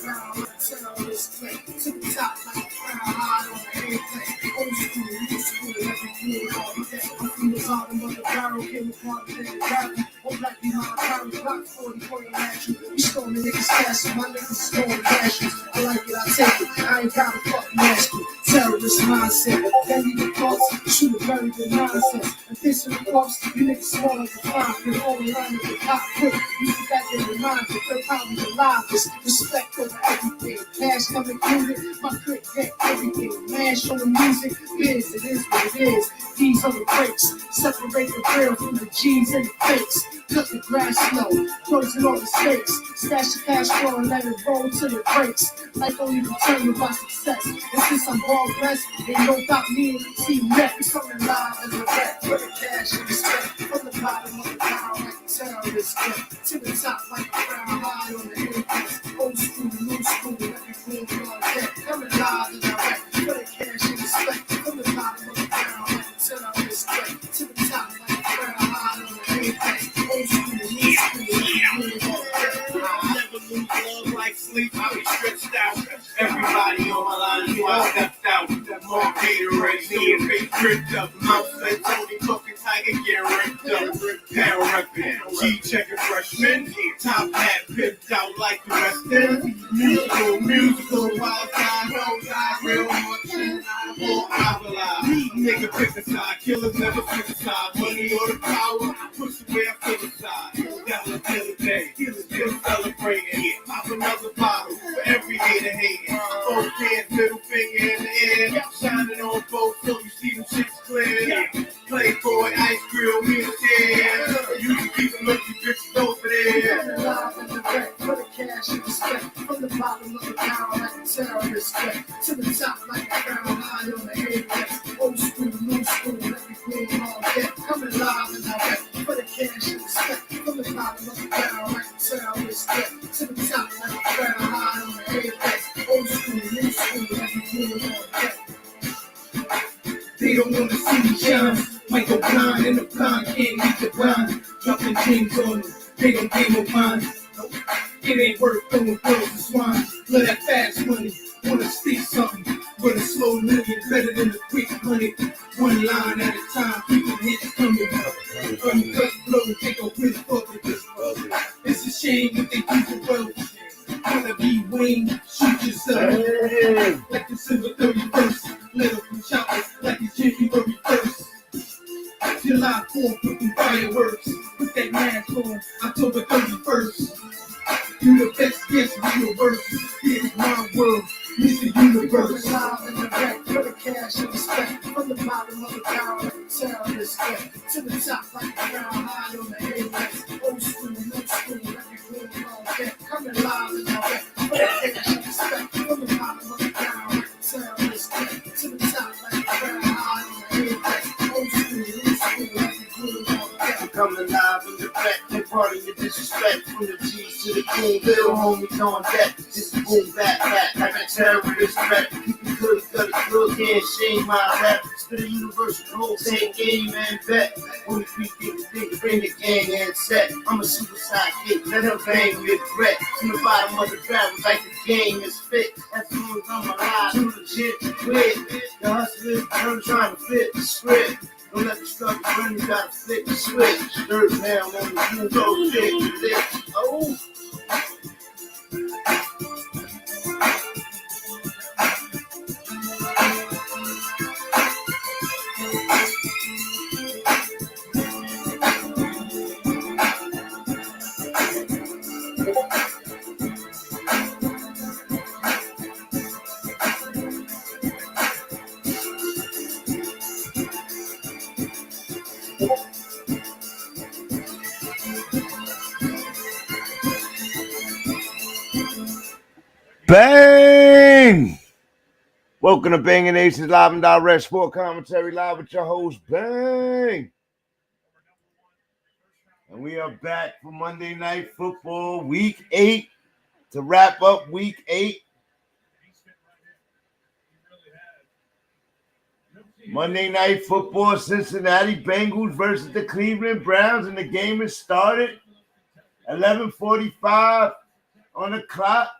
terrorist threat. To the top like a crown, high on everything. Old school, new school, everything all day. I'm from the bottom of the barrel, came apart and then rapping. I'm black behind carry block 40 pointing at you. We storming niggas castle, my niggas storming ashes. I like it, I take it. I ain't got a fucking ask you. Terrorist mindset, then you get thoughts, shoot a very good nonsense. And this in the corpse, you niggas small like a fly, you're only line with the pop quick. You forgot they remind you, they're probably alive. Respect over everything, cash come included, my click get everything. Mash on the music, biz, it is what it is. These are the breaks, separate the real from the G's and the fakes. Cut the grass slow, closing all the stakes. Stash the cash flow and let it roll till it breaks. Life only determined by success. And since I'm all blessed, ain't no doubt me and see next. Coming live and direct for the cash and respect. From the bottom of the barrel like a terrorist get. To the top like a crown, high on the apex. Old school, new school, everything all day. Coming live and direct for the cash and respect. From the bottom of the barrel like a terrorist get. To the top like a crown, high on the apex. Never lose love like sleep, I be stretched out. Everybody on my line knew I stepped out. More Gatorade, me and face tripped up. Mouth said Tony talking tiger, get ripped up. Pound reppin', G checking freshman. Top hat pipped out like the rest of musical, wild side, no side, real much. More Avila, nigga pick a side, killers never pick a side. Money or the power, push away, I feel the side. That was the day, still celebrating. Pop another bottle for every hater hating. Both hands, middle finger in the air. Shining on both so you see them shits clear. Playboy, ice grill, we in there. You can keep them lucky bitches over there. Live and direct for the cash and respect. From the bottom of the barrel like a terrorist threat. To the top like a crown, high on the apex. Old school, new school, everything all day. Coming live and direct for the cash and respect. From the bottom of the barrel like a terrorist threat. To the top like a crown, high on the apex. Old school, new school, everything all day. They don't wanna see me shine. Might go blind in the blind, can't meet the blind. Dropping chains on them, they don't pay no mind. It ain't worth throwing girls and swine. Love that fast money, wanna stick something. But a slow living better than a quick money. One line at a time, keeping hits coming. Uncut blow, take a whiff of it. It's a shame what they do for wealth. Wanna be Wayne, shoot yourself. Like December 31st, let up from showers like it's January 1st. July 4th, putting fireworks. Put that mask on, October 31st. You the best, yes, we the worst. Here's my world, here's the universe. Live and direct for the cash and respect. From the bottom of the barrel like a terrorist threat. To the top like a crown, high on the apex. Old school, new school, everything all day. Coming live and direct for the cash and respect. From the bottom of the barrel like a terrorist threat. To the top like a crown, high on the apex. Old school, new school, everything all day. Coming live in the back, they part of your disrespect. From the G's to the cool, little homies on deck. Just boom, back, like a terrorist threat. Keep it good, got it good, can't shame my rap. Spit a universal rule, same game and bet. Only three people think to bring the gang and set. I'm a suicide kid, let her bang with threat. From the bottom of the barrel, like the game is fit. As long as I'm alive, too legit, quit. The hustlers, I'm trying to flip the script. Don't let the struggle run, you gotta flip the switch. Dirt now on the blue, go shit, lit. Oh. Bang! Welcome to BANGnACES LivenDirect Sport Commentary live with your host, Bang. And we are back for Monday Night Football, Week 8, to wrap up Week 8. Monday Night Football, Cincinnati Bengals versus the Cleveland Browns, and the game has started. 11:45 on the clock.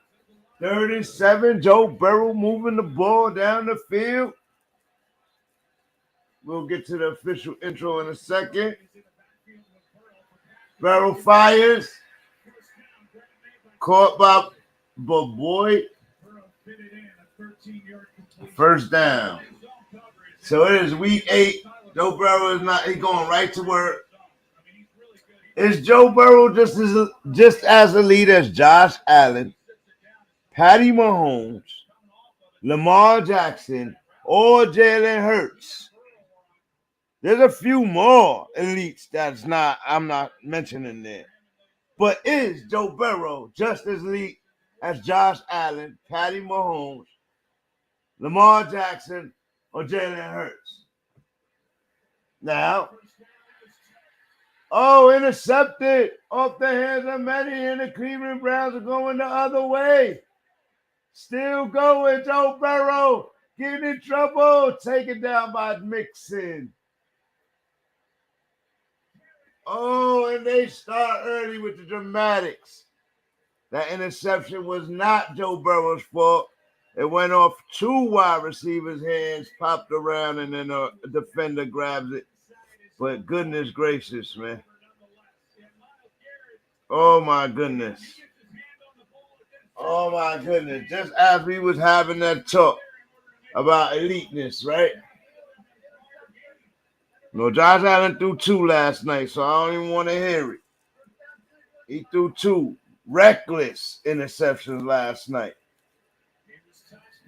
Third and 7. Joe Burrow moving the ball down the field. We'll get to the official intro in a second. Burrow fires. Caught by Boyd. First down. So it is week 8. Joe Burrow is not. He's going right to work. Is Joe Burrow just as elite as Josh Allen, Patty Mahomes, Lamar Jackson, or Jalen Hurts? There's a few more elites I'm not mentioning there. But is Joe Burrow just as elite as Josh Allen, Patty Mahomes, Lamar Jackson, or Jalen Hurts? Now, intercepted off the hands of many, and the Cleveland Browns are going the other way. Still going, Joe Burrow getting in trouble, taken down by Mixon. Oh, and they start early with the dramatics. That interception was not Joe Burrow's fault. It went off 2 wide receivers' hands, popped around, and then a defender grabs it. But goodness gracious, man. Oh, my goodness. Oh, my goodness. Just as we was having that talk about eliteness, right? No, Josh Allen threw 2 last night, so I don't even want to hear it. He threw 2 reckless interceptions last night.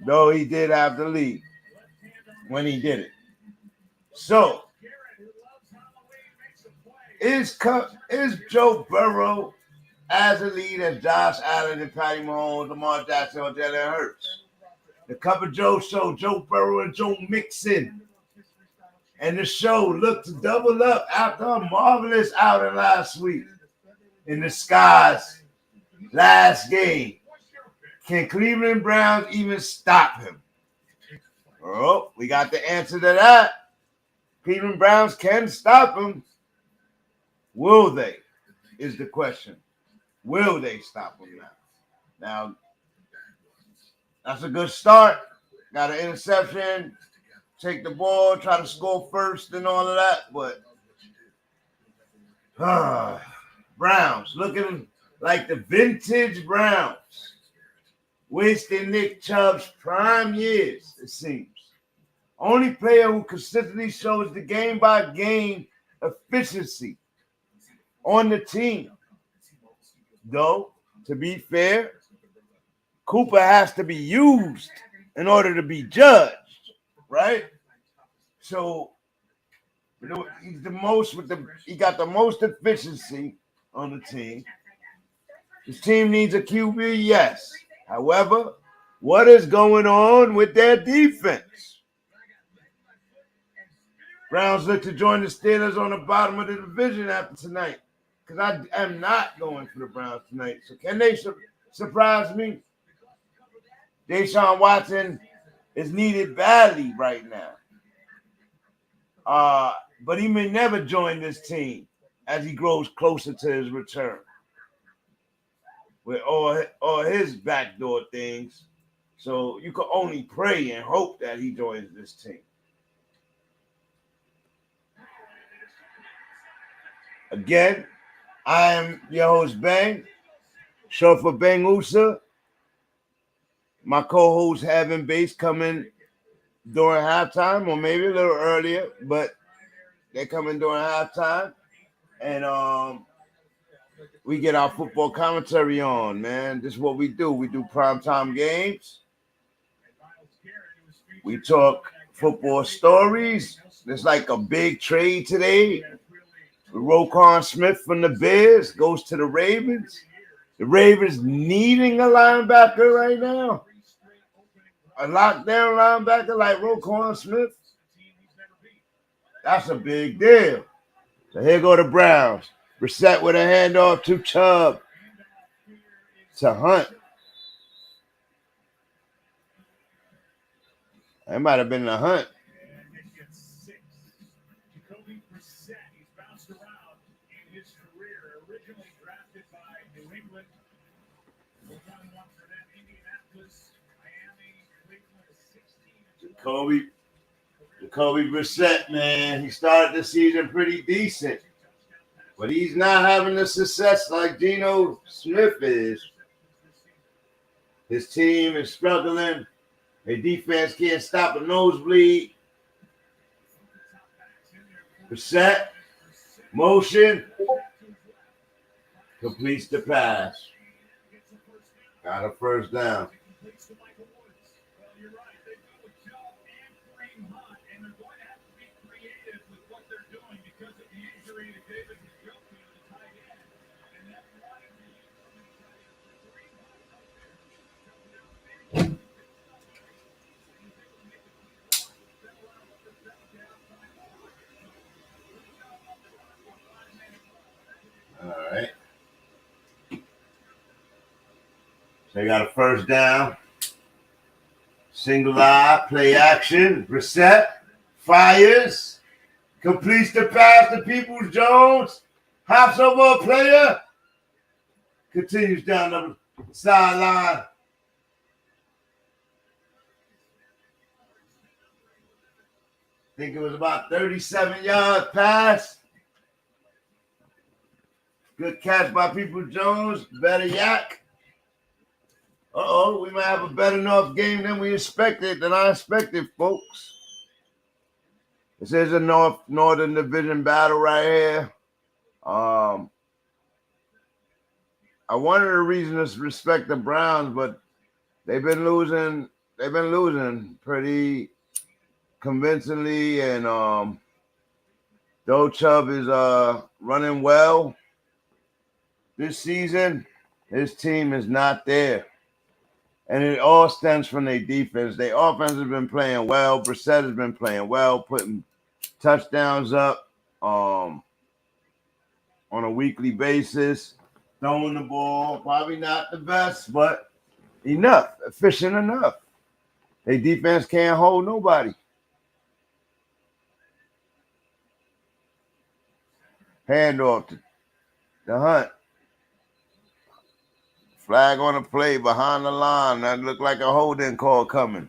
Though he did have the lead when he did it. So, is Joe Burrow as elite as Josh Allen and Patty Mahomes, Lamar Jackson, or Jalen Hurts? The Cup of Joe show, Joe Burrow and Joe Mixon. And the show looked to double up after a marvelous outing last week in the skies. Last game. Can Cleveland Browns even stop him? Oh, we got the answer to that. Cleveland Browns can stop him. Will they? Is the question. Will they stop him now? Now, that's a good start. Got an interception. Take the ball, try to score first and all of that. But Browns looking like the vintage Browns. Wasting Nick Chubb's prime years, it seems. Only player who consistently shows the game-by-game efficiency on the team. Though, to be fair, Cooper has to be used in order to be judged, right? So, he's the most he got the most efficiency on the team. His team needs a QB, yes. However, what is going on with their defense? Browns look to join the Steelers on the bottom of the division after tonight. Because I am not going for the Browns tonight. So can they surprise me? Deshaun Watson is needed badly right now. But he may never join this team as he grows closer to his return with all his backdoor things. So you can only pray and hope that he joins this team. Again, I am your host, Bang, short for BANGUSA. My co-host, Hev and Base, coming during halftime, or maybe a little earlier, but they're coming during halftime. And we get our football commentary on, man. This is what we do. We do primetime games. We talk football stories. There's like a big trade today. Roquan Smith from the Bears goes to the Ravens. The Ravens needing a linebacker right now. A lockdown linebacker like Roquan Smith. That's a big deal. So here go the Browns. Brissett with a handoff to Chubb. To Hunt. That might have been the Hunt. Jacoby Brissett, man, he started the season pretty decent, but he's not having the success like Geno Smith is. His team is struggling. Their defense can't stop a nosebleed. Brissett, motion, completes the pass. Got a first down. All right. They got a first down. Single eye, play action. Brissett fires. Completes the pass to Peoples-Jones. Hops over a player. Continues down the sideline. I think it was about 37 yards pass. Good catch by Peoples-Jones. Better yak. We might have a better enough game than I expected, folks. This is a Northern Division battle right here. I wanted a reason to respect the Browns, but they've been losing pretty convincingly, and though Chubb is running well this season, his team is not there. And it all stems from their defense. Their offense has been playing well. Brissett has been playing well, putting touchdowns up on a weekly basis, throwing the ball. Probably not the best, but enough, efficient enough. Their defense can't hold nobody. Handoff to the Hunt. Flag on the play behind the line. That looked like a holding call coming.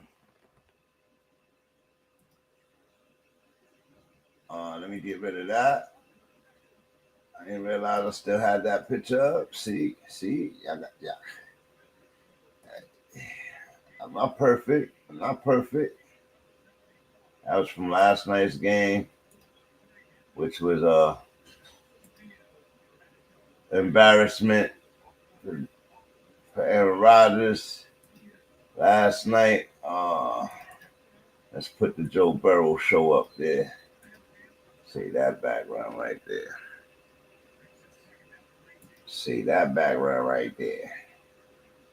Let me get rid of that. I didn't realize I still had that picture up. See, I got yeah. I'm not perfect. That was from last night's game, which was embarrassment for Aaron Rodgers last night. Let's put the Joe Burrow show up there. See that background right there.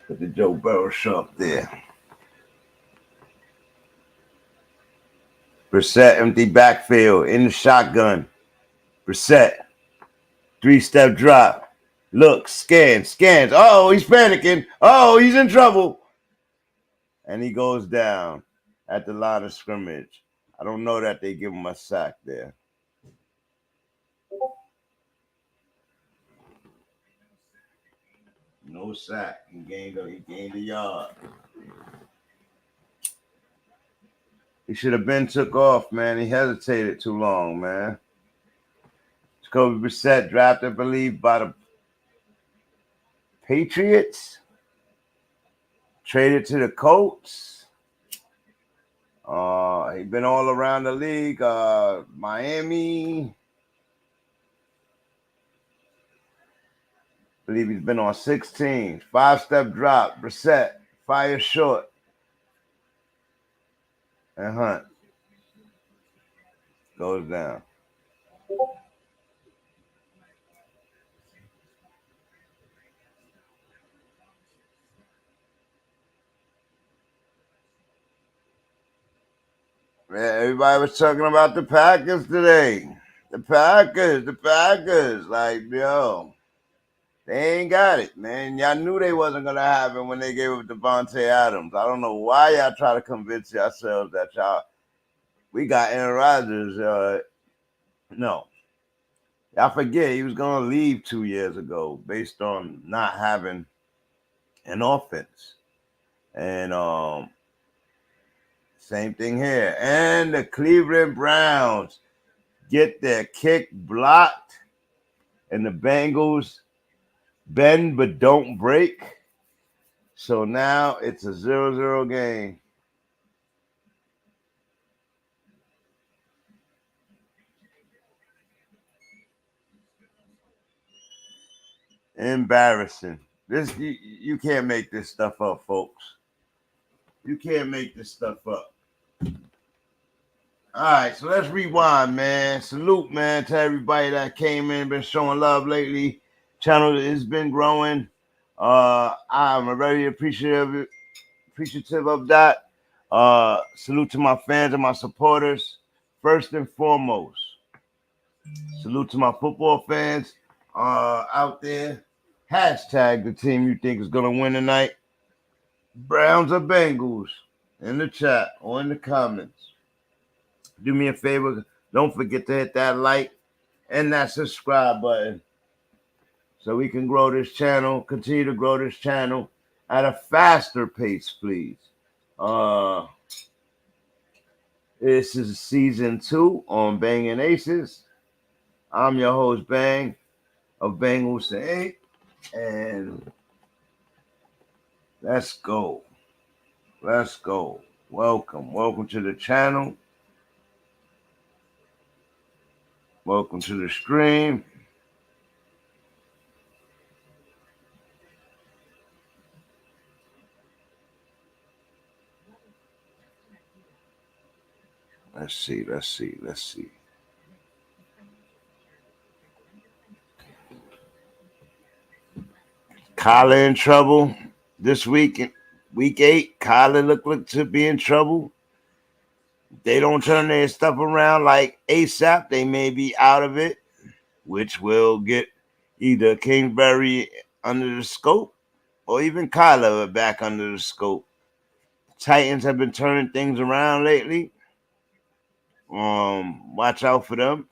Put the Joe Burrow show up there. Brissett, empty backfield, in the shotgun. Brissett, 3-step drop. Look, scans. Oh, he's panicking. Oh, he's in trouble. And he goes down at the line of scrimmage. I don't know that they give him a sack there. No sack. He gained a yard. He should have been took off, man. He hesitated too long, man. Jacoby Brissett drafted, I believe, by the Patriots. Traded to the Colts. He's been all around the league. Miami. I believe he's been on 6 teams. 5-step drop. Brissett. Fire short. And Hunt goes down. Man, everybody was talking about the Packers today. The Packers. Like, yo, they ain't got it, man. Y'all knew they wasn't going to happen when they gave up Devontae Adams. I don't know why y'all try to convince yourselves that we got Aaron Rodgers. No. I forget he was going to leave 2 years ago based on not having an offense. And same thing here. And the Cleveland Browns get their kick blocked. And the Bengals bend but don't break. So now it's a 0-0 game. Embarrassing. This you can't make this stuff up, folks. You can't make this stuff up. All right, so let's rewind, man. Salute, man, to everybody that came in, been showing love lately. Channel has been growing. I'm very appreciative of that. Salute to my fans and my supporters. First and foremost, salute to my football fans out there. Hashtag the team you think is going to win tonight. Browns or Bengals in the chat or in the comments. Do me a favor. Don't forget to hit that like and that subscribe button so we can grow this channel, continue to grow this channel at a faster pace, please. This is season 2 on Banging Aces. I'm your host, Bang, of BANGUSA, and let's go. Let's go. Welcome to the channel. Welcome to the stream. Let's see. Kyler in trouble this week. Week 8, Kyler look to be in trouble. They don't turn their stuff around like ASAP, they may be out of it, which will get either Kingsbury under the scope or even Kyler back under the scope. Titans have been turning things around lately. Watch out for them.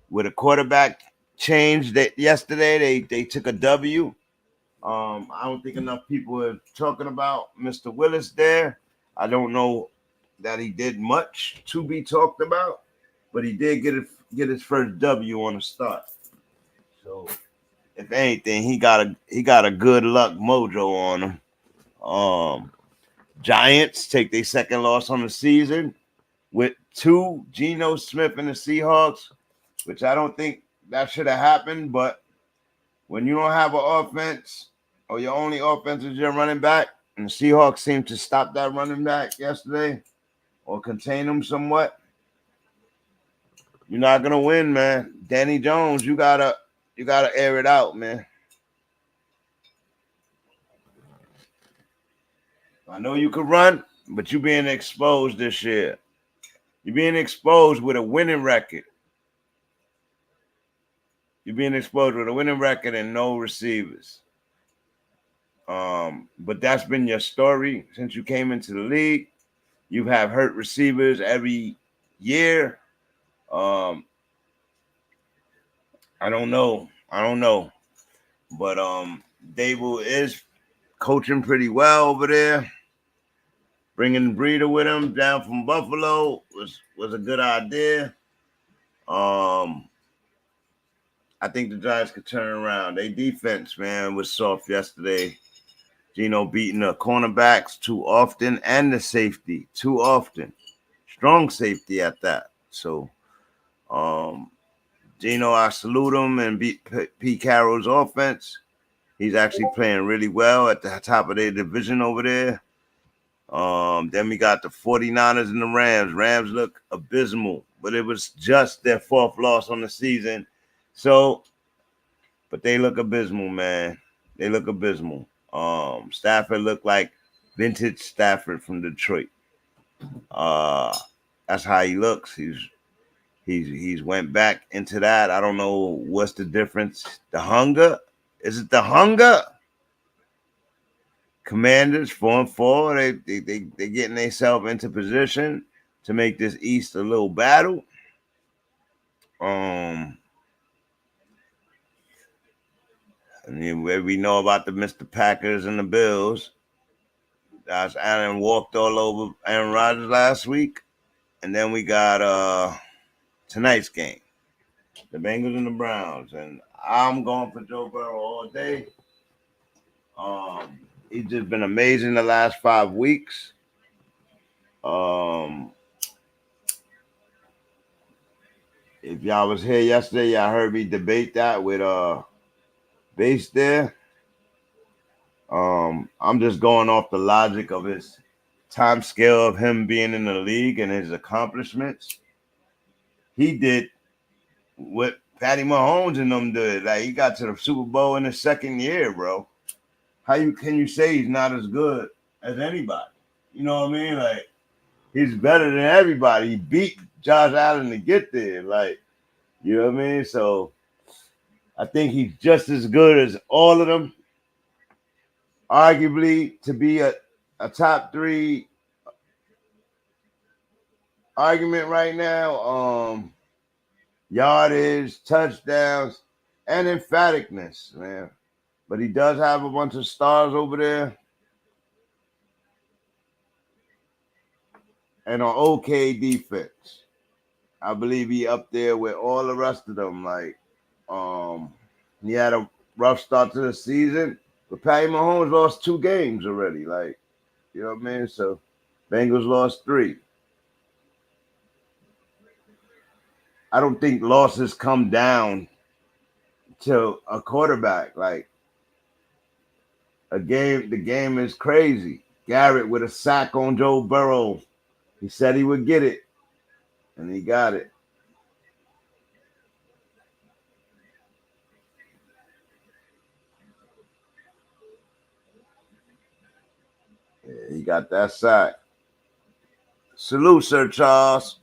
With a quarterback change that yesterday, they took a W. I don't think enough people are talking about Mr. Willis there. I don't know that he did much to be talked about, but he did get his first W on the start. So, if anything, he got a good luck mojo on him. Giants take their second loss on the season with 2 Geno Smith and the Seahawks, which I don't think that should have happened, but when you don't have an offense or your only offense is your running back, and the Seahawks seemed to stop that running back yesterday or contain him somewhat, you're not gonna win, man. Danny Jones, you gotta air it out, man. I know you could run, but you're being exposed this year. You're being exposed with a winning record. You're being exposed with a winning record and no receivers. But that's been your story since you came into the league. You have hurt receivers every year. I don't know. But Dable is coaching pretty well over there. Bringing Breeder with him down from Buffalo was a good idea. I think the Giants could turn around. Their defense, man, was soft yesterday. Geno beating the cornerbacks too often and the safety too often. Strong safety at that. So, Geno, I salute him and beat Pete Carroll's offense. He's actually playing really well at the top of their division over there. Then we got the 49ers and the Rams. Rams look abysmal, but it was just their 4th loss on the season. So, but they look abysmal, man. They look abysmal. Stafford looked like vintage Stafford from Detroit. That's how he looks. He's went back into that. I don't know what's the difference. The hunger? Is it the hunger? Commanders 4-4. They getting themselves into position to make this East a little battle. And then we know about the Mr. Packers and the Bills. Josh Allen walked all over Aaron Rodgers last week. And then we got tonight's game, the Bengals and the Browns. And I'm going for Joe Burrow all day. He's just been amazing the last 5 weeks. If y'all was here yesterday, y'all heard me debate that with Base there. I'm just going off the logic of his time scale of him being in the league and his accomplishments. He did what Patty Mahomes and them did. Like, he got to the Super Bowl in his second year, bro. Can you say he's not as good as anybody? You know what I mean? Like, he's better than everybody. He beat Josh Allen to get there. Like, you know what I mean? So I think he's just as good as all of them. Arguably, to be a top 3 argument right now, yardage, touchdowns, and emphaticness, man. But he does have a bunch of stars over there. And an okay defense. I believe he up there with all the rest of them. Like, he had a rough start to the season, but Patty Mahomes lost 2 games already. Like, you know what I mean? So, Bengals lost 3. I don't think losses come down to a quarterback. Like, the game is crazy. Garrett with a sack on Joe Burrow. He said he would get it, and he got it. Yeah, he got that sack. Salute, Sir Charles.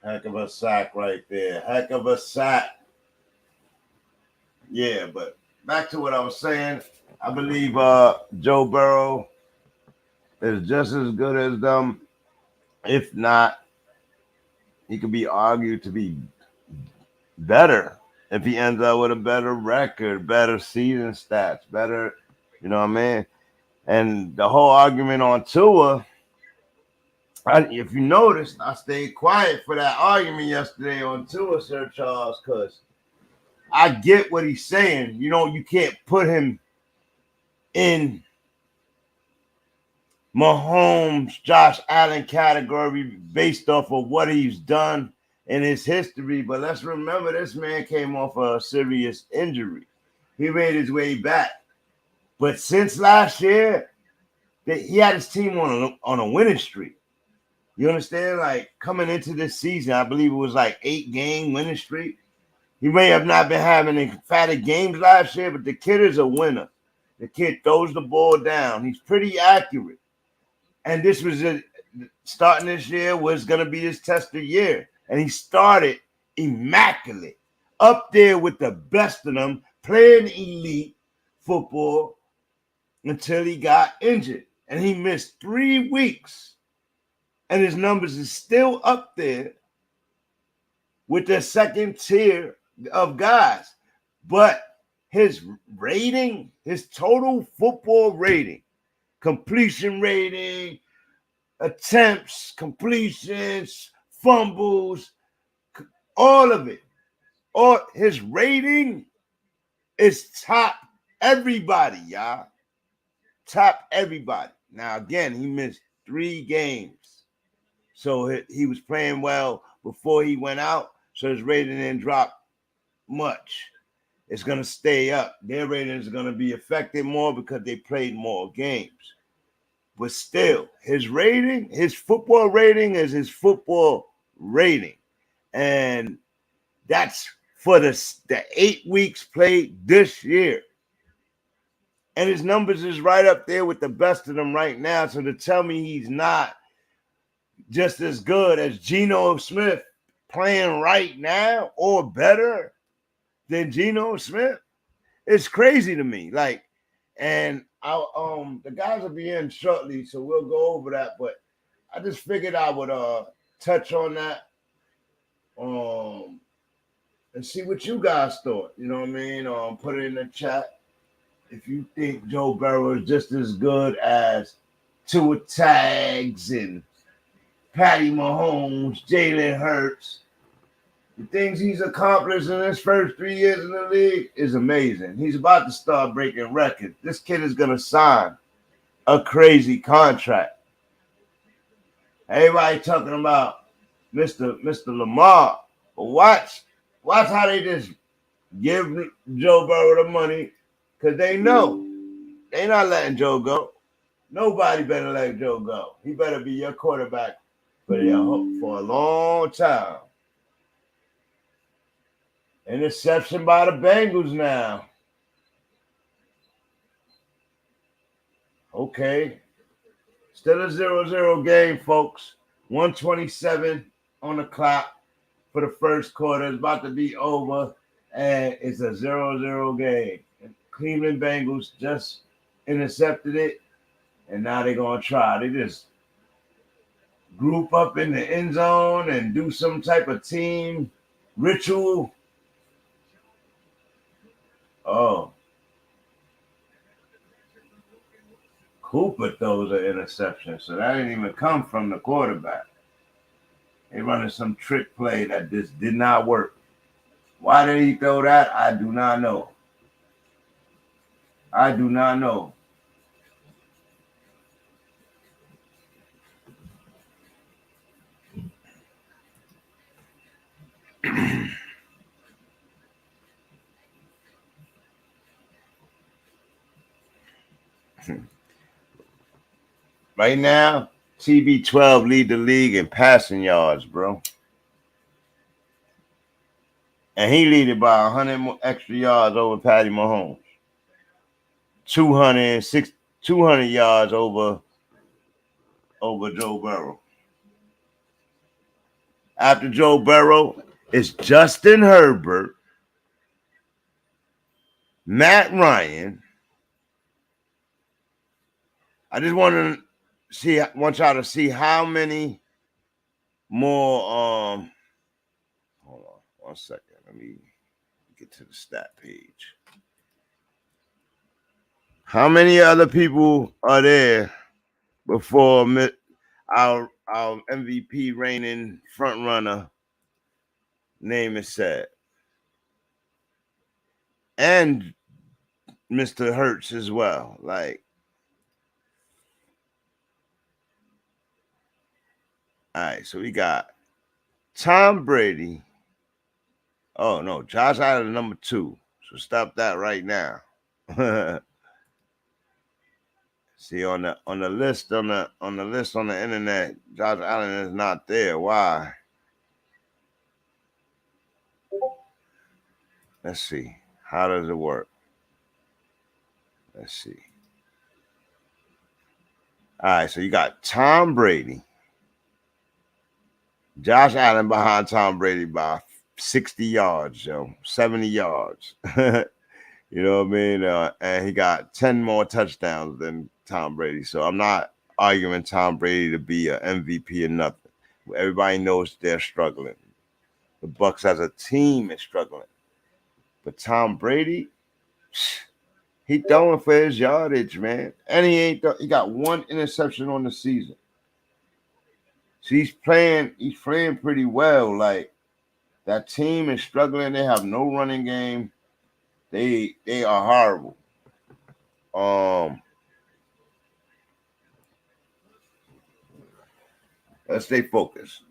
Heck of a sack right there. Heck of a sack. Yeah, but back to what I was saying. I believe Joe Burrow is just as good as them. If not, he could be argued to be better if he ends up with a better record, better season stats, better, you know what I mean? And the whole argument on Tua, if you noticed, I stayed quiet for that argument yesterday on Tua, Sir Charles, because I get what he's saying. You know, you can't put him in Mahomes, Josh Allen category based off of what he's done in his history. But let's remember, this man came off a serious injury. He made his way back. But since last year, he had his team on a winning streak. You understand? Like, coming into this season, I believe it was like 8-game winning streak. He may have not been having emphatic games last year, but the kid is a winner. The kid throws the ball down. He's pretty accurate. And this was starting this year was going to be his test of year. And he started immaculate, up there with the best of them, playing elite football until he got injured. And he missed 3 weeks. And his numbers is still up there with the second tier of guys. But his rating, his total football rating, completion rating, attempts, completions, fumbles, all of it. All his rating is top everybody, y'all. Top everybody. Now, again, he missed 3 games. So he was playing well before he went out. So his rating didn't drop much. It's going to stay up. Their rating is going to be affected more because they played more games. But still, his rating, his football rating is his football rating. And that's for the 8 weeks played this year. And his numbers is right up there with the best of them right now. So to tell me he's not just as good as Geno Smith playing right now or better than Geno Smith, it's crazy to me. Like, and the guys will be in shortly, so we'll go over that. But I just figured I would touch on that and see what you guys thought. You know what I mean? Put it in the chat if you think Joe Burrow is just as good as Tua Tags and Patty Mahomes, Jalen Hurts. The things he's accomplished in his first 3 years in the league is amazing. He's about to start breaking records. This kid is going to sign a crazy contract. Everybody talking about Mr. Lamar. But watch how they just give Joe Burrow the money because they know they're not letting Joe go. Nobody better let Joe go. He better be your quarterback for a long time. Interception by the Bengals now. Okay. Still a 0-0 game, folks. 1:27 on the clock for the first quarter. It's about to be over, and it's a 0-0 game. Cleveland Bengals just intercepted it, and now they're going to try. They just group up in the end zone and do some type of team ritual. Oh. Cooper throws an interception, so that didn't even come from the quarterback. They running some trick play that just did not work. Why did he throw that? I do not know. I do not know. Right now, TB12 lead the league in passing yards, bro. And he lead it by 100 extra yards over Patty Mahomes. 200 yards over Joe Burrow. After Joe Burrow, it's Justin Herbert, Matt Ryan. I just want y'all to see how many more. Hold on 1 second. Let me get to the stat page. How many other people are there before our MVP reigning front runner name is said? And Mr. Hurts as well. Like, all right, so we got Tom Brady. Oh no, Josh Allen number 2. So stop that right now. See on the list on the internet, Josh Allen is not there. Why? Let's see. How does it work? Let's see. All right, so you got Tom Brady. Josh Allen behind Tom Brady by 60 yards, 70 yards. You know what I mean? And he got 10 more touchdowns than Tom Brady. So I'm not arguing Tom Brady to be an MVP or nothing. Everybody knows they're struggling. The Bucs as a team is struggling. But Tom Brady, he throwing for his yardage, man. And he got 1 interception on the season. So he's playing pretty well. Like, that team is struggling. They have no running game. They are horrible. Let's stay focused.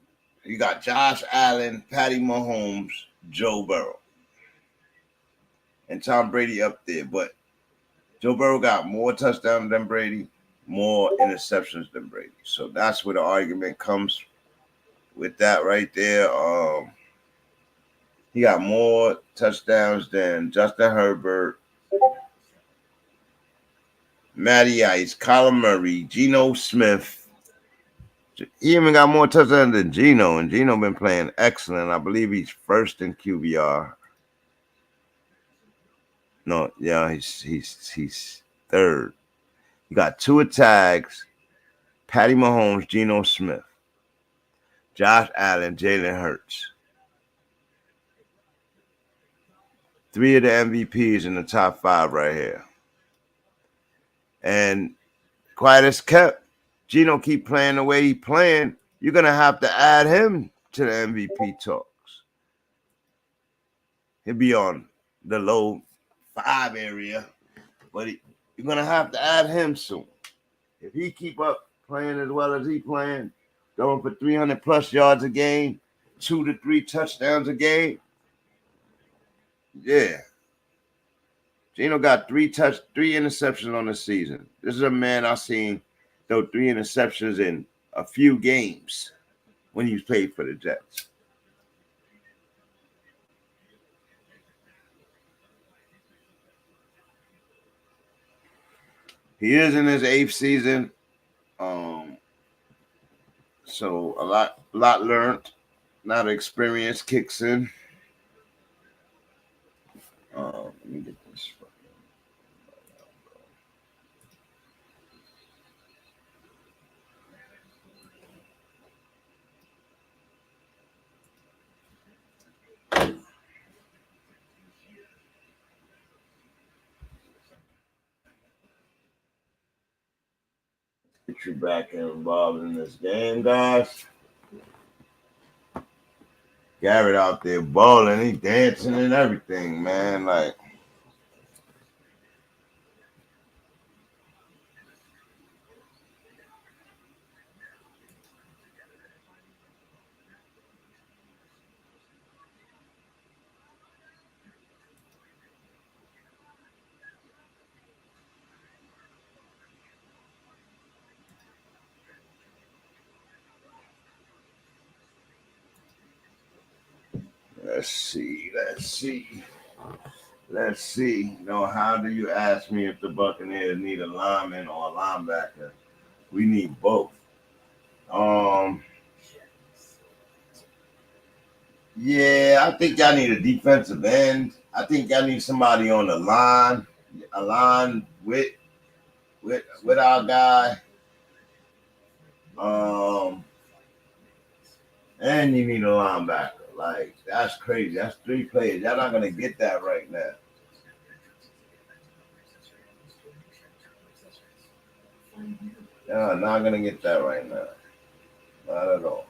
You got Josh Allen, Patty Mahomes, Joe Burrow, and Tom Brady up there. But Joe Burrow got more touchdowns than Brady, more interceptions than Brady. So that's where the argument comes with that right there. He got more touchdowns than Justin Herbert, Matty Ice, Kyler Murray, Geno Smith. He even got more touchdowns than Geno, and Geno been playing excellent. I believe he's first in QBR. No, yeah, he's third. You got Tua Tags, Patty Mahomes, Geno Smith, Josh Allen, Jalen Hurts. 3 of the MVPs in the top 5 right here. And quiet as kept, Geno keep playing the way he playing. You're going to have to add him to the MVP talks. He'll be on the low 5 area, but you're going to have to add him soon. If he keep up playing as well as he playing, going for 300-plus yards a game, 2 to 3 touchdowns a game, yeah. Geno got 3 interceptions on the season. This is a man I've seen throw 3 interceptions in a few games when he played for the Jets. He is in his 8th season. So a lot learned, a lot of experience kicks in. Let me get this. Get you back involved in this game, guys. Garrett out there balling, he dancing and everything, man. Like, let's see. No, how do you ask me if the Buccaneers need a lineman or a linebacker? We need both. Yeah, I think y'all need a defensive end. I think y'all need somebody on the line, a line with our guy. And you need a linebacker. Like, that's crazy. That's 3 players. Y'all not gonna get that right now. Y'all not gonna get that right now. Not at all.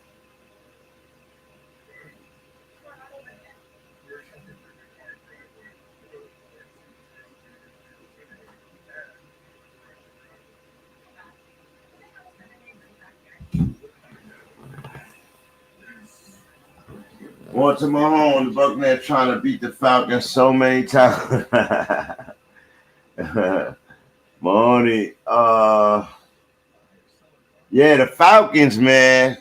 Going to Mahomes, the Buccaneers trying to beat the Falcons so many times. Mahoney, yeah, the Falcons, man.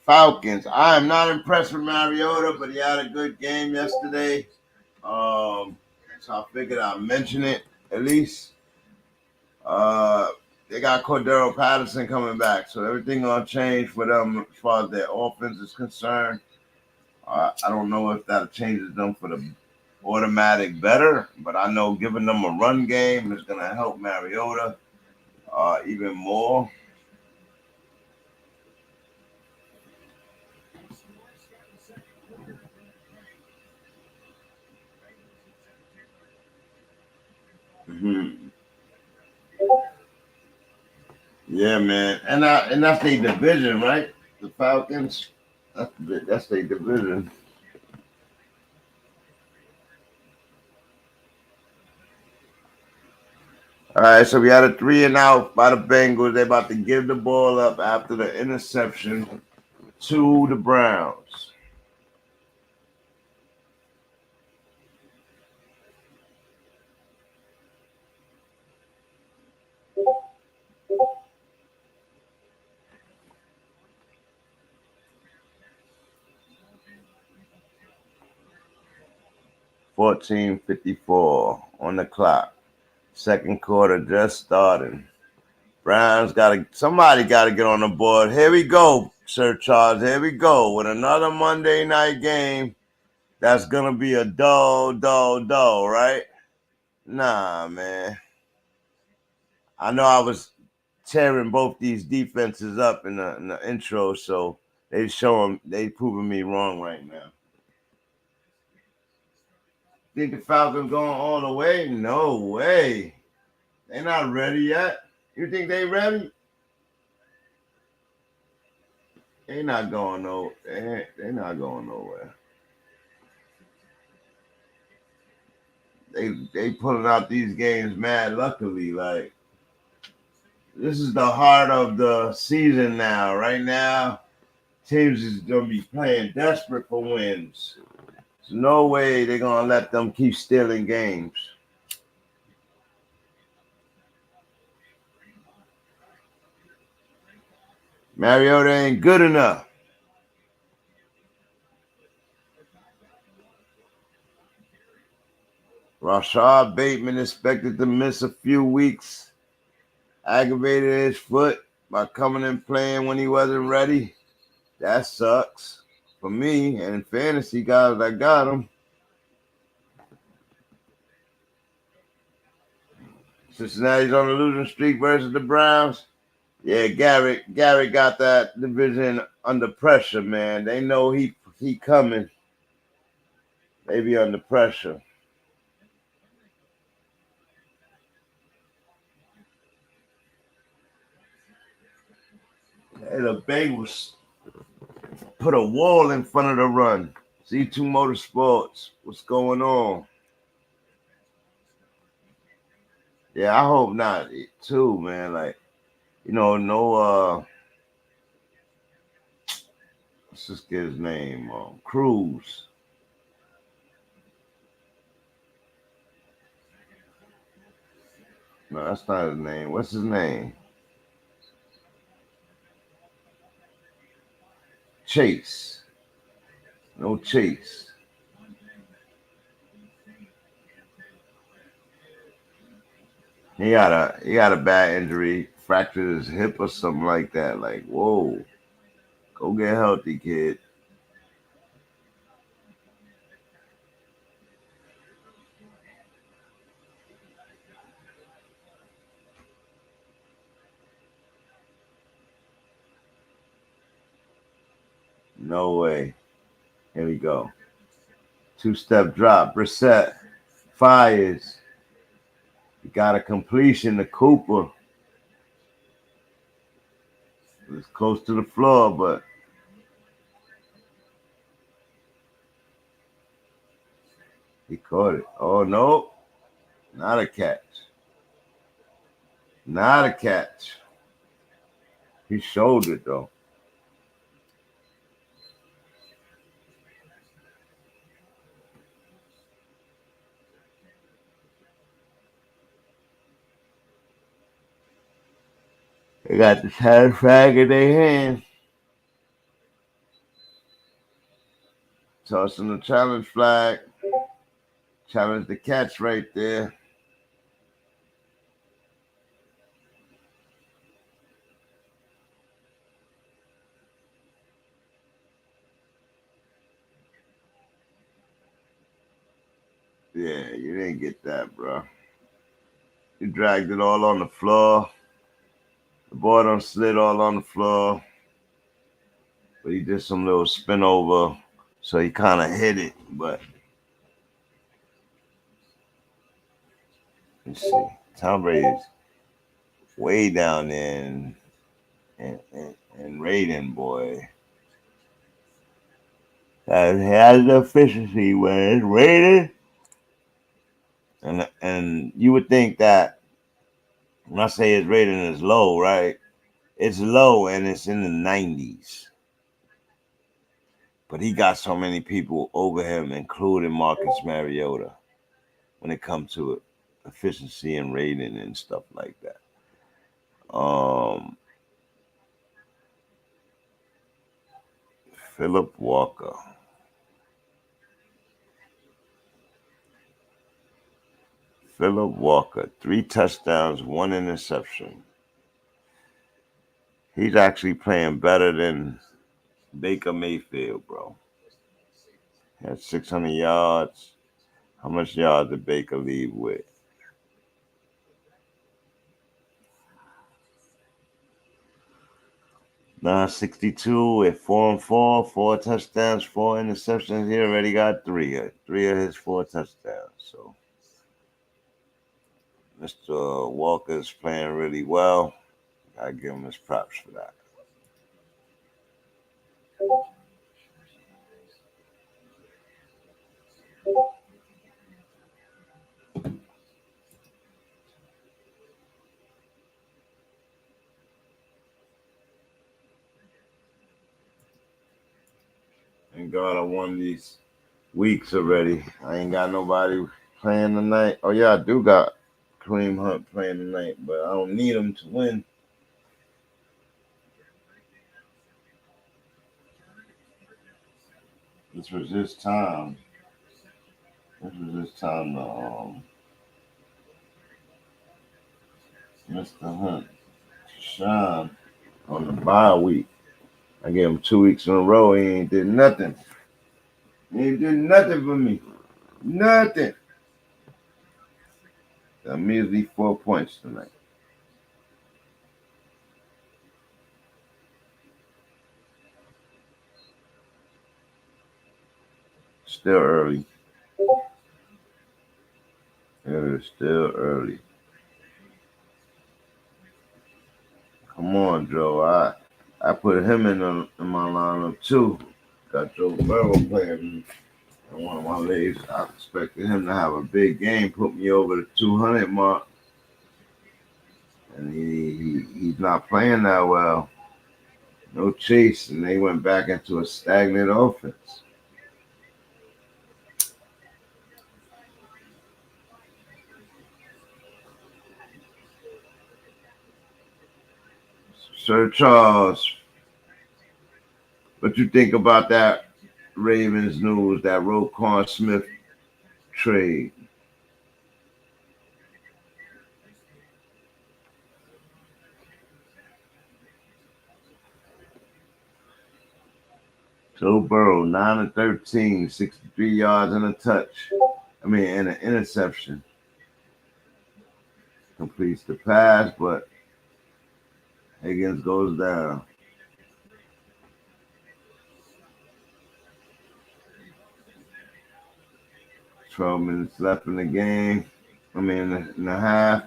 Falcons. I am not impressed with Mariota, but he had a good game yesterday. So I figured I'd mention it at least. They got Cordero Patterson coming back, so everything gonna change for them as far as their offense is concerned. I don't know if that changes them for the automatic better, but I know giving them a run game is going to help Mariota even more. Mm-hmm. Yeah, man, and that's their division, right? The Falcons. That's their division. All right, so we had a 3 and out by the Bengals. They're about to give the ball up after the interception to the Browns. $14:54 on the clock. Second quarter just starting. Browns somebody gotta get on the board. Here we go, Sir Charles. Here we go with another Monday night game. That's gonna be a dull, right? Nah, man. I know I was tearing both these defenses up in the intro, so they proving me wrong right now. Think the Falcons going all the way? No way. They're not ready yet. You think they ready? They're not going They're not going nowhere. They pulling out these games mad luckily. Like, this is the heart of the season now. Right now, teams is gonna be playing desperate for wins. There's no way they're gonna let them keep stealing games. Mariota ain't good enough. Rashad Bateman expected to miss a few weeks. Aggravated his foot by coming and playing when he wasn't ready. That sucks for me and fantasy guys that got him. Cincinnati's on a losing streak versus the Browns. Yeah, Garrett got that division under pressure, man. They know he coming. They be under pressure. Hey, the Bengals put a wall in front of the run. C2 Motorsports, what's going on? Yeah, I hope not too, man. Like, no let's just get his name. Cruz. No, that's not his name. What's his name? Chase. No Chase. He got a bad injury, fractured his hip or something like that. Like, whoa. Go get healthy, kid. No way. Here we go. Two-step drop. Brissett fires. He got a completion to Cooper. It was close to the floor, but he caught it. Oh, no. Not a catch. Not a catch. He showed it, though. They got the tag flag in their hand. Tossing the challenge flag. Challenge the catch right there. Yeah, you didn't get that, bro. You dragged it all on the floor. The ball done slid all on the floor. But he did some little spin over. So he kind of hit it. But let's see. Tom Brady's way down there and Raiden, boy. That has the efficiency when it's rated. And you would think that when I say his rating is low, right? It's low and it's in the 90s. But he got so many people over him, including Marcus Mariota, when it comes to efficiency and rating and stuff like that. Philip Walker. Phillip Walker, 3 touchdowns, 1 interception. He's actually playing better than Baker Mayfield, bro. He had 600 yards. How much yards did Baker leave with? Nah, 62 at 4-4, 4 touchdowns, 4 interceptions. He already got 3. 3 of his 4 touchdowns. So Mr. Walker's playing really well. I give him his props for that. Thank God I won these weeks already. I ain't got nobody playing tonight. Oh, yeah, I do got Kareem Hunt playing tonight, but I don't need him to win. This was his time. This was his time to Mr. Hunt shine on the bye week. I gave him 2 weeks in a row. He ain't did nothing. He ain't did nothing for me. Nothing. A measly 4 points tonight. Still early. It is still early. Come on, Joe. I put him in my lineup too. Got Joe Burrow playing in one of my leagues. I expected him to have a big game, put me over the 200 mark, and he's not playing that well. No chase, and they went back into a stagnant offense. Sir Charles, what you think about that Ravens news, that Roquan Smith trade? Joe Burrow, 9-13, 63 yards and and an interception. Completes the pass, but Higgins goes down. 12 minutes left in the game. In the half.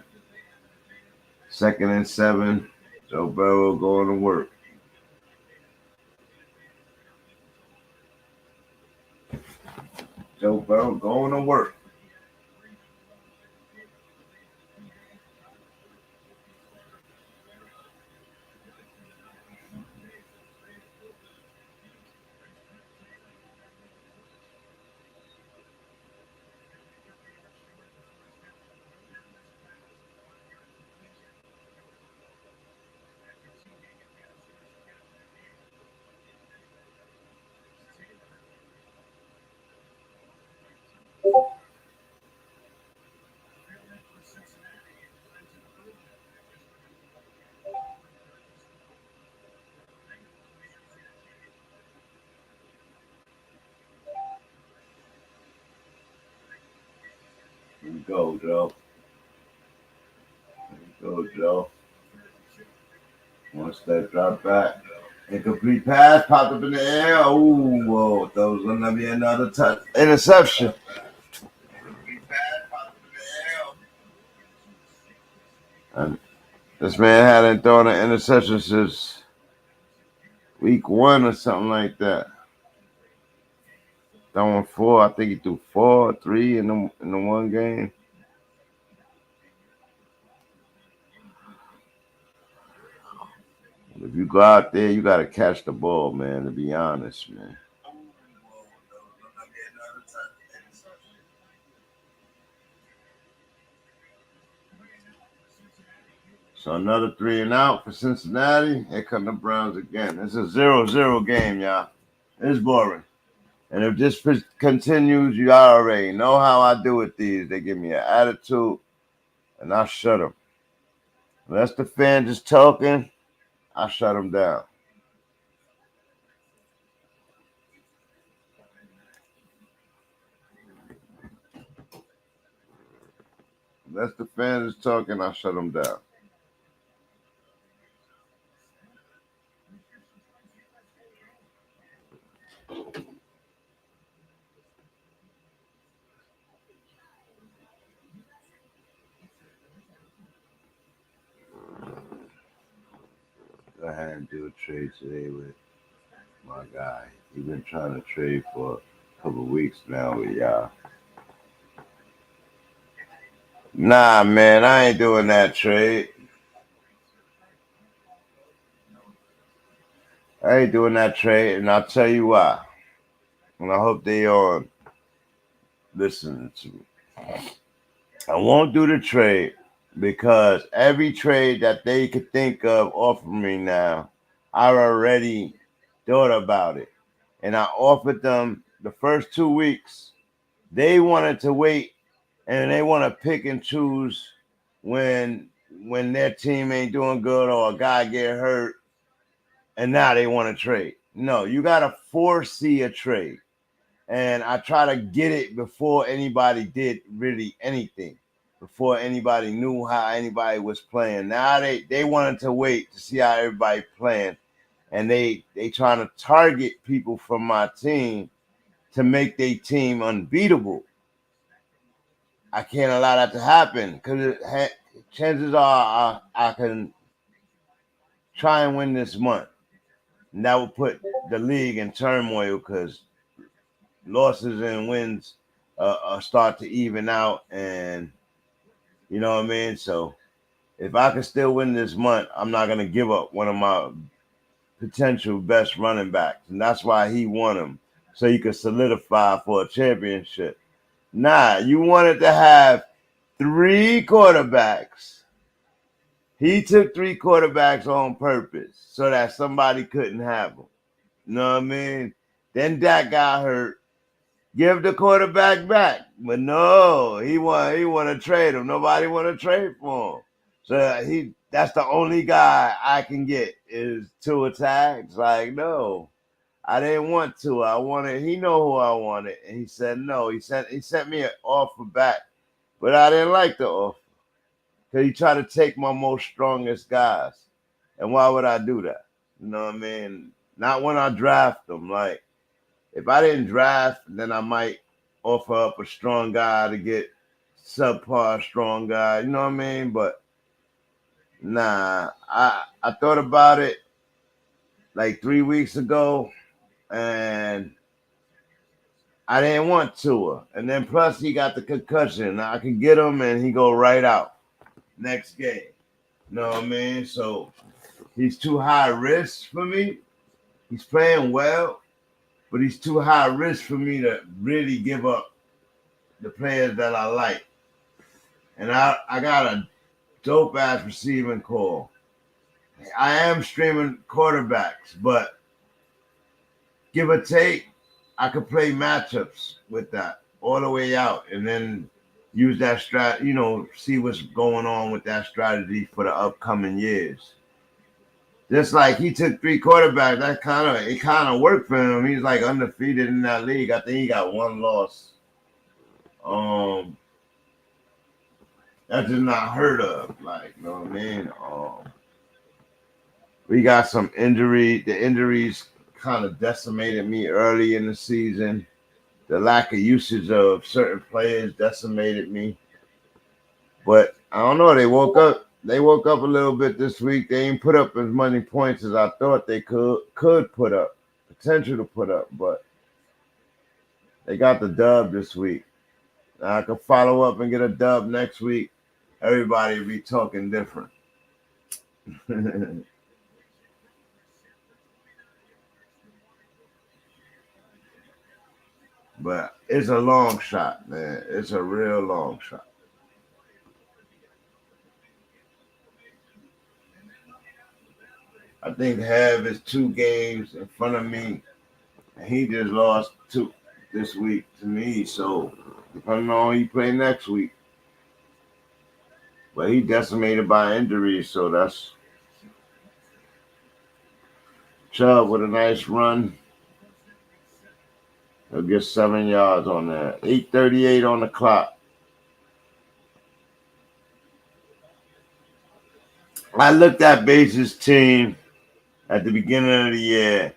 2nd and 7. Joe Burrow going to work. Joe Burrow going to work. Here we go, Joe. Here we go, Joe. Once that drop back. Incomplete pass, popped up in the air. Ooh, whoa. That was going to be another touch. Interception. And this man hadn't thrown an interception since week 1 or something like that. Throwing 4. I think he threw 4 or 3 in the one game. If you go out there, you got to catch the ball, man, to be honest, man. So another 3 and out for Cincinnati. Here come the Browns again. It's a 0-0 game, y'all. It's boring. And if this continues, you already know how I do with these. They give me an attitude, and I shut them. Unless the fans is talking, I shut them down. Unless the fans is talking, I shut them down. Go ahead and do a trade today with my guy. He's been trying to trade for a couple of weeks now with y'all. Nah, man, I ain't doing that trade. I ain't doing that trade, and I'll tell you why. And I hope they are listening to me. I won't do the trade because every trade that they could think of offering me now, I already thought about it. And I offered them the first 2 weeks. They wanted to wait and they want to pick and choose when their team ain't doing good or a guy get hurt, and now they want to trade. No, you got to foresee a trade. And I try to get it before anybody did really anything, before anybody knew how anybody was playing. Now they wanted to wait to see how everybody playing, and they trying to target people from my team to make their team unbeatable. I can't allow that to happen because chances are I can try and win this month. And that will put the league in turmoil because losses and wins start to even out. And you know what I mean? So if I can still win this month, I'm not going to give up one of my potential best running backs. And that's why he won him, so you can solidify for a championship. Nah, you wanted to have 3 quarterbacks. He took 3 quarterbacks on purpose so that somebody couldn't have them. You know what I mean? Then Dak got hurt. Give the quarterback back. But no, he want to trade him. Nobody want to trade for him. So that's the only guy I can get is 2 attacks. Like, no. I didn't want to. He know who I wanted. And he said no. He sent me an offer back. But I didn't like the offer. Because he tried to take my most strongest guys. And why would I do that? You know what I mean? Not when I draft them. Like, if I didn't draft, then I might offer up a strong guy to get subpar strong guy. You know what I mean? But nah, I thought about it like 3 weeks ago, and I didn't want Tua. And then plus he got the concussion. I could get him and he go right out next game. You know what I mean? So he's too high risk for me. He's playing well, but he's too high risk for me to really give up the players that I like. And I got a dope ass receiving core. I am streaming quarterbacks, but give or take, I could play matchups with that all the way out and then use that see what's going on with that strategy for the upcoming years. Just like he took 3 quarterbacks, it kind of worked for him. He's like undefeated in that league. I think he got 1 loss. That's just not heard of. Like, you know what I mean? We got some injury. The injuries kind of decimated me early in the season. The lack of usage of certain players decimated me. But I don't know. They woke up a little bit this week. They ain't put up as many points as I thought they could put up. Potential to put up, but they got the dub this week. Now I can follow up and get a dub next week. Everybody will be talking different. But it's a long shot, man. It's a real long shot. I think Hev is 2 games in front of me, and he just lost 2. this week to me. So depending on who he play next week. But he decimated by injuries, so that's Chubb with a nice run. He'll get 7 yards on that. 8:38 on the clock. I looked at Base's team at the beginning of the year,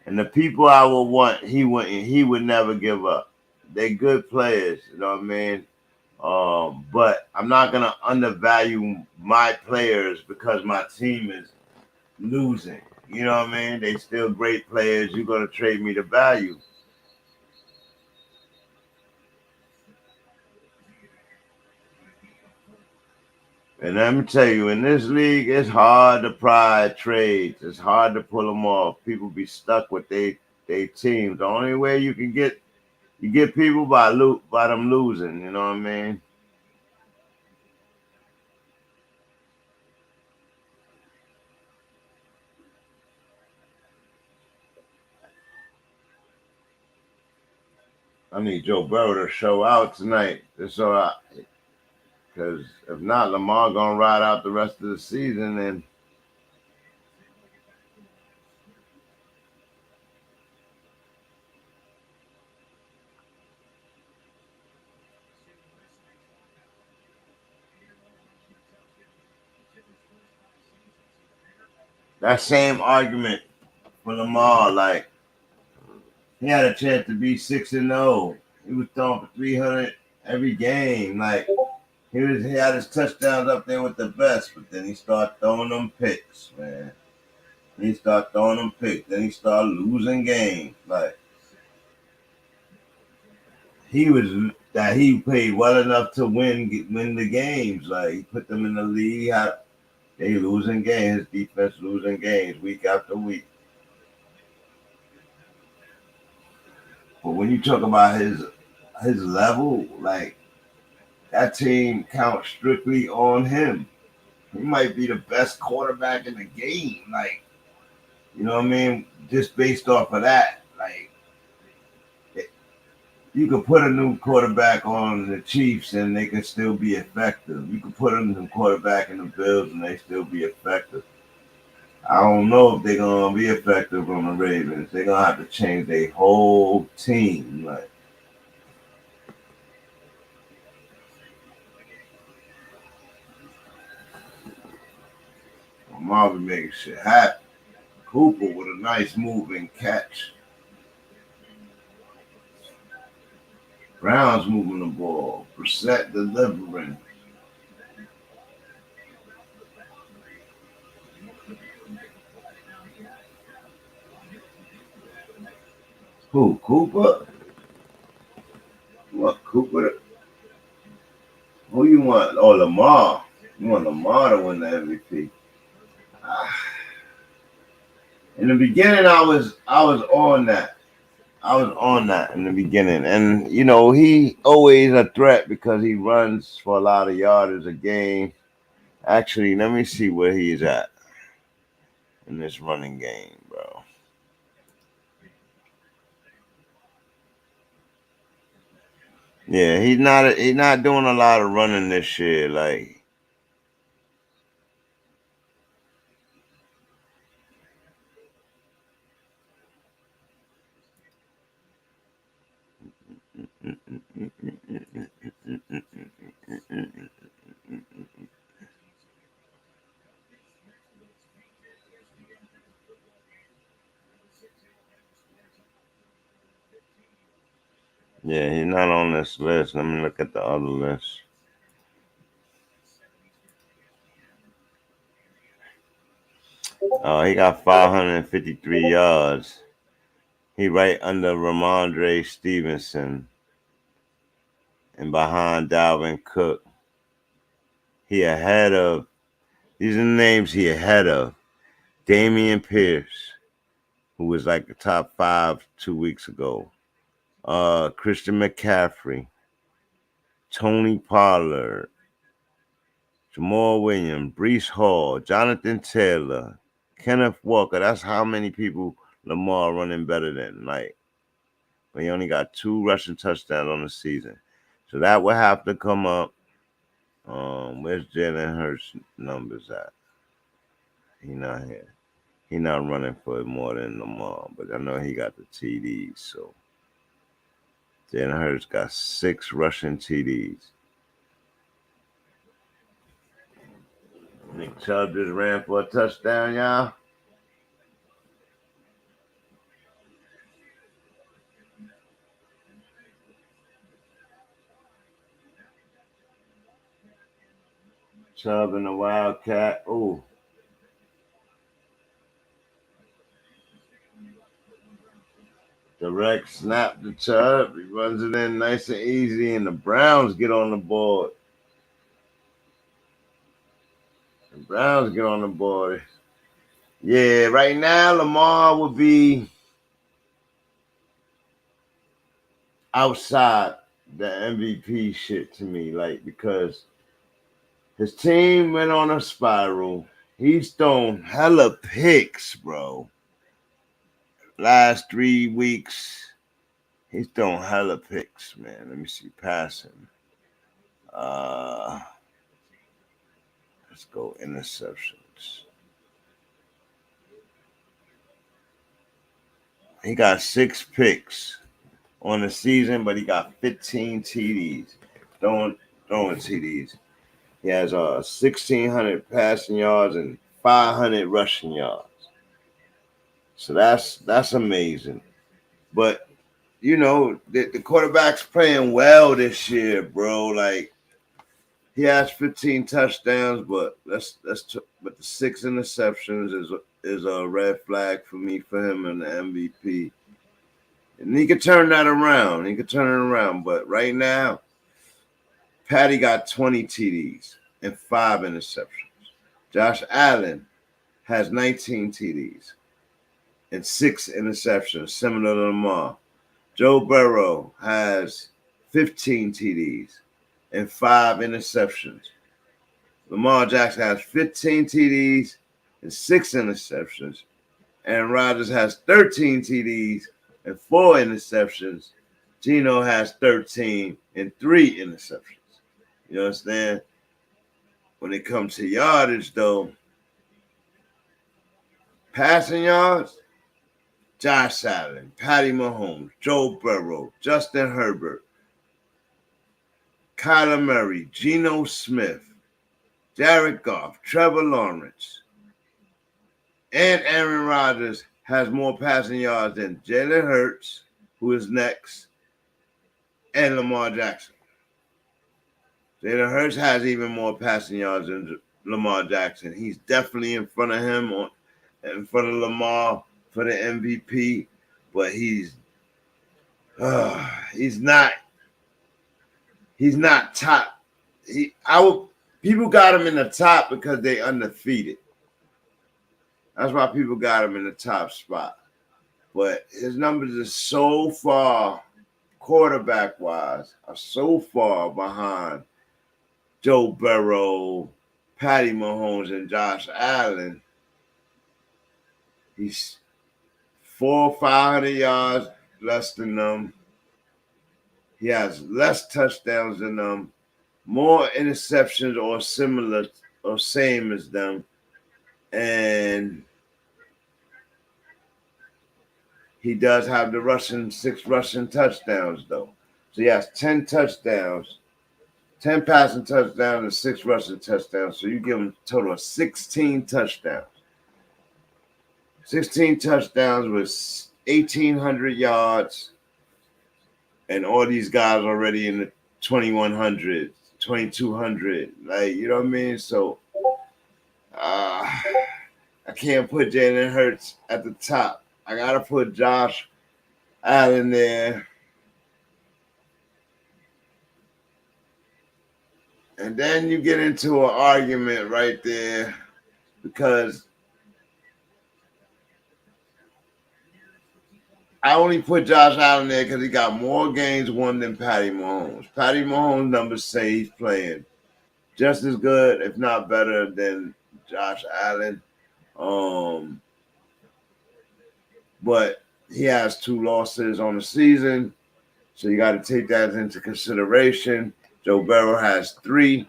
and the people I would want, he would never give up. They're good players, you know what I mean? But I'm not gonna undervalue my players because my team is losing. You know what I mean? They still great players. You're gonna trade me the value. And let me tell you, in this league, it's hard to pry trades. It's hard to pull them off. People be stuck with their teams. The only way you get people by them losing. You know what I mean? I need Joe Burrow to show out tonight. That's all right. Because if not, Lamar gonna ride out the rest of the season and. That same argument for Lamar, like he had a chance to be 6-0. He was throwing for 300 every game. Like he had his touchdowns up there with the best, but then he started throwing them picks, man. Then he started losing games. Like he played well enough to win the games. Like he put them in the lead. They losing games. His defense losing games week after week. But when you talk about his level, like that team counts strictly on him. He might be the best quarterback in the game. Like, you know what I mean? Just based off of that, like you could put a new quarterback on the Chiefs and they can still be effective. You could put a new quarterback in the Bills and they still be effective. I don't know if they're gonna be effective on the Ravens. They're gonna have to change their whole team. Like Marvin making shit happen. Cooper with a nice moving catch. Brown's moving the ball. Brissett delivering. Who? Cooper? What, Cooper? Who you want? Oh, Lamar. You want Lamar to win the MVP. In the beginning, I was on that. I was on that in the beginning. And, you know, he always a threat because he runs for a lot of yardage a game. Actually, let me see where he's at in this running game, bro. Yeah, he's not doing a lot of running this year. Like, yeah, he's not on this list. Let me look at the other list. Oh, he got 553 yards. He right under Ramondre Stevenson and behind Dalvin Cook. He ahead of, these are the names he ahead of. Damian Pierce, who was like the top 5 2 weeks ago. Christian McCaffrey, Tony Pollard, Jamal Williams, Breece Hall, Jonathan Taylor, Kenneth Walker. That's how many people Lamar running better than. Like, but he only got 2 rushing touchdowns on the season. So that would have to come up. Where's Jalen Hurts numbers at? He not here. He not running for it more than Lamar, but I know he got the TDs. So Jalen Hurts got 6 rushing TDs. Nick Chubb just ran for a touchdown, y'all. Chubb and the Wildcat. Ooh. Direct snap to Chubb. He runs it in nice and easy, and the Browns get on the board. The Browns get on the board. Yeah, right now Lamar would be outside the MVP shit to me, like, because his team went on a spiral. He's thrown hella picks, bro. Last 3 weeks, he's thrown hella picks, man. Let me see passing. Let's go interceptions. He got 6 picks on the season, but he got 15 TDs. Throwing TDs. He has 1,600 passing yards and 500 rushing yards. So that's amazing. But you know, the quarterback's playing well this year, bro. Like, he has 15 touchdowns, but but the 6 interceptions is a red flag for me for him in the MVP. And he could turn that around. But right now, Patty got 20 TDs and 5 interceptions. Josh Allen has 19 TDs and 6 interceptions, similar to Lamar. Joe Burrow has 15 TDs and 5 interceptions. Lamar Jackson has 15 TDs and 6 interceptions. Aaron Rodgers has 13 TDs and 4 interceptions. Geno has 13 and 3 interceptions. You understand? When it comes to yardage, though, passing yards, Josh Allen, Patty Mahomes, Joe Burrow, Justin Herbert, Kyler Murray, Geno Smith, Jared Goff, Trevor Lawrence, and Aaron Rodgers has more passing yards than Jalen Hurts, who is next, and Lamar Jackson. Jalen Hurts has even more passing yards than Lamar Jackson. He's definitely in front of him, in front of Lamar for the MVP, but he's not top. People got him in the top because they undefeated. That's why people got him in the top spot. But his numbers are so far, quarterback-wise, are so far behind Joe Burrow, Patty Mahomes, and Josh Allen. He's 400 or 500 yards less than them. He has less touchdowns than them, more interceptions or similar or same as them. And he does have the 6 rushing touchdowns, though. So he has 10 touchdowns, 10 passing touchdowns, and 6 rushing touchdowns. So you give him a total of 16 touchdowns. 16 touchdowns with 1,800 yards. And all these guys already in the 2,100, 2,200. Like, you know what I mean? So I can't put Jalen Hurts at the top. I got to put Josh Allen there. And then you get into an argument right there because I only put Josh Allen there because he got more games won than Patty Mahomes. Patty Mahomes' numbers say he's playing just as good, if not better, than Josh Allen. But he has 2 losses on the season, so you got to take that into consideration. Joe Burrow has 3,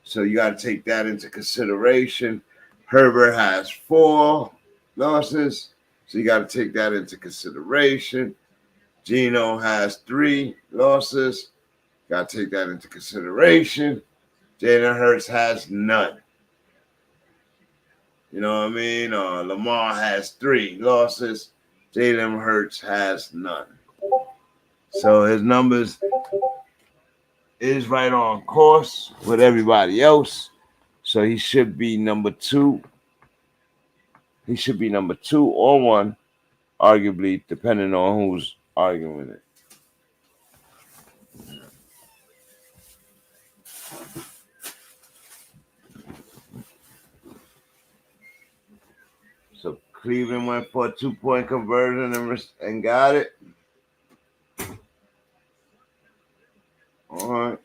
so you got to take that into consideration. Herbert has 4 losses, so you got to take that into consideration. Geno has 3 losses, got to take that into consideration. Jalen Hurts has none. You know what I mean? Lamar has 3 losses. Jalen Hurts has none. So his numbers is right on course with everybody else. So he should be number 2. He should be number 2 or 1, arguably, depending on who's arguing it. So Cleveland went for a 2-point conversion and got it. All right.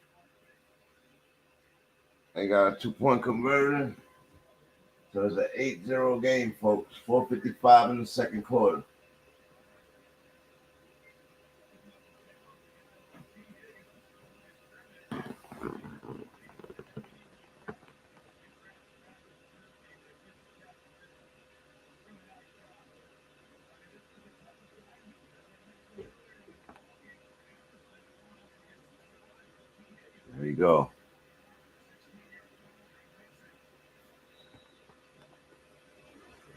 They got a 2-point conversion. So it's an 8-0 game, folks. 4:55 in the second quarter. There you go.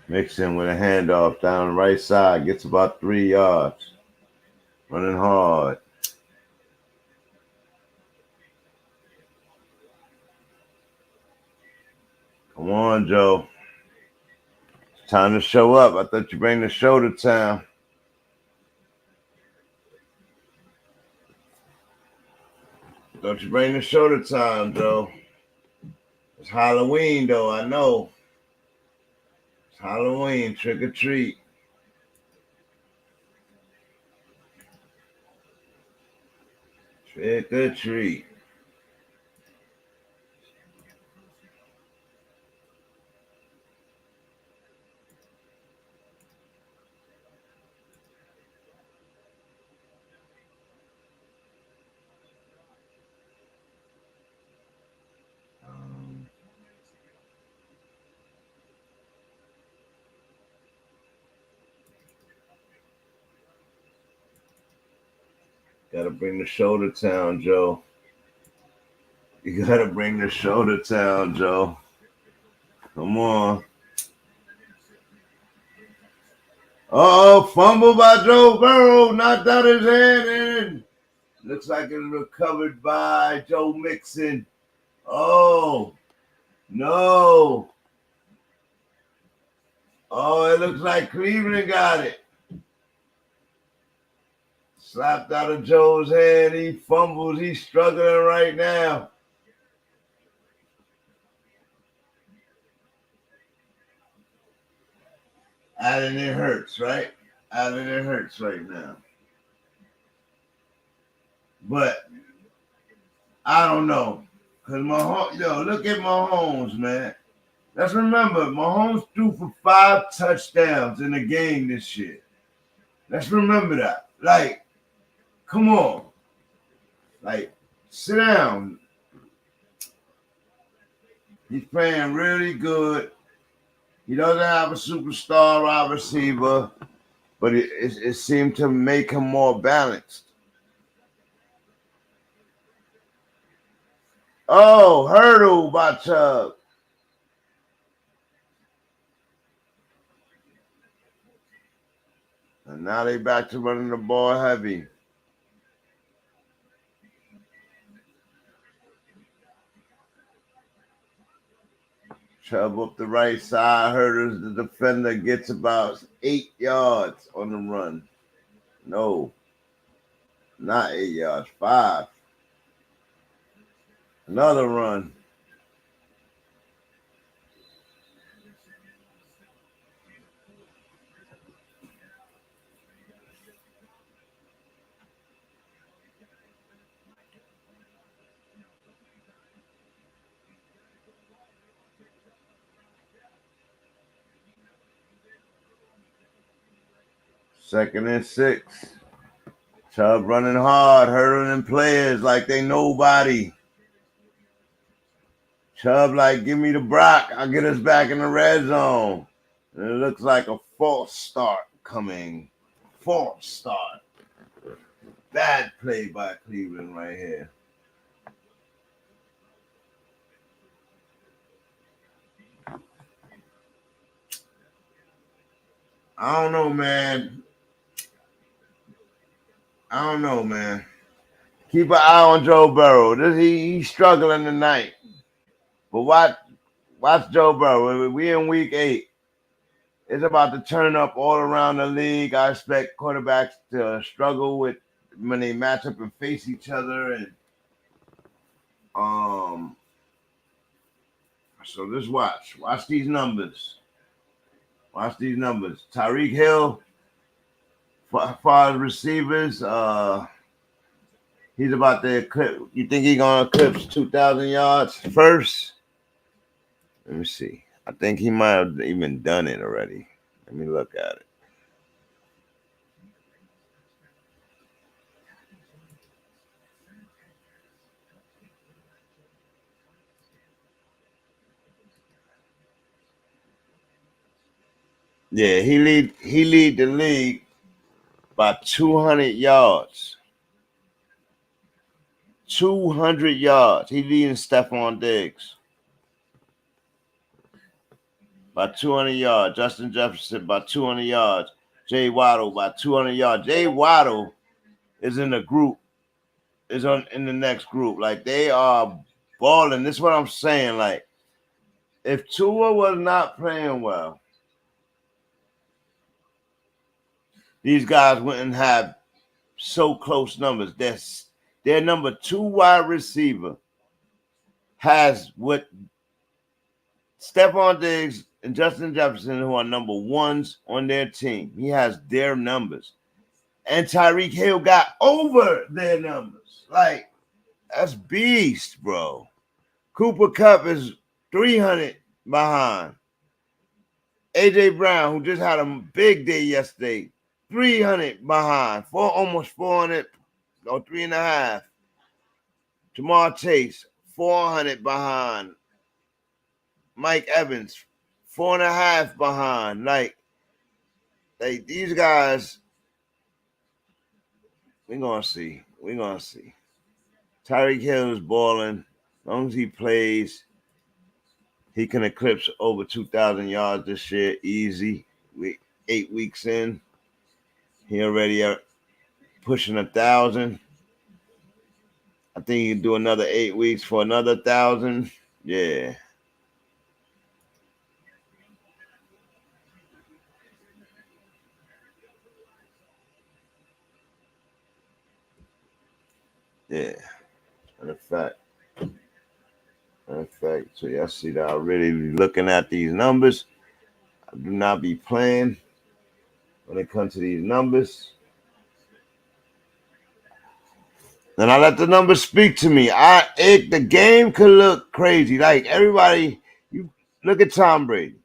Mixon with a handoff down the right side. Gets about 3 yards. Running hard. Come on, Joe. It's time to show up. I thought you bring the show to town. Don't you bring the show to town, Joe. It's Halloween, though, I know. It's Halloween, trick or treat. Trick or treat. Gotta bring the show to town, Joe. You gotta bring the show to town, Joe. Come on. Oh, fumble by Joe Burrow. Knocked out his hand in. Looks like it was recovered by Joe Mixon. Oh, no. Oh, it looks like Cleveland got it. Slapped out of Joe's hand. He fumbles. He's struggling right now. Allen, it hurts, right? Allen, it hurts right now. But I don't know. Because look at Mahomes, man. Let's remember, Mahomes threw for 5 touchdowns in the game this year. Let's remember that. Like, come on. Like, sit down. He's playing really good. He doesn't have a superstar wide receiver, but it seemed to make him more balanced. Oh, hurdle by Chubb. And now they back to running the ball heavy. Chubb up the right side. Hurdles the defender, gets about 8 yards on the run. No, not 8 yards, 5. Another run. 2nd and 6. Chubb running hard, hurdling players like they nobody. Chubb like, give me the Brock. I'll get us back in the red zone. And it looks like a false start coming. False start. Bad play by Cleveland right here. I don't know, man. Keep an eye on Joe Burrow. He's struggling tonight. But watch Joe Burrow. We in week 8. It's about to turn up all around the league. I expect quarterbacks to struggle with when they match up and face each other. And so just watch. Watch these numbers. Tyreek Hill, as far as receivers, he's about to eclipse. You think he's gonna eclipse 2,000 yards first? Let me see. I think he might have even done it already. Let me look at it. Yeah, he lead the league by 200 yards. 200 yards. He leading Stephon Diggs by 200 yards. Justin Jefferson by 200 yards. Jay Waddle by 200 yards. Jay Waddle is in the group. Is in the next group. Like, they are balling. This is what I'm saying. Like, if Tua was not playing well, these guys wouldn't have so close numbers. Their number 2 wide receiver has what Stephon Diggs and Justin Jefferson, who are number 1s on their team. He has their numbers. And Tyreek Hill got over their numbers. Like, that's beast, bro. Cooper Kupp is 300 behind. A.J. Brown, who just had a big day yesterday, 300 behind. Almost 400 or 3.5. Jamar Chase, 400 behind. Mike Evans, 4.5 behind. Like these guys, we're going to see. Tyreek Hill is balling. As long as he plays, he can eclipse over 2,000 yards this year, easy. 8 weeks in, he already pushing 1,000. I think he can do another 8 weeks for another 1,000. Yeah. Yeah. Matter of fact. So y'all see that I really be looking at these numbers. I do not be playing when it comes to these numbers. And I let the numbers speak to me. The game could look crazy. Like, everybody, you look at Tom Brady.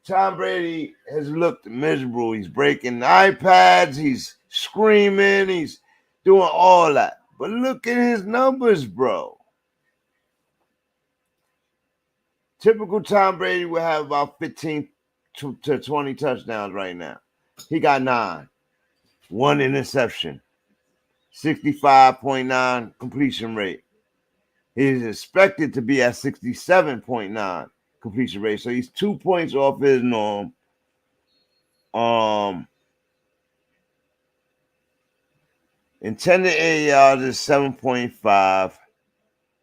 Tom Brady has looked miserable. He's breaking iPads. He's screaming. He's doing all that. But look at his numbers, bro. Typical Tom Brady will have about 15 to 20 touchdowns right now. He got 9. 1 interception. 65.9 completion rate. He is expected to be at 67.9 completion rate. So he's 2 points off his norm. Intended air yards is 7.5.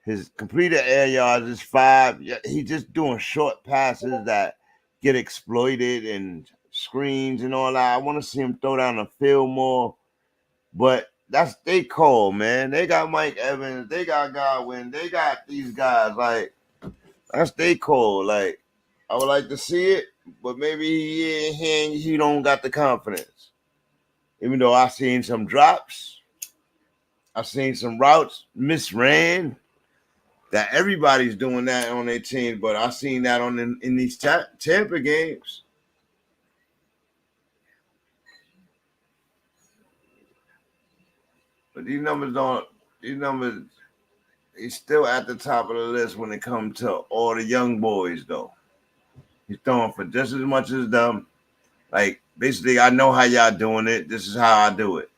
His completed air yards is 5. He's just doing short passes that get exploited and screens and all that. I want to see him throw down the field more. But that's they call, man. They got Mike Evans. They got Godwin. They got these guys. Like, that's they call. Like, I would like to see it, but maybe he don't got the confidence. Even though I seen some drops, I seen some routes misran. That everybody's doing that on their team, but I seen that in these Tampa games. But these numbers don't. These numbers. He's still at the top of the list when it comes to all the young boys, though. He's throwing for just as much as them. Like, basically, I know how y'all doing it. This is how I do it.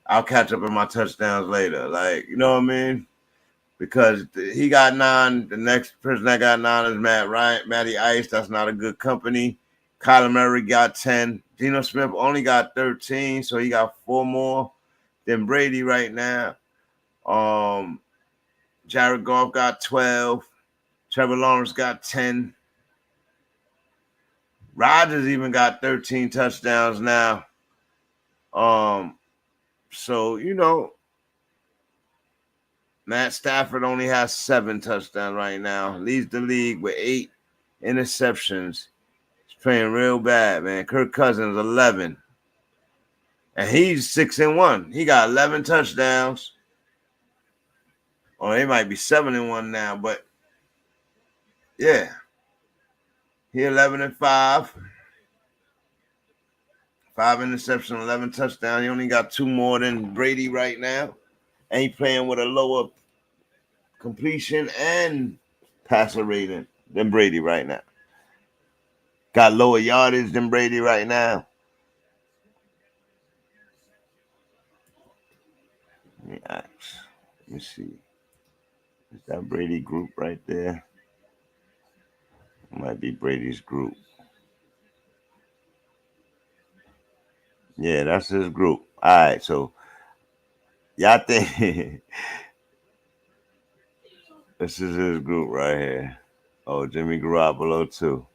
I'll catch up in my touchdowns later. Like, you know what I mean? Because he got 9. The next person that got 9 is Matty Ice. That's not a good company. Kyler Murray got 10. Geno Smith only got 13, so he got 4 more than Brady right now. Jared Goff got 12. Trevor Lawrence got 10. Rodgers even got 13 touchdowns now. So, you know, Matt Stafford only has 7 touchdowns right now. Leads the league with 8 interceptions. He's playing real bad, man. Kirk Cousins, 11. And he's 6-1. He got 11 touchdowns. Or he might be 7-1 now, but yeah. He 11-5. 5 interceptions, 11 touchdowns. He only got 2 more than Brady right now. And he playing with a lower completion and passer rating than Brady right now. Got lower yardage than Brady right now. Let me see. Is that Brady group right there? It might be Brady's group. Yeah, that's his group. All right, so y'all think this is his group right here. Oh, Jimmy Garoppolo too.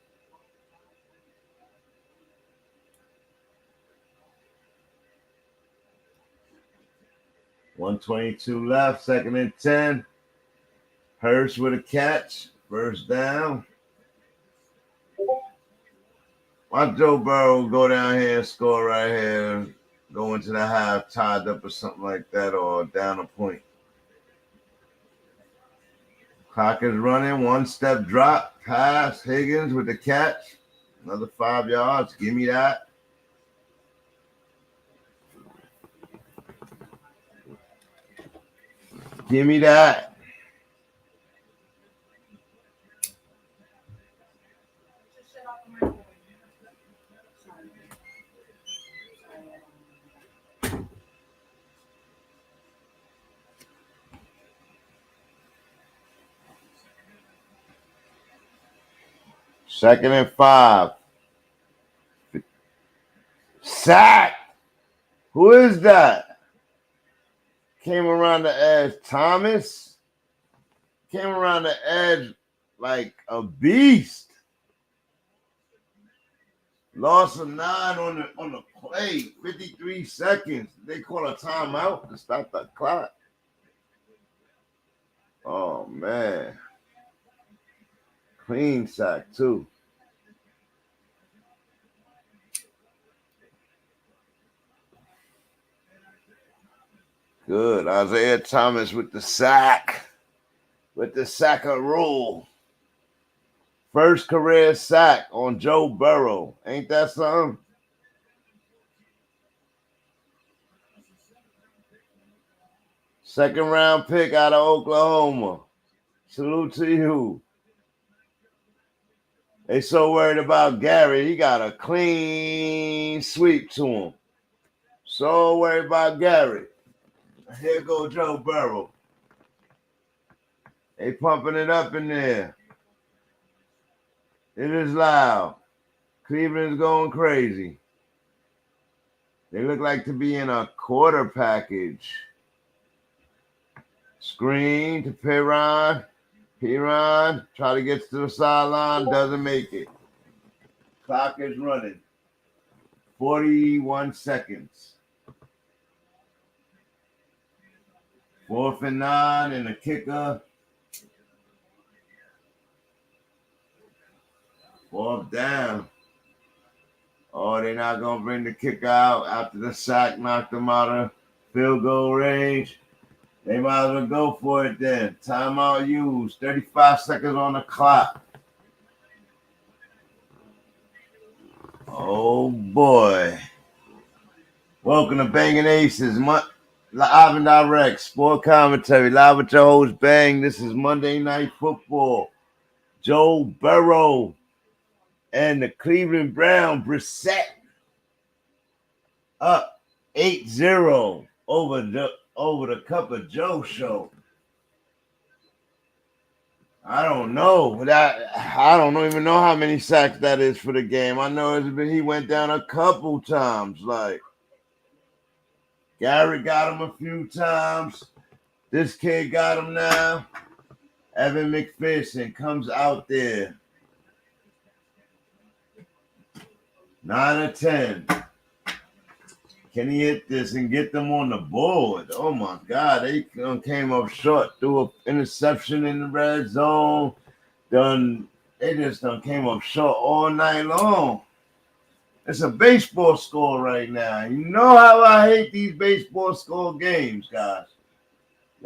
$122 left, 2nd and 10. Hurst with a catch, 1st down. Watch Joe Burrow go down here and score right here, go into the half tied up or something like that, or down a point. Clock is running, 1-step drop, pass, Higgins with the catch, another 5 yards, give me that. Give me that. Second and 5. Sack. Who is that? Came around the edge. Thomas came around the edge like a beast. Loss of 9 on the play. 53 seconds. They call a timeout to stop the clock. Oh man. Clean sack too. Good. Isaiah Thomas with the sack. With the sack-a-roll. First career sack on Joe Burrow. Ain't that something? Second round pick out of Oklahoma. Salute to you. They so worried about Gary. He got a clean sweep to him. So worried about Gary. Here go Joe Burrow. They pumping it up in there. It is loud. Cleveland's going crazy. They look like to be in a quarter package. Screen to Perron. Perron try to get to the sideline. Doesn't make it. Clock is running. 41 seconds. 4th and 9 and a kicker. 4th down. Oh, they're not going to bring the kicker out after the sack knocked them out of field goal range. They might as well go for it then. Timeout used. 35 seconds on the clock. Oh, boy. Welcome to Banging Aces. Live and direct, sport commentary, live with your host, Bang. This is Monday Night Football. Joe Burrow and the Cleveland Browns, Brissett, up 8-0 over the Cup of Joe show. I don't know. I don't even know how many sacks that is for the game. I know he went down a couple times. Like, Garrett got him a few times. This kid got him now. Evan McPherson comes out there. 9 or 10. Can he hit this and get them on the board? Oh, my God. They came up short. Threw an interception in the red zone. They just came up short all night long. It's a baseball score right now. You know how I hate these baseball score games, guys.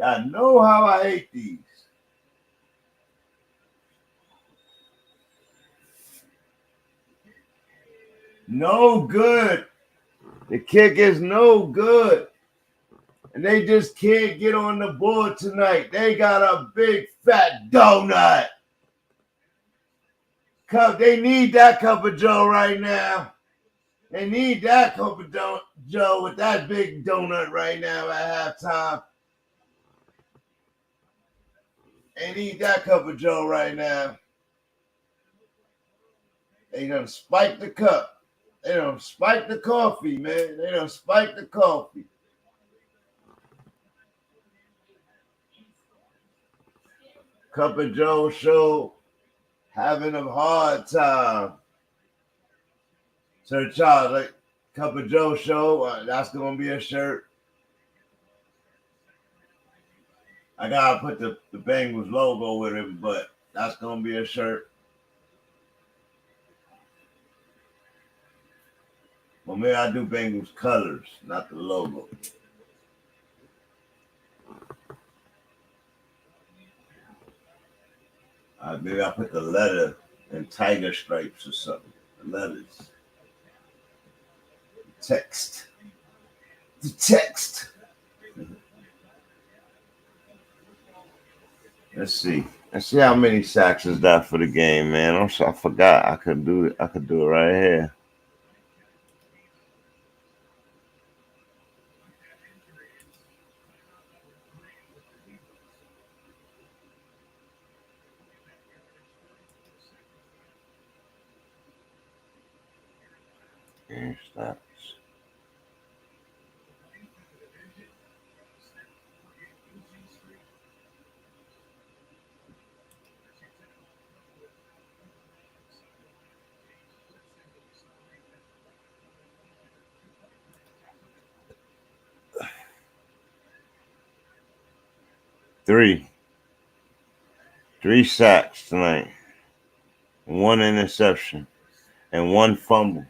I know how I hate these. No good. The kick is no good. And they just can't get on the board tonight. They got a big fat donut. They need that cup of Joe right now. They need that cup of Joe with that big donut right now at halftime. They need that cup of Joe right now. They done spike the cup. They done spike the coffee, man. They done spike the coffee. Cup of Joe show having a hard time. Sir Charles, like Cup of Joe show, that's going to be a shirt. I got to put the Bengals logo with it, but that's going to be a shirt. Well, maybe I do Bengals colors, not the logo. Maybe I'll put the letter in tiger stripes or something. The letters. Text. The text. Let's see. Let's see how many sacks is that for the game, man. I forgot. I could do it. I could do it right here. Game stats. Three sacks tonight, 1 interception, and 1 fumble.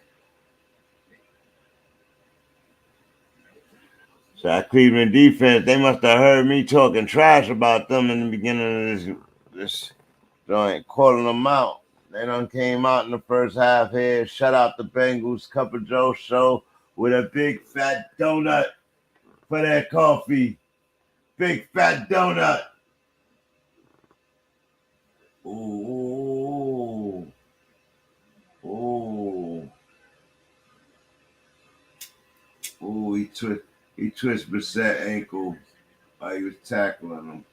So that Cleveland defense, they must have heard me talking trash about them in the beginning of this joint, calling them out. They done came out in the first half here. Shut out the Bengals Cup of Joe show with a big fat donut for their coffee. Big fat donut. Ooh. Ooh. Ooh, he twist Brissett ankle while he was tackling him.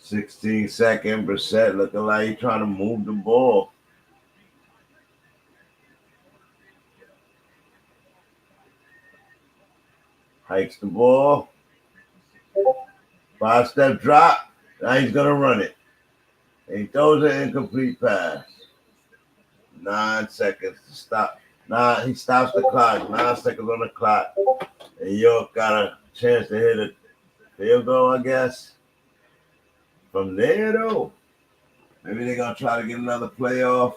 (16-second) Brissett looking like he's trying to move the ball. Hikes the ball. 5-step drop. Now he's going to run it. And he throws an incomplete pass. 9 seconds to stop. He stops the clock. 9 seconds on the clock. And York got a chance to hit a field goal, I guess. From there, though, maybe they're going to try to get another playoff.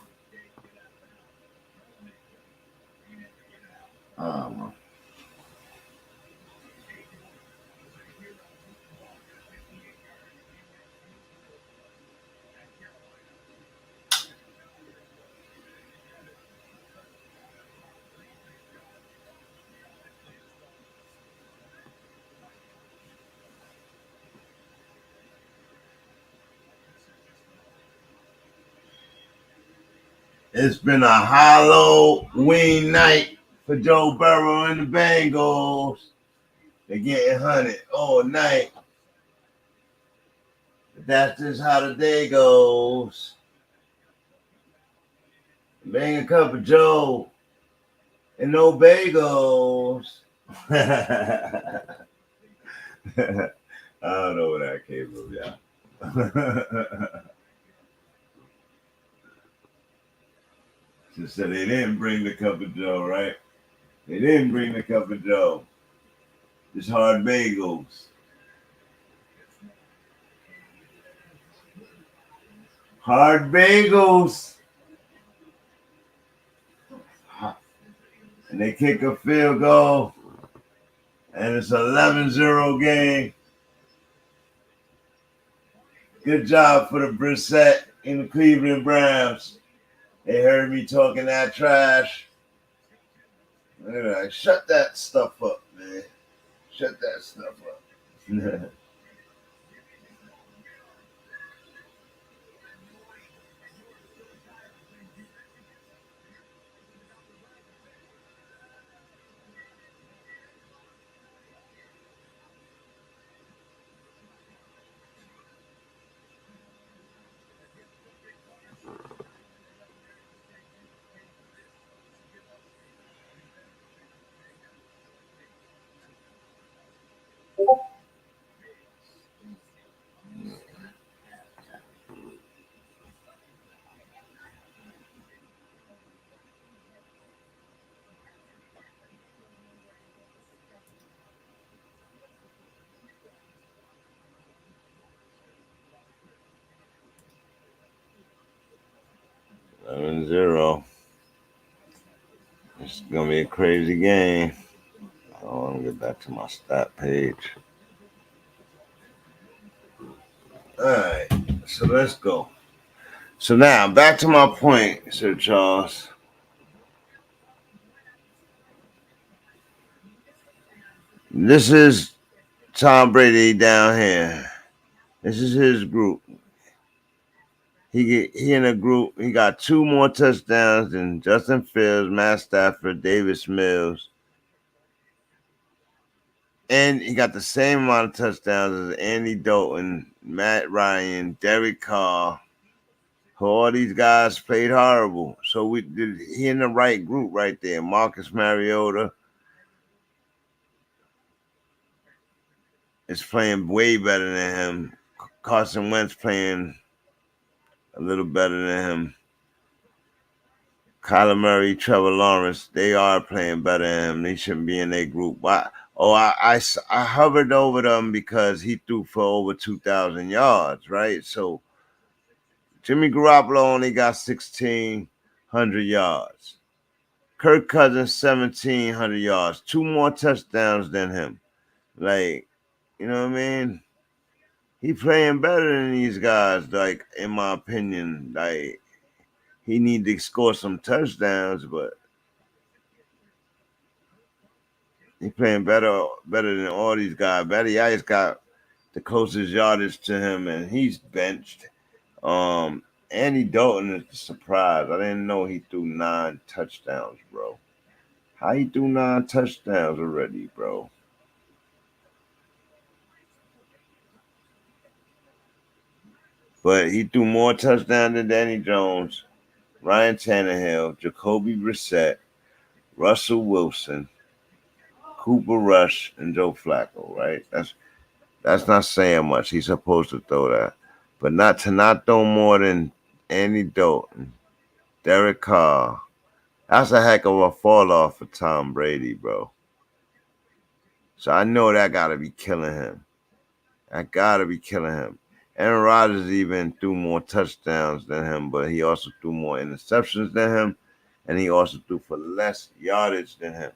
It's been a Halloween night for Joe Burrow and the Bengals. They're getting hunted all night. But that's just how the day goes. Bang a cup of Joe and no bagels. I don't know where that came from, y'all. She said they didn't bring the cup of Joe, right? They didn't bring the cup of Joe. It's hard bagels. Hard bagels. And they kick a field goal. And it's an 11-0 game. Good job for the Brissett and the Cleveland Browns. They heard me talking that trash. They're like, shut that stuff up, man. Shut that stuff up. 11-0. It's going to be a crazy game. I want to get back to my stat page. All right, so let's go. So now, back to my point, Sir Charles. This is Tom Brady down here. This is his group. He in a group. He got 2 more touchdowns than Justin Fields, Matt Stafford, Davis Mills. And he got the same amount of touchdowns as Andy Dalton, Matt Ryan, Derek Carr. All these guys played horrible. So he in the right group right there. Marcus Mariota is playing way better than him. Carson Wentz playing a little better than him. Kyler Murray, Trevor Lawrence, they are playing better than him. They shouldn't be in their group. I hovered over them because he threw for over 2,000 yards, right? So Jimmy Garoppolo only got 1,600 yards. Kirk Cousins, 1,700 yards. 2 more touchdowns than him. Like, you know what I mean? He playing better than these guys, like, in my opinion. Like, he need to score some touchdowns, but he playing better than all these guys. Betty Ice got the closest yardage to him, and he's benched. Andy Dalton is the surprise. I didn't know he threw 9 touchdowns, bro. How he threw 9 touchdowns already, bro? But he threw more touchdowns than Danny Jones, Ryan Tannehill, Jacoby Brissett, Russell Wilson, Cooper Rush, and Joe Flacco, right? That's not saying much. He's supposed to throw that. But not throw more than Andy Dalton, Derek Carr. That's a heck of a fall off for Tom Brady, bro. So I know that got to be killing him. Aaron Rodgers even threw more touchdowns than him, but he also threw more interceptions than him, and he also threw for less yardage than him.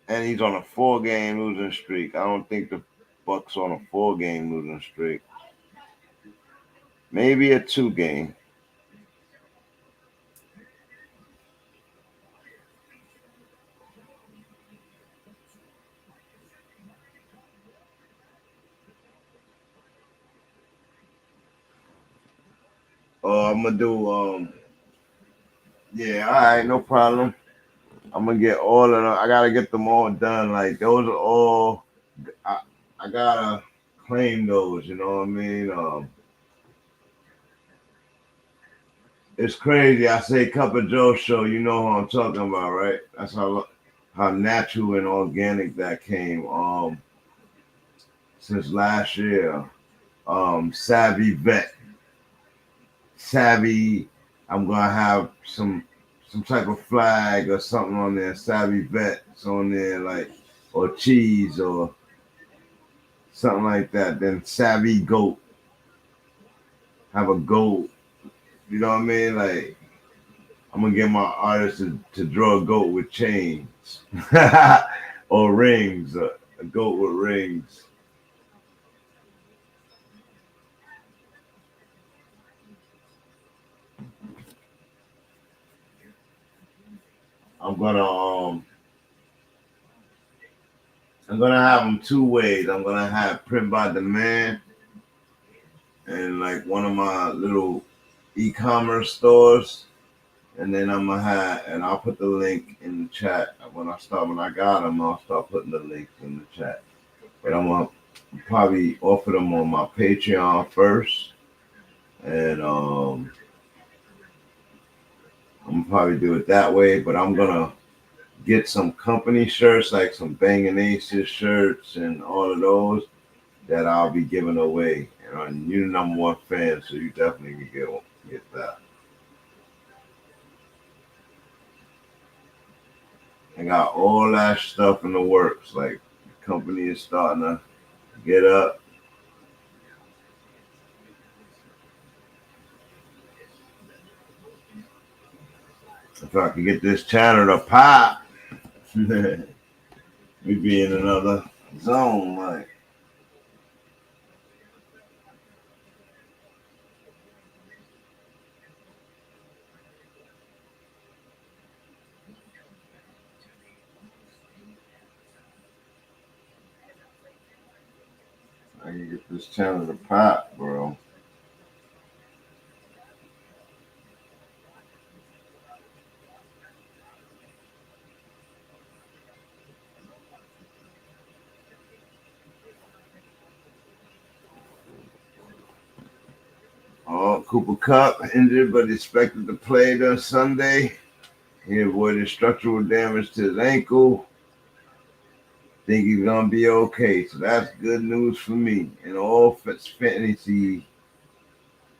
And he's on a 4-game losing streak. I don't think the Bucs on a 4-game losing streak. Maybe a 2-game. Oh, I'm gonna do yeah, all right, no problem. I'm gonna get all of them. I gotta get them all done. Like those are all I gotta claim those, you know what I mean? It's crazy. I say Cup of Joe show, you know who I'm talking about, right? That's how natural and organic that came. Since last year. Savvy vet. Savvy, I'm gonna have some type of flag or something on there. Savvy vets on there, like or cheese or something like that. Then savvy goat, have a goat. You know what I mean? Like I'm gonna get my artist to draw a goat with chains or rings, a goat with rings. I'm gonna um I'm gonna have them two ways. I'm gonna have print by demand and like one of my little e-commerce stores, and then I'm gonna have, and I'll put the link in the chat when I got them. I'll start putting the links in the chat. But I'm gonna probably offer them on my Patreon first, and I'm gonna probably do it that way. But I'm gonna get some company shirts, like some BANGnACES shirts and all of those that I'll be giving away. And you're the number one fan, so you definitely can get that. I got all that stuff in the works. Like the company is starting to get up. If I can get this channel to pop, we be in another zone. Like I can get this channel to pop, bro. Oh, Cooper Cup injured but expected to play this Sunday. He avoided structural damage to his ankle. Think he's gonna be okay. So that's good news for me. And all fantasy,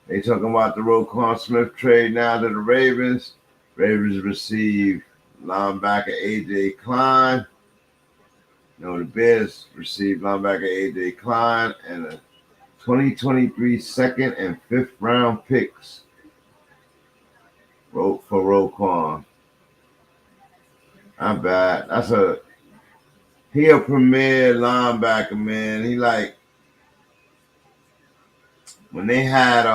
they talking about the Roquan Smith trade now to the Ravens. Ravens receive linebacker AJ Klein. No, the Bears received linebacker AJ Klein and a 2023 second and fifth round picks for Roquan. Not bad. He a premier linebacker, man. He like when they had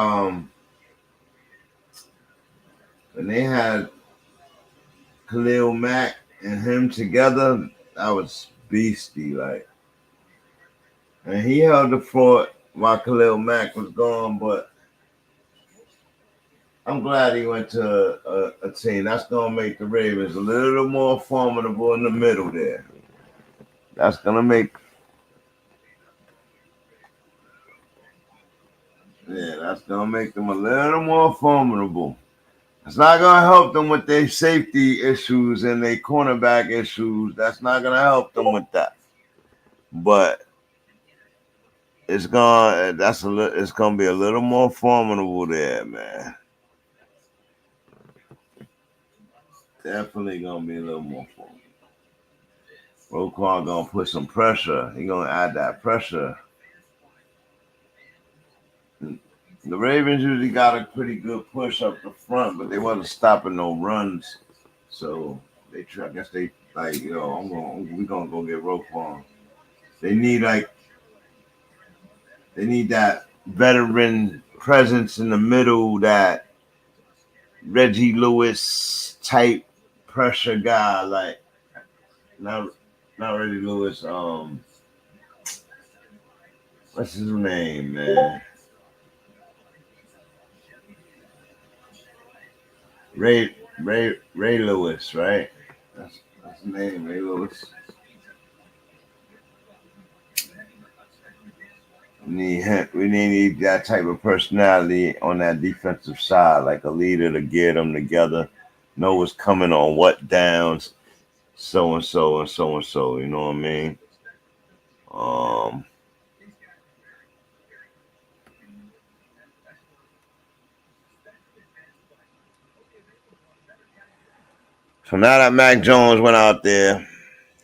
Khalil Mack and him together, that was beastie, like. And he held the fort while Khalil Mack was gone, but I'm glad he went to a team that's gonna make the Ravens a little more formidable in the middle there. That's gonna make them a little more formidable. It's not gonna help them with their safety issues and their cornerback issues. That's not gonna help them with that. But it's gonna be a little more formidable there, man. Definitely gonna be a little more formidable. Roquan gonna put some pressure. He gonna add that pressure. The Ravens usually got a pretty good push up the front, but they wasn't stopping no runs. So I guess they like, we gonna go get Roquan. They need that veteran presence in the middle, that Reggie Lewis type pressure guy, like not Reggie Lewis. What's his name, man? Ray Lewis, right? That's his name, Ray Lewis. We need that type of personality on that defensive side, like a leader to get them together, know what's coming on what downs, so and so and so and so. You know what I mean? Um, so now that Mac Jones went out there,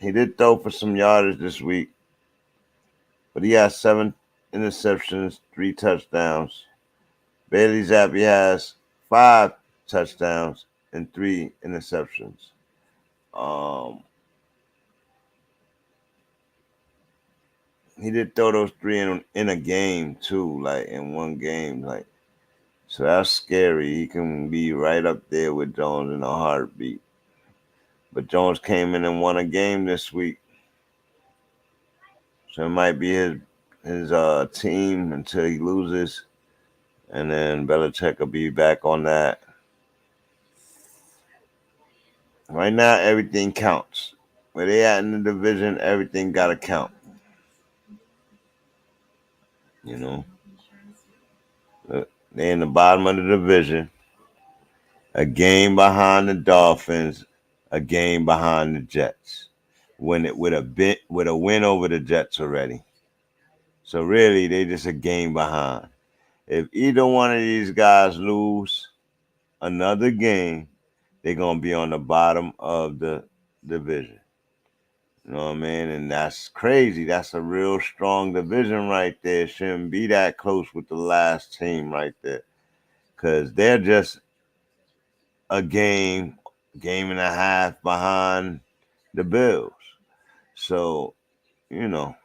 he did throw for some yardage this week, but he has 7 interceptions, 3 touchdowns. Bailey Zappi has 5 touchdowns and 3 interceptions. Um, he did throw those 3 in a game too, like in one game, like so that's scary. He can be right up there with Jones in a heartbeat. But Jones came in and won a game this week, so it might be his team until he loses, and then Belichick will be back on that. Right now, everything counts. Where they at in the division, everything got to count. You know, they in the bottom of the division, a game behind the Dolphins, a game behind the Jets. With a win over the Jets already. So really, they just a game behind. If either one of these guys lose another game, they're gonna be on the bottom of the division. You know what I mean? And that's crazy. That's a real strong division right there. Shouldn't be that close with the last team right there. Because they're just a game and a half behind the Bills. So, you know.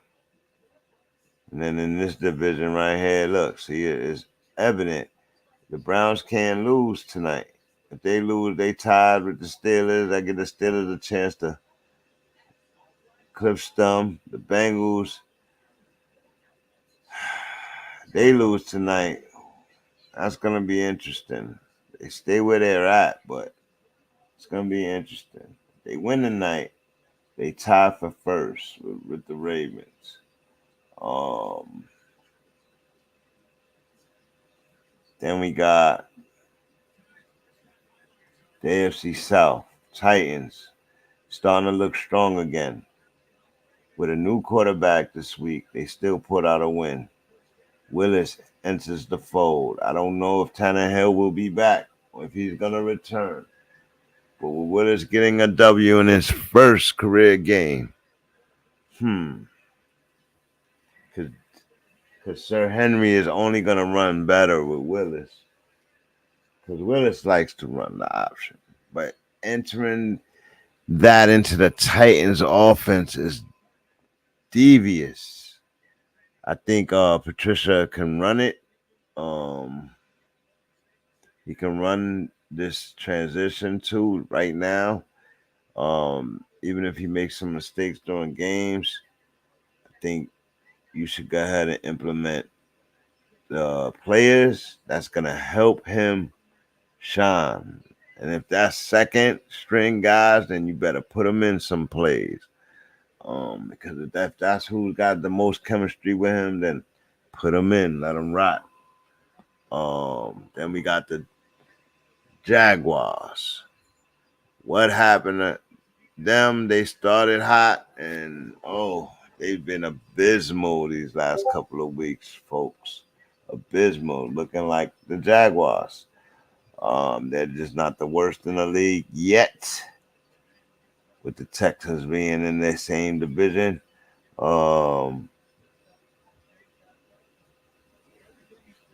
And then in this division right here, look, see, it's evident the Browns can't lose tonight. If they lose, they tied with the Steelers. I give the Steelers a chance to cliff them. The Bengals, they lose tonight. That's going to be interesting. They stay where they're at, but it's going to be interesting. If they win tonight, they tie for first with the Ravens. Then we got the AFC South, Titans, starting to look strong again. With a new quarterback this week, they still put out a win. Willis enters the fold. I don't know if Tannehill will be back or if he's going to return. But with Willis getting a W in his first career game, because Sir Henry is only going to run better with Willis. Because Willis likes to run the option. But entering that into the Titans offense is devious. I think Patricia can run it. He can run this transition too right now. Even if he makes some mistakes during games, I think you should go ahead and implement the players that's going to help him shine. And if that's second string guys, then you better put them in some plays. Because if that's who's got the most chemistry with him, then put them in, let them rock. Then we got the Jaguars. What happened to them? They started hot, and they've been abysmal these last couple of weeks, folks. Abysmal, looking like the Jaguars. They're just not the worst in the league yet, with the Texans being in the same division.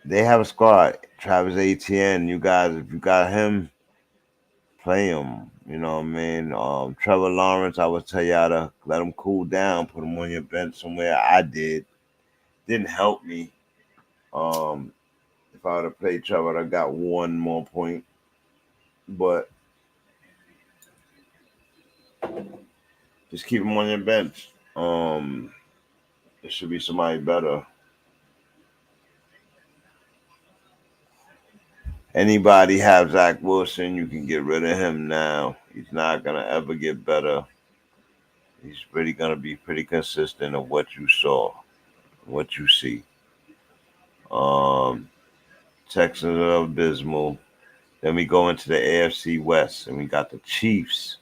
They have a squad. Travis Etienne, you guys, if you got him, play him. You know what I mean? Trevor Lawrence, I would tell y'all to let him cool down, put him on your bench somewhere. I did. Didn't help me. If I would have played Trevor, I got 1 more point. But just keep him on your bench. There should be somebody better. Anybody have Zach Wilson, you can get rid of him now. He's not going to ever get better. He's really going to be pretty consistent of what you saw, what you see. Texans are abysmal. Then we go into the AFC West, and we got the Chiefs,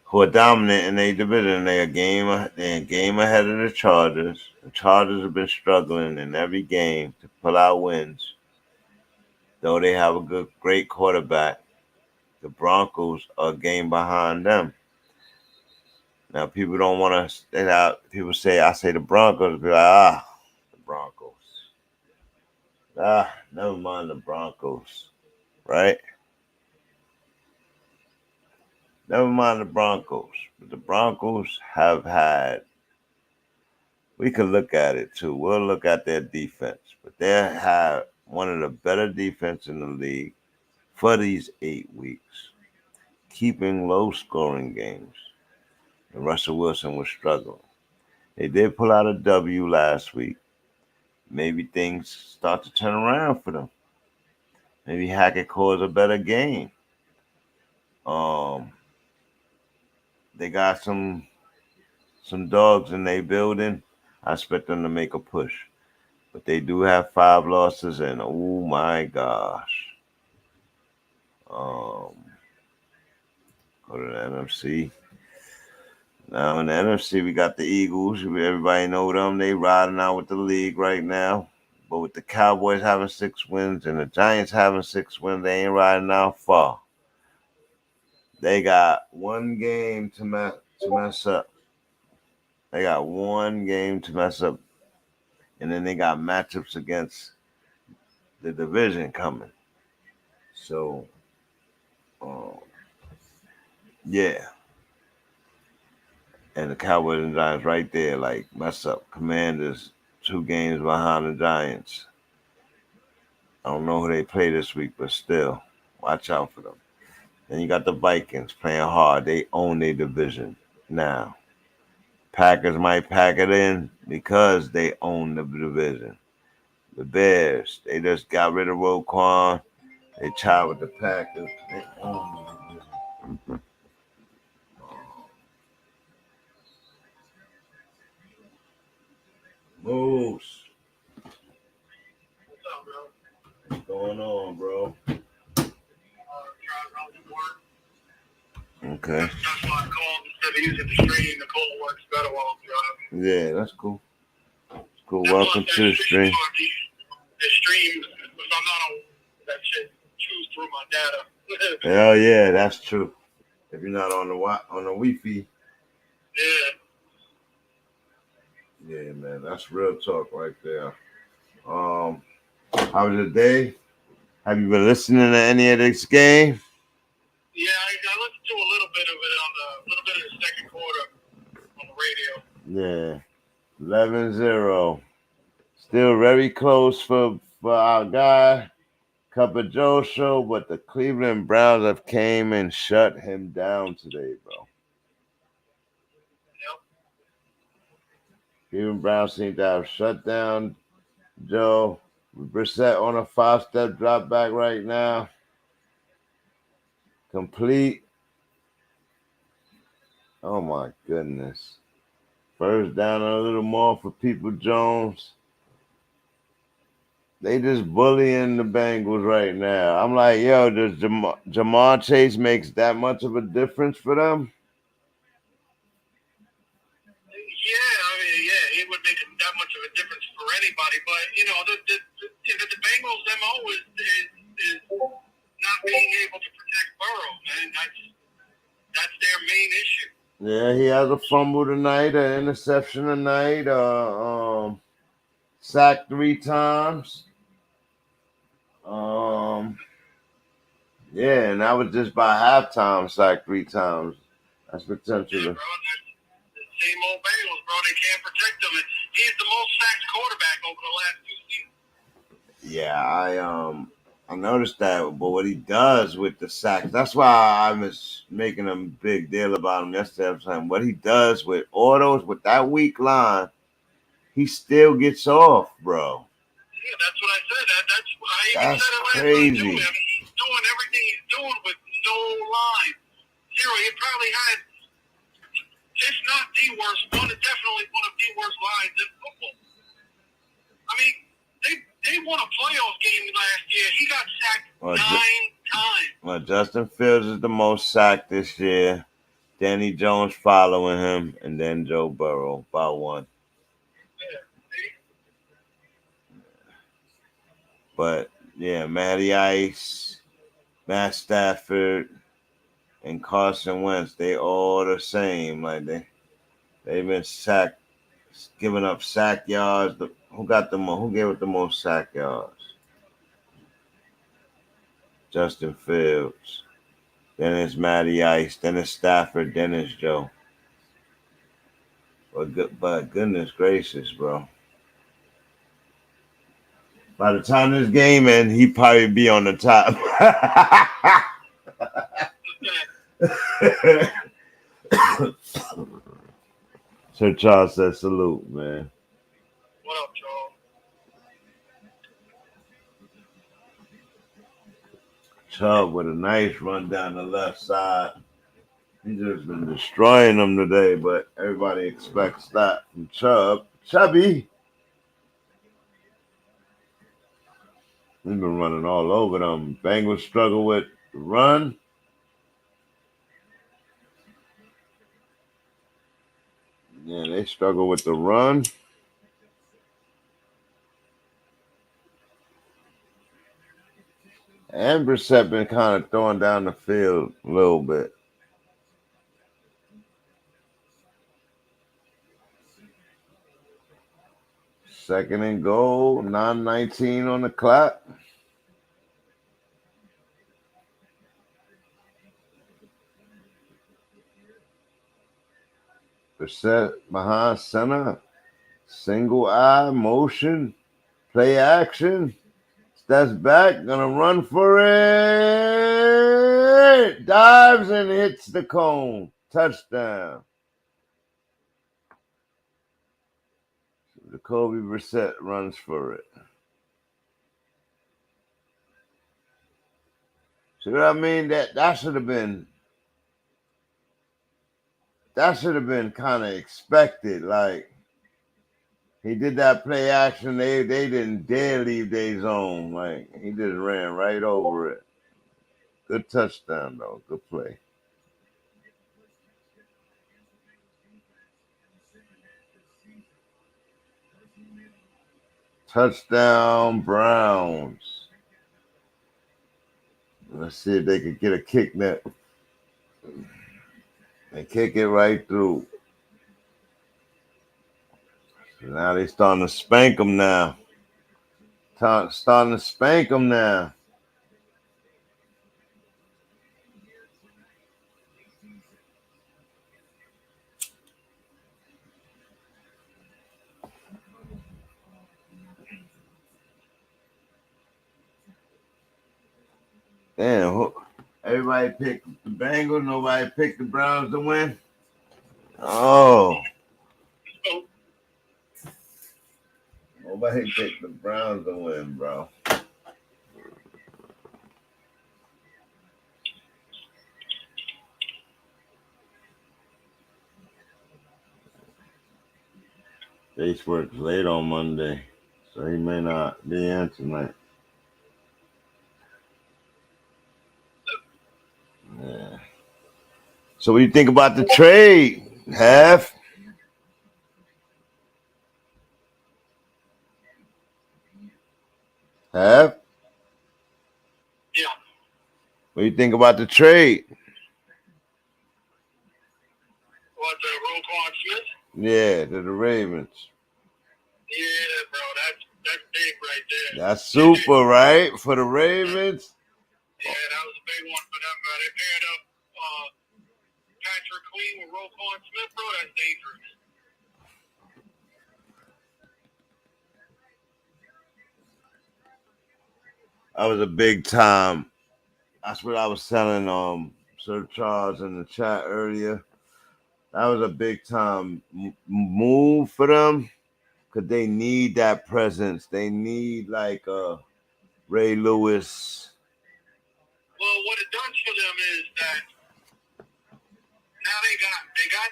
who are dominant in their division. They're a game ahead of the Chargers. The Chargers have been struggling in every game to pull out wins. Though they have a great quarterback, the Broncos are a game behind them. Now, people don't want to say that. People say, I say the Broncos, be like, the Broncos. Never mind the Broncos, right? Never mind the Broncos. But the Broncos have had, we could look at it too. We'll look at their defense. But they have one of the better defense in the league for these 8 weeks, keeping low-scoring games. And Russell Wilson was struggling. They did pull out a W last week. Maybe things start to turn around for them. Maybe Hackett calls a better game. They got some dogs in their building. I expect them to make a push. But they do have 5 losses, and oh my gosh. Go to the NFC. Now in the NFC, we got the Eagles. Everybody know them. They riding out with the league right now. But with the Cowboys having 6 wins and the Giants having 6 wins, they ain't riding out far. They got 1 game to mess up. They got 1 game to mess up. And then they got matchups against the division coming. So, yeah. And the Cowboys and Giants right there, like, mess up. Commanders 2 games behind the Giants. I don't know who they play this week, but still, watch out for them. Then you got the Vikings playing hard. They own their division now. Packers might pack it in because they own the division. The Bears, they just got rid of Roquan. They tied with the Packers. They own the division. Moose. What's going on, bro? Okay. That's why I called instead of using the stream. The call works better while I'm driving. Yeah, that's cool. Cool. Welcome to the stream. The stream, because I'm not on that shit, choose through my data. Hell yeah, that's true. If you're not on the Wi-Fi. Yeah, man, that's real talk right there. How was your day? Have you been listening to any of this game? Yeah, I listened to a little bit of it of the second quarter on the radio. Yeah, 11-0. Still very close for our guy, Cup of Joe show, but the Cleveland Browns have came and shut him down today, bro. Yep. Cleveland Browns seem to have shut down Joe. Brissett on a 5-step drop back right now. Complete. Oh my goodness. First down a little more for People Jones. They just bullying the Bengals right now. I'm like, yo, does Jamar Chase makes that much of a difference for them? Yeah, it would make that much of a difference for anybody. But the Bengals' MO is not being able to protect Burrow, man. That's their main issue. Yeah, he has a fumble tonight, an interception tonight, sacked 3 times. Yeah, and that was just by halftime, sacked 3 times. That's potential. Yeah, bro, the same old Bengals, bro. They can't protect him. He's the most sacked quarterback over the last 2 seasons. Yeah, I noticed that, but what he does with the sacks, that's why I was making a big deal about him yesterday. I was saying what he does with autos, with that weak line, he still gets off, bro. Yeah, that's what I said. That's I even That's said it last crazy. night too. I mean, he's doing everything he's doing with no line. Zero. He probably had, if not the worst, definitely one of the worst lines in football. I mean, they won a playoff game last year. He got sacked 9 times. Well, Justin Fields is the most sacked this year. Danny Jones following him, and then Joe Burrow, about one. But yeah, Matty Ice, Matt Stafford, and Carson Wentz, they all the same. Like they've been sacked, giving up sack yards. Who got the most? Who gave up the most sack yards? Justin Fields. Then it's Matty Ice. Then it's Stafford. Then it's Joe. But goodness gracious, bro. By the time this game ends, he'd probably be on the top. Sir Charles said salute, man. What up, Charles? Chubb with a nice run down the left side. He's just been destroying them today, but everybody expects that from Chubb. Chubby. He's been running all over them. Bengals struggle with the run. Yeah, they struggle with the run. And Brissett been kind of throwing down the field a little bit. Second and goal, 9:19 on the clock. Brissett behind center. Single eye motion. Play action. Steps back. Gonna run for it. Dives and hits the cone. Touchdown. Jacoby Brissett runs for it. See what I mean? That should have been kind of expected. Like he did that play action. They didn't dare leave their zone. Like he just ran right over it. Good touchdown though. Good play. Touchdown Browns. Let's see if they could get a kick net. They kick it right through. So now they starting to spank them now. Starting to spank them now. Damn, everybody picked the Bengals. Nobody picked the Browns to win. Oh. Nobody picked the Browns to win, bro. Jace works late on Monday, so he may not be in tonight. Yeah. So what do you think about the trade, Hev? Hev? Yeah. What do you think about the trade? What, the Roquan Smith? Yeah, to the Ravens. Yeah, bro, that's big right there. That's super, right? For the Ravens? Yeah, that was a big one for them, bro. They paired up Patrick Queen with Roquan Smith, bro. That's dangerous. That was a big time. That's what I was telling Sir Charles in the chat earlier. That was a big time move for them. because they need that presence. They need like Ray Lewis. Well, what it does for them is that now they got their guy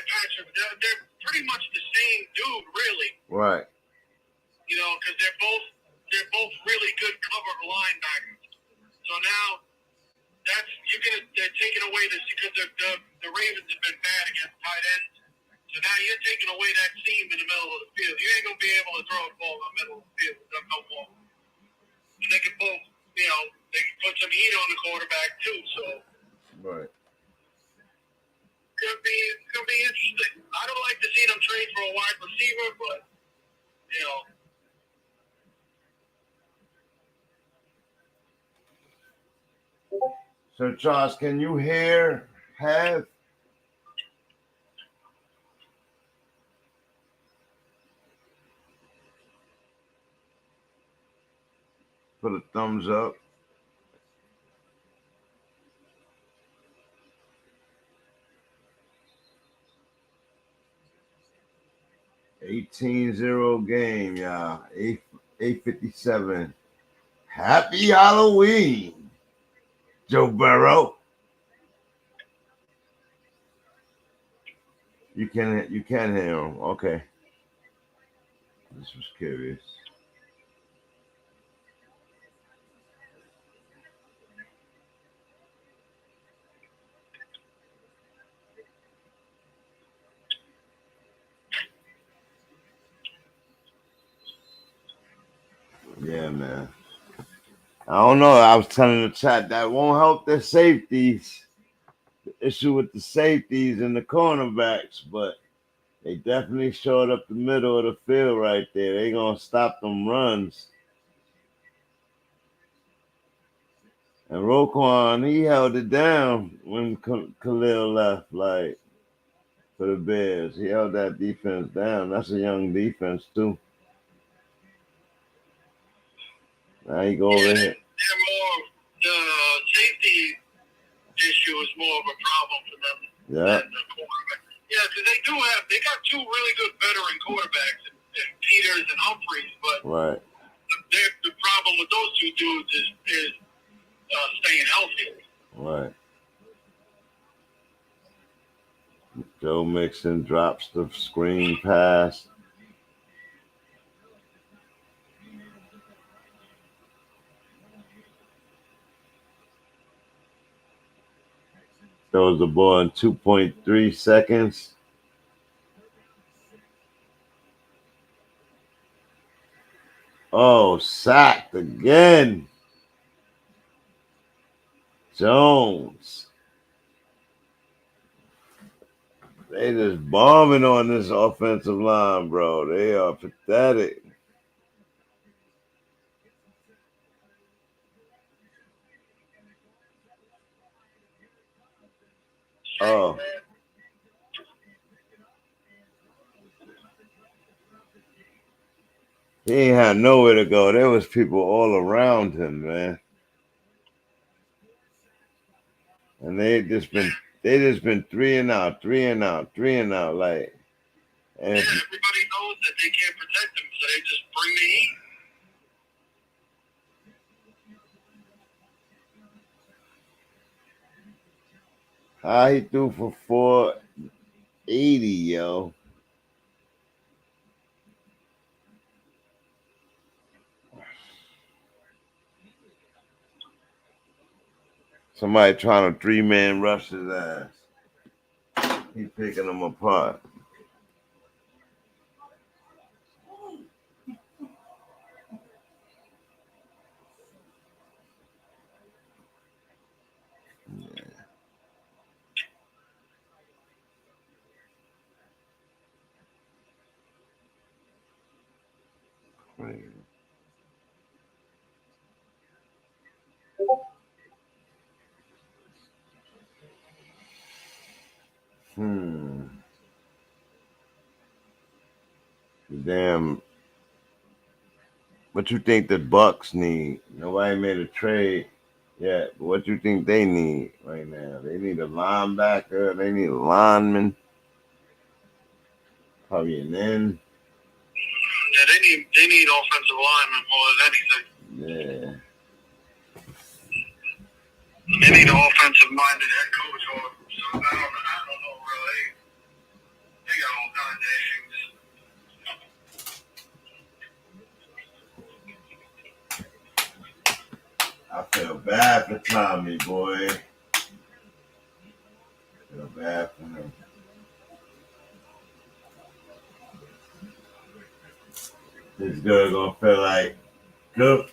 Patrick. They're pretty much the same dude, really. Right. You know, because they're both really good cover linebackers. So now they're taking away this because the Ravens have been bad against tight ends. So now you're taking away that seam in the middle of the field. You ain't gonna be able to throw the ball in the middle of the field. There's no ball. And they can both, you know, they can put some heat on the quarterback too. So right. It's gonna be interesting. I don't like to see them trade for a wide receiver, but you know. So Charles, can you hear Hev? Put a thumbs up. $18-0 game, y'all. 8:57. Happy Halloween, Joe Burrow. You can hear him. Okay. This was curious. Yeah, man. I don't know. I was telling the chat that won't help the safeties. The issue with the safeties and the cornerbacks, but they definitely showed up the middle of the field right there. They gonna stop them runs. And Roquan, he held it down when Khalil left, like, for the Bears. He held that defense down. That's a young defense, too. Now you go over here. They're more, the safety issue is more of a problem for them Yeah. than the quarterback. Yeah, because they got two really good veteran quarterbacks, in Peters and Humphreys, but Right. the problem with those two dudes is staying healthy. Right. Joe Mixon drops the screen pass. Throws the ball in 2.3 seconds. Oh, sacked again. Jones. They just bombing on this offensive line, bro. They are pathetic. Oh. He ain't had nowhere to go. There was people all around him, man. And they just been 3 and out, 3 and out, 3 and out. Like, and Yeah, everybody knows that they can't protect him, so they just bring the heat. He threw for 480, yo. Somebody trying to 3-man rush his ass. He picking them apart. Damn. What you think the Bucks need? Nobody made a trade yet. But what you think they need right now? They need a linebacker. They need a lineman. Probably an end. Yeah, they need offensive linemen more than anything. Yeah. They need an offensive-minded head coach or something. I don't know really. They got all kinds of issues. I feel bad for Tommy, boy. I feel bad for him. This girl gonna feel like good,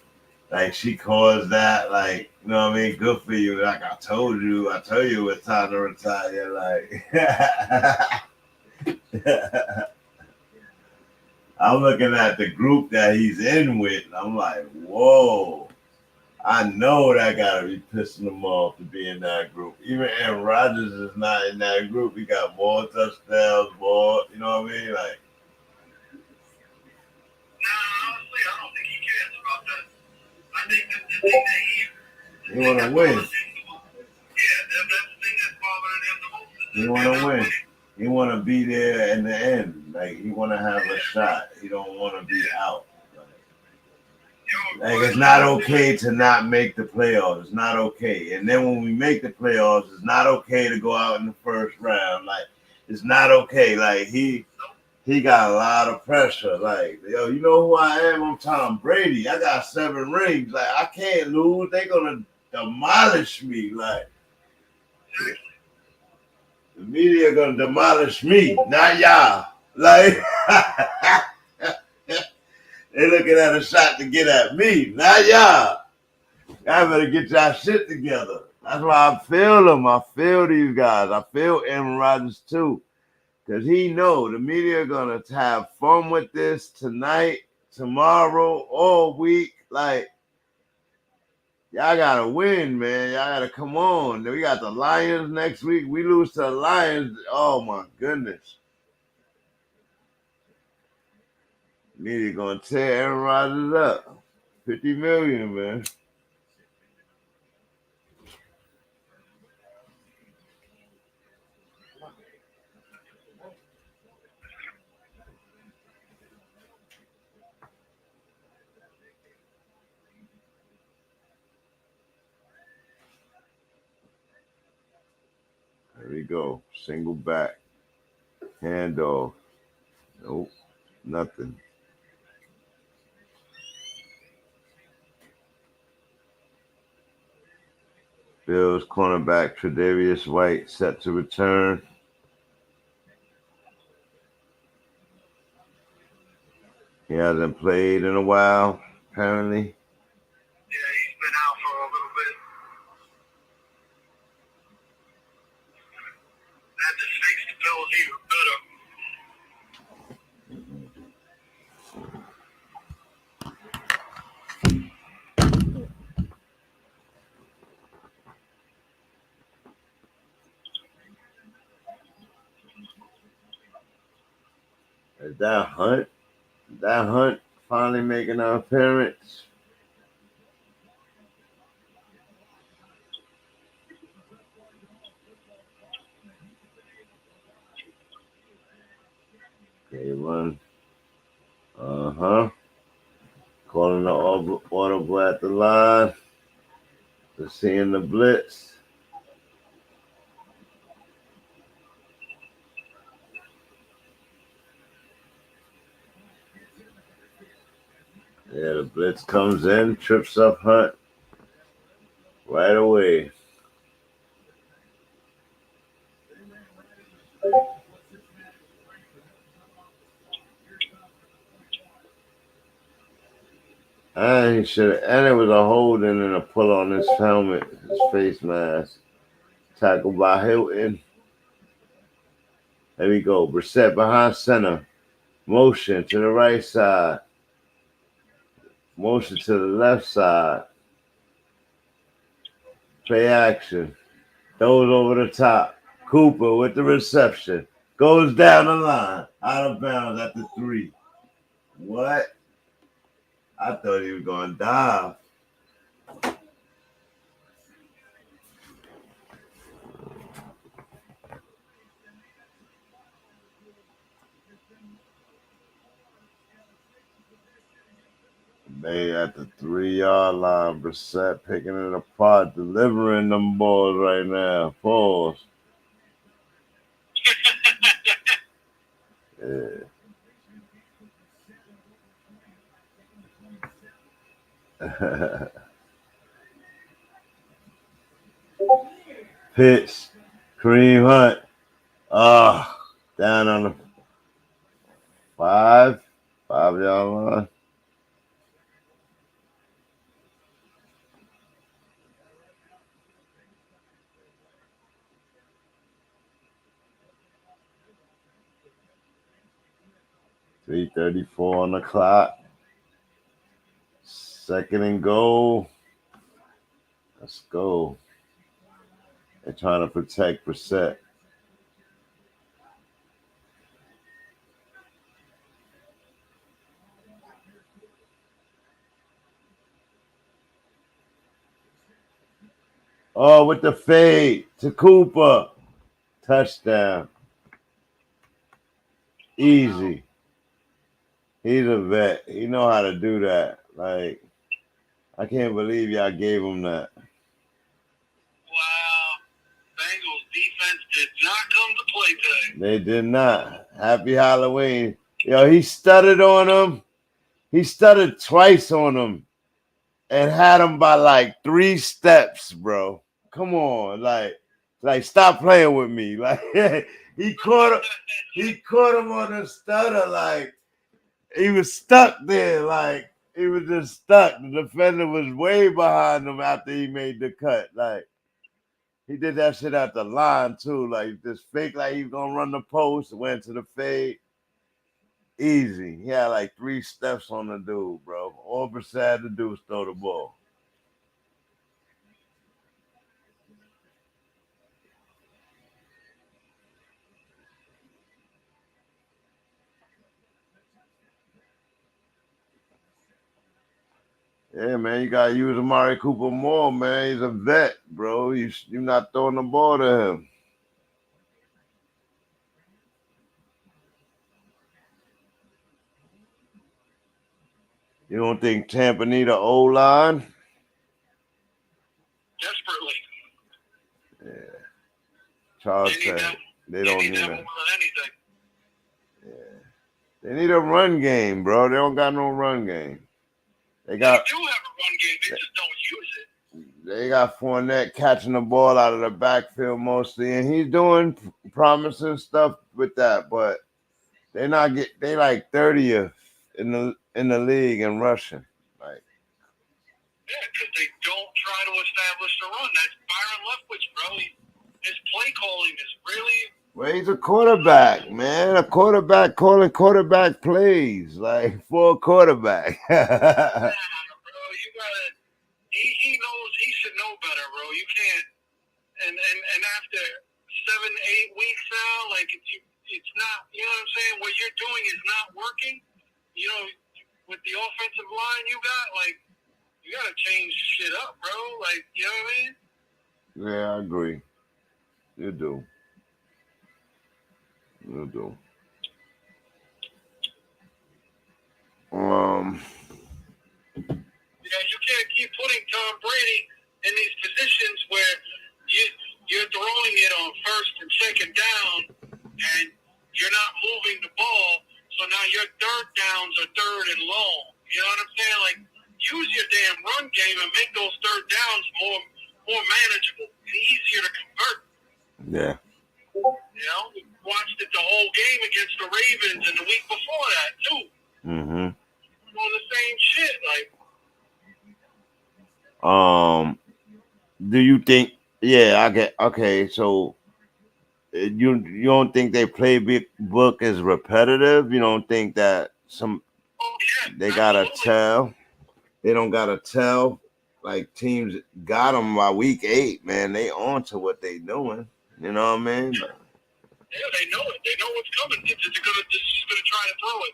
like she caused that, like, you know what I mean? Good for you. Like I told you it's time to retire. Like, I'm looking at the group that he's in with, and I'm like, whoa. I know that gotta be pissing him off to be in that group. Even Aaron Rodgers is not in that group. He got more touchdowns, more, you know what I mean? Like, Honestly, I don't think he cares about that. I think the thing that he wanna win. Yeah, that's the thing that's bothering him the most. He wanna win. He wanna be there in the end. Like, he wanna have a shot. He don't wanna be out. Like, it's not okay to not make the playoffs. It's not okay. And then when we make the playoffs, it's not okay to go out in the first round. Like, it's not okay. Like, he got a lot of pressure. Like, yo, you know who I am? I'm Tom Brady. I got 7 rings. Like, I can't lose. They're gonna demolish me. Like, the media gonna demolish me, not y'all. Like, they looking at a shot to get at me, not y'all. Y'all better get y'all shit together. That's why I feel them. I feel these guys. I feel Aaron Rodgers too. Because he know the media going to have fun with this tonight, tomorrow, all week. Like, y'all got to win, man. Y'all got to come on. We got the Lions next week. We lose to the Lions. Oh, my goodness. Media going to tear Aaron Rodgers up. $50 million, man. There we go. Single back. Handoff. Nope. Nothing. Bills cornerback Tre'Davious White set to return. He hasn't played in a while, apparently. Yeah, he's been out for a little bit. That just makes the Bills even better. Is that Hunt? Is that Hunt finally making an appearance? Okay, run. Calling the audible at the line. They're seeing the blitz. Yeah, the blitz comes in, trips up Hunt right away. And he should, and it was a holding and a pull on his helmet, his face mask. Tackled by Hilton. There we go. Brissett behind center. Motion to the right side. Motion to the left side. Play action. Throws over the top. Cooper with the reception. Goes down the line. Out of bounds at the 3. What? I thought he was going to dive. They at the 3-yard line. Brissett picking it apart, delivering them balls right now. Pause. Yeah. Pitch. Kareem Hunt. Down on the 5-yard line. .334 on the clock. 2nd and goal. Let's go. They're trying to protect Brissett. Oh, with the fade to Cooper. Touchdown. Easy. He's a vet. He know how to do that. Like, I can't believe y'all gave him that. Wow. Bengals defense did not come to play today. They did not. Happy Halloween. Yo, he stuttered on him. He stuttered twice on him and had him by like 3 steps, bro. Come on. Like stop playing with me. Like he caught him on the stutter. Like he was stuck there. Like he was just stuck. The defender was way behind him after he made the cut. Like he did that shit at the line too. Like just fake like he was gonna run the post, went to the fade. Easy. He had like 3 steps on the dude, bro. All Brissett had to do was throw the ball. Yeah, man, you gotta use Amari Cooper more, man. He's a vet, bro. You're not throwing the ball to him. You don't think Tampa need an O-line? Desperately. Yeah. Charles said they don't need that a. more than anything. Yeah. They need a run game, bro. They don't got no run game. They They do got have a run game. They just don't use it. they got Fournette catching the ball out of the backfield mostly, and he's doing promising stuff with that, but they like 30th in the league in rushing. Like Yeah, because they don't try to establish the run. That's Byron Leftwich, bro. His play calling is really. well, he's a quarterback, man. A quarterback calling quarterback plays, like for a quarterback. Nah, bro. You gotta. He knows. He should know better, bro. You can't. And after 7-8 weeks now, like it's not. You know what I'm saying? What you're doing is not working. You know, with the offensive line you got, like you gotta change shit up, bro. Like you know what I mean? Yeah, I agree. You do. You do. Yeah, you can't keep putting Tom Brady in these positions where you're throwing it on 1st and 2nd down, and you're not moving the ball. So now your 3rd downs are 3rd and long. You know what I'm saying? Like use your damn run game and make those 3rd downs more manageable and easier to convert. Yeah. You know, we watched it the whole game against the Ravens and the week before that too. Mm-hmm. On the same shit, like. Do you think? Yeah, I get. Okay, so you don't think they play book is repetitive? You don't think that they gotta tell? They don't gotta tell. Like teams got them by week 8, man. They on to what they doing. You know what I mean? Yeah, they know it. They know what's coming. They're just gonna try to throw it.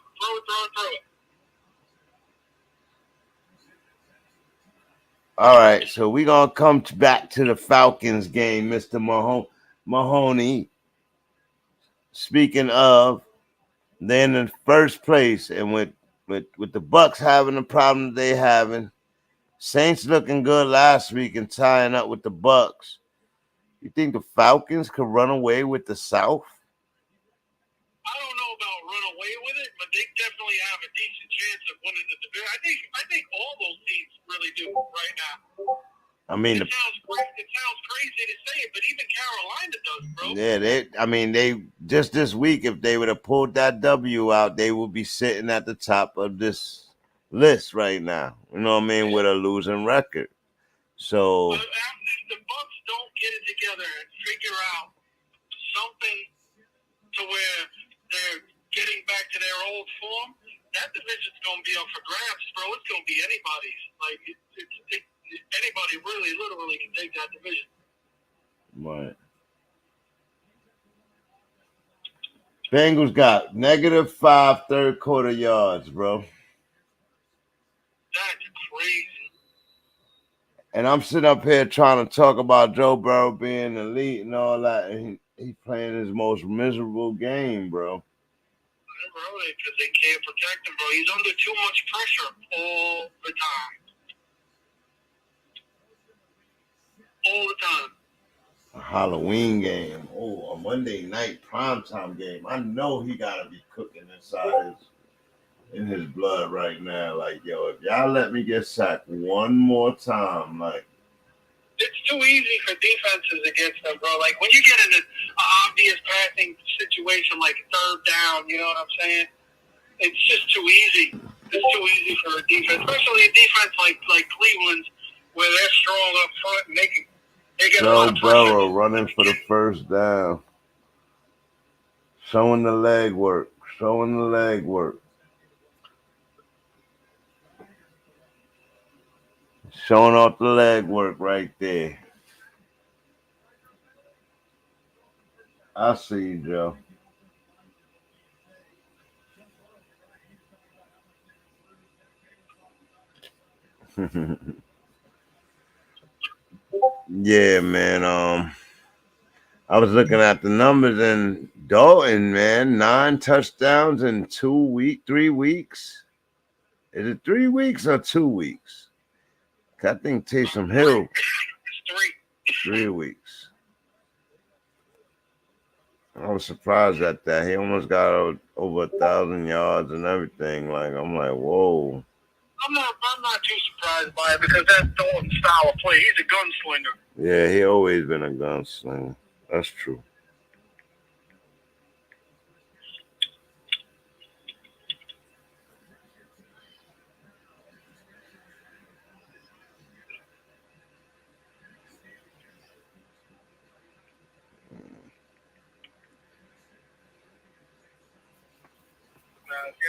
All right, so we're gonna come back to the Falcons game, Mr. Mahoney. Speaking of, they're in first place and with with the Bucks having the problem they having, Saints looking good last week and tying up with the Bucks. You think the Falcons could run away with the South? I don't know about run away with it, but they definitely have a decent chance of winning the division. I think all those teams really do right now. I mean, it sounds crazy to say it, but even Carolina does, bro. Yeah, they just this week, if they would have pulled that W out, they would be sitting at the top of this list right now. You know what I mean? With a losing record. So if the Bucks don't get it together and figure out something to where they're getting back to their old form, that division's going to be up for grabs, bro. It's going to be anybody's. Like anybody really, literally can take that division. Right. Bengals got -5 third quarter yards, bro. That's crazy. And I'm sitting up here trying to talk about Joe Burrow being elite and all that, and he's playing his most miserable game, bro. Bro, because they can't protect him, bro. He's under too much pressure all the time. All the time. A Halloween game. Oh, a Monday night primetime game. I know he gotta be cooking in his blood right now. Like, yo, if y'all let me get sacked one more time, like, it's too easy for defenses against them, bro. Like when you get in an obvious passing situation like third down, you know what I'm saying? It's just too easy. It's too easy for a defense, especially a defense like Cleveland's, where they're strong up front and they get a lot of pressure. Burrow running for the first down. Showing the leg work. Showing the leg work. Showing off the leg work right there. I see you, Joe. Yeah, man. I was looking at the numbers, and Dalton, man, 9 touchdowns in 3 weeks. Is it 3 weeks or 2 weeks? I think Taysom Hill. It's 3 weeks. I was surprised at that. He almost got over 1,000 yards and everything. Like, I'm like, whoa. I'm not too surprised by it because that's Dalton's style of play. He's a gunslinger. Yeah, he always been a gunslinger. That's true.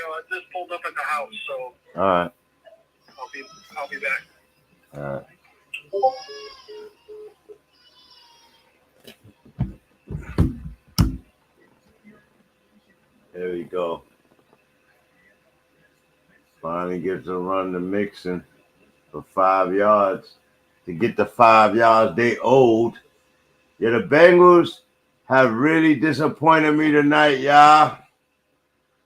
I just pulled up at the house, so all right. I'll be back. All right. There we go. Finally gets a run to Mixon for 5 yards to get the 5 yards they owed. Yeah, the Bengals have really disappointed me tonight, y'all.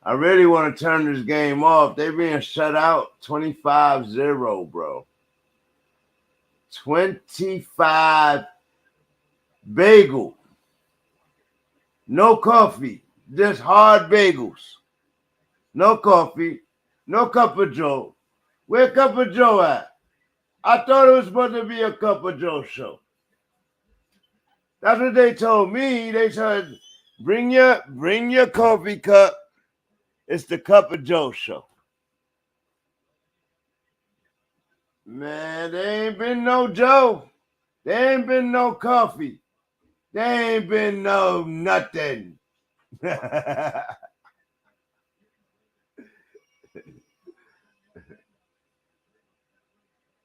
I really want to turn this game off. They're being shut out 25-0, bro. 25 bagel. No coffee, just hard bagels. No coffee, no cup of Joe. Where Cup of Joe at? I thought it was supposed to be a Cup of Joe show. That's what they told me. They said, bring your coffee cup. It's the Cup of Joe show. Man, there ain't been no Joe. There ain't been no coffee. There ain't been no nothing.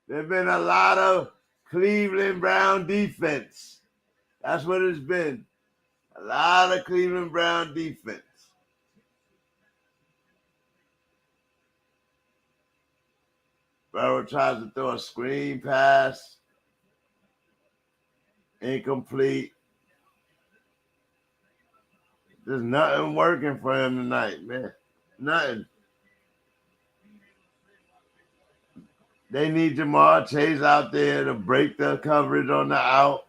There's been a lot of Cleveland Brown defense. That's what it's been. A lot of Cleveland Brown defense. Burrow tries to throw a screen pass. Incomplete. There's nothing working for him tonight, man. Nothing. They need Jamar Chase out there to break the coverage on the out.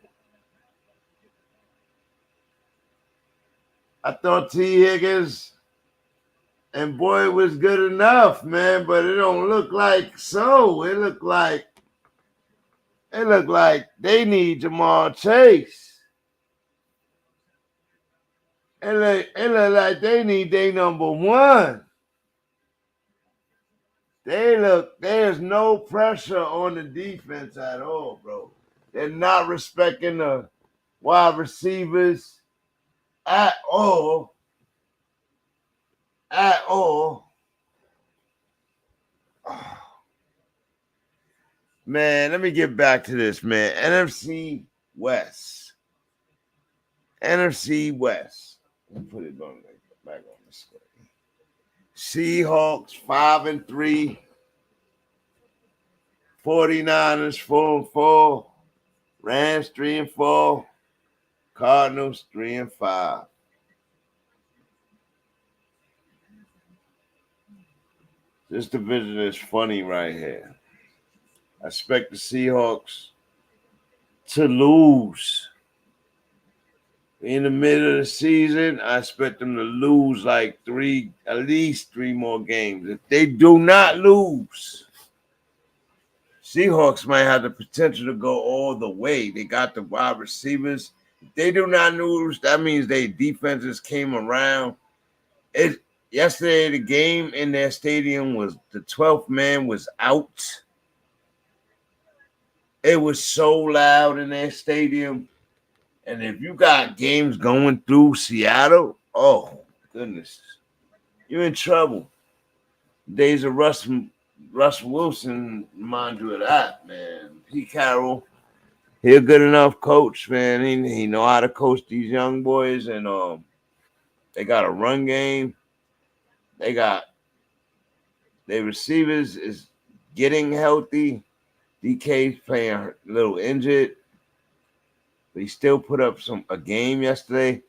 I thought T. Higgins and Boyd was good enough, man, but it don't look like so. It look like they need Jamar Chase. It look like they need their number one. There's no pressure on the defense at all, bro. They're not respecting the wide receivers at all. At all. Oh. Man, let me get back to this, man. NFC West. NFC West. Let me put it back on the screen. Seahawks 5-3. 49ers 4-4. Rams 3-4. Cardinals 3-5. This division is funny right here. I expect the Seahawks to lose. In the middle of the season, I expect them to lose like at least three more games. If they do not lose, Seahawks might have the potential to go all the way. They got the wide receivers. If they do not lose, that means their defenses came around. Yesterday, the game in their stadium was the 12th man was out. It was so loud in their stadium. And if you got games going through Seattle, oh, goodness, you're in trouble. Days of Russ Wilson remind you of that, man. Pete Carroll, he a good enough coach, man. He know how to coach these young boys, and they got a run game. They got their receivers is getting healthy. DK's playing a little injured. But he still put up a game yesterday.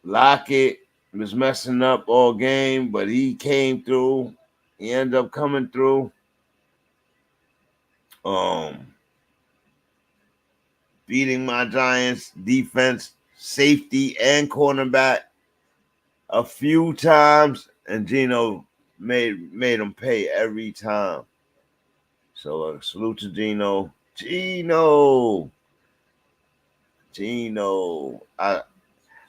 Lockett was messing up all game, but he came through. He ended up coming through. Beating my Giants defense, safety, and cornerback a few times, and Geno made him pay every time. So salute to Geno.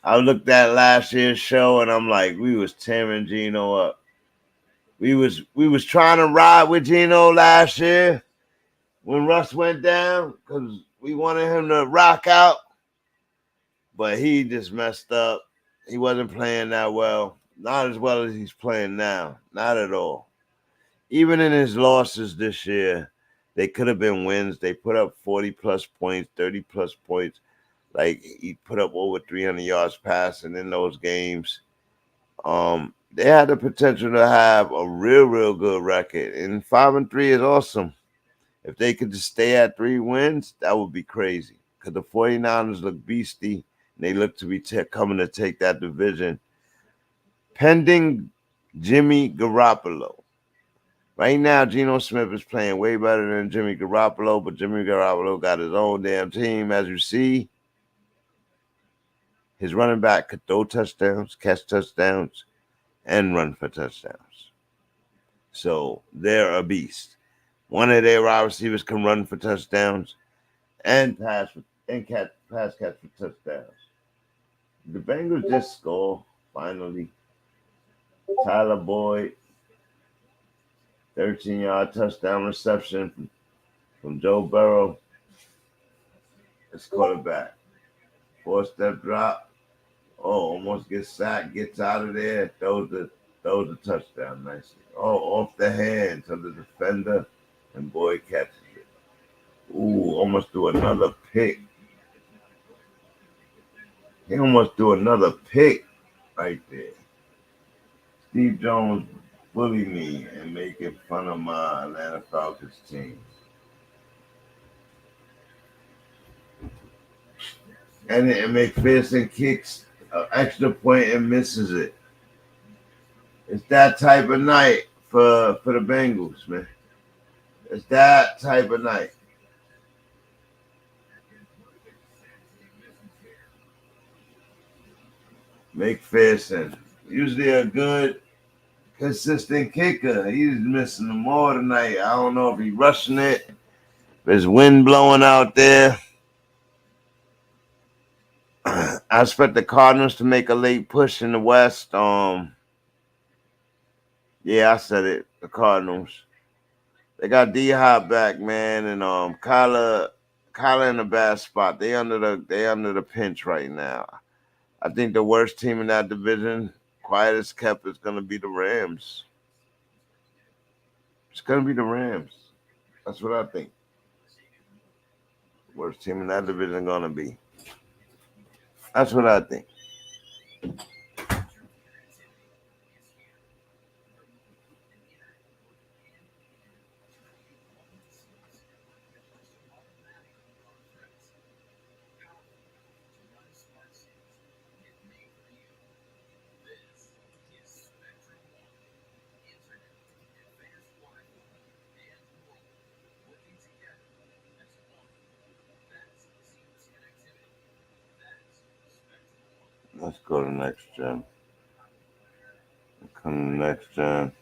I looked at last year's show and I'm like, we was tearing Geno up. We was trying to ride with Geno last year when Russ went down because we wanted him to rock out, but he just messed up. He wasn't playing that well. Not as well as he's playing now. Not at all. Even in his losses this year, they could have been wins. They put up 40-plus points, 30-plus points. Like, he put up over 300 yards passing in those games. They had the potential to have a real, real good record. And 5-3 is awesome. If they could just stay at 3 wins, that would be crazy. Because the 49ers look beastie. And they look to be coming to take that division. Pending Jimmy Garoppolo. Right now, Geno Smith is playing way better than Jimmy Garoppolo. But Jimmy Garoppolo got his own damn team, as you see. His running back could throw touchdowns, catch touchdowns, and run for touchdowns. So they're a beast. One of their wide receivers can run for touchdowns and pass catch for touchdowns. The Bengals just score finally. Tyler Boyd, 13-yard touchdown reception from Joe Burrow. His quarterback. 4-step drop. Oh, almost gets sacked, gets out of there, throws the touchdown nicely. Oh, off the hands of the defender, and Boyd catches it. Ooh, almost threw another pick. He almost threw another pick right there. Steve Jones bullied me and making fun of my Atlanta Falcons team. And McPherson kicks an extra point and misses it. It's that type of night for the Bengals, man. It's that type of night. McPherson, usually a good, consistent kicker. He's missing the more tonight. I don't know if he's rushing it. There's wind blowing out there. I expect the Cardinals to make a late push in the West. Yeah, I said it. The Cardinals. They got D-Hop back, man, and Kyler in a bad spot. They under the pinch right now. I think the worst team in that division, quiet as kept, is gonna be the Rams. It's gonna be the Rams. That's what I think. Worst team in that division gonna be. That's what I think. Let's go to next gen. Come to next gen.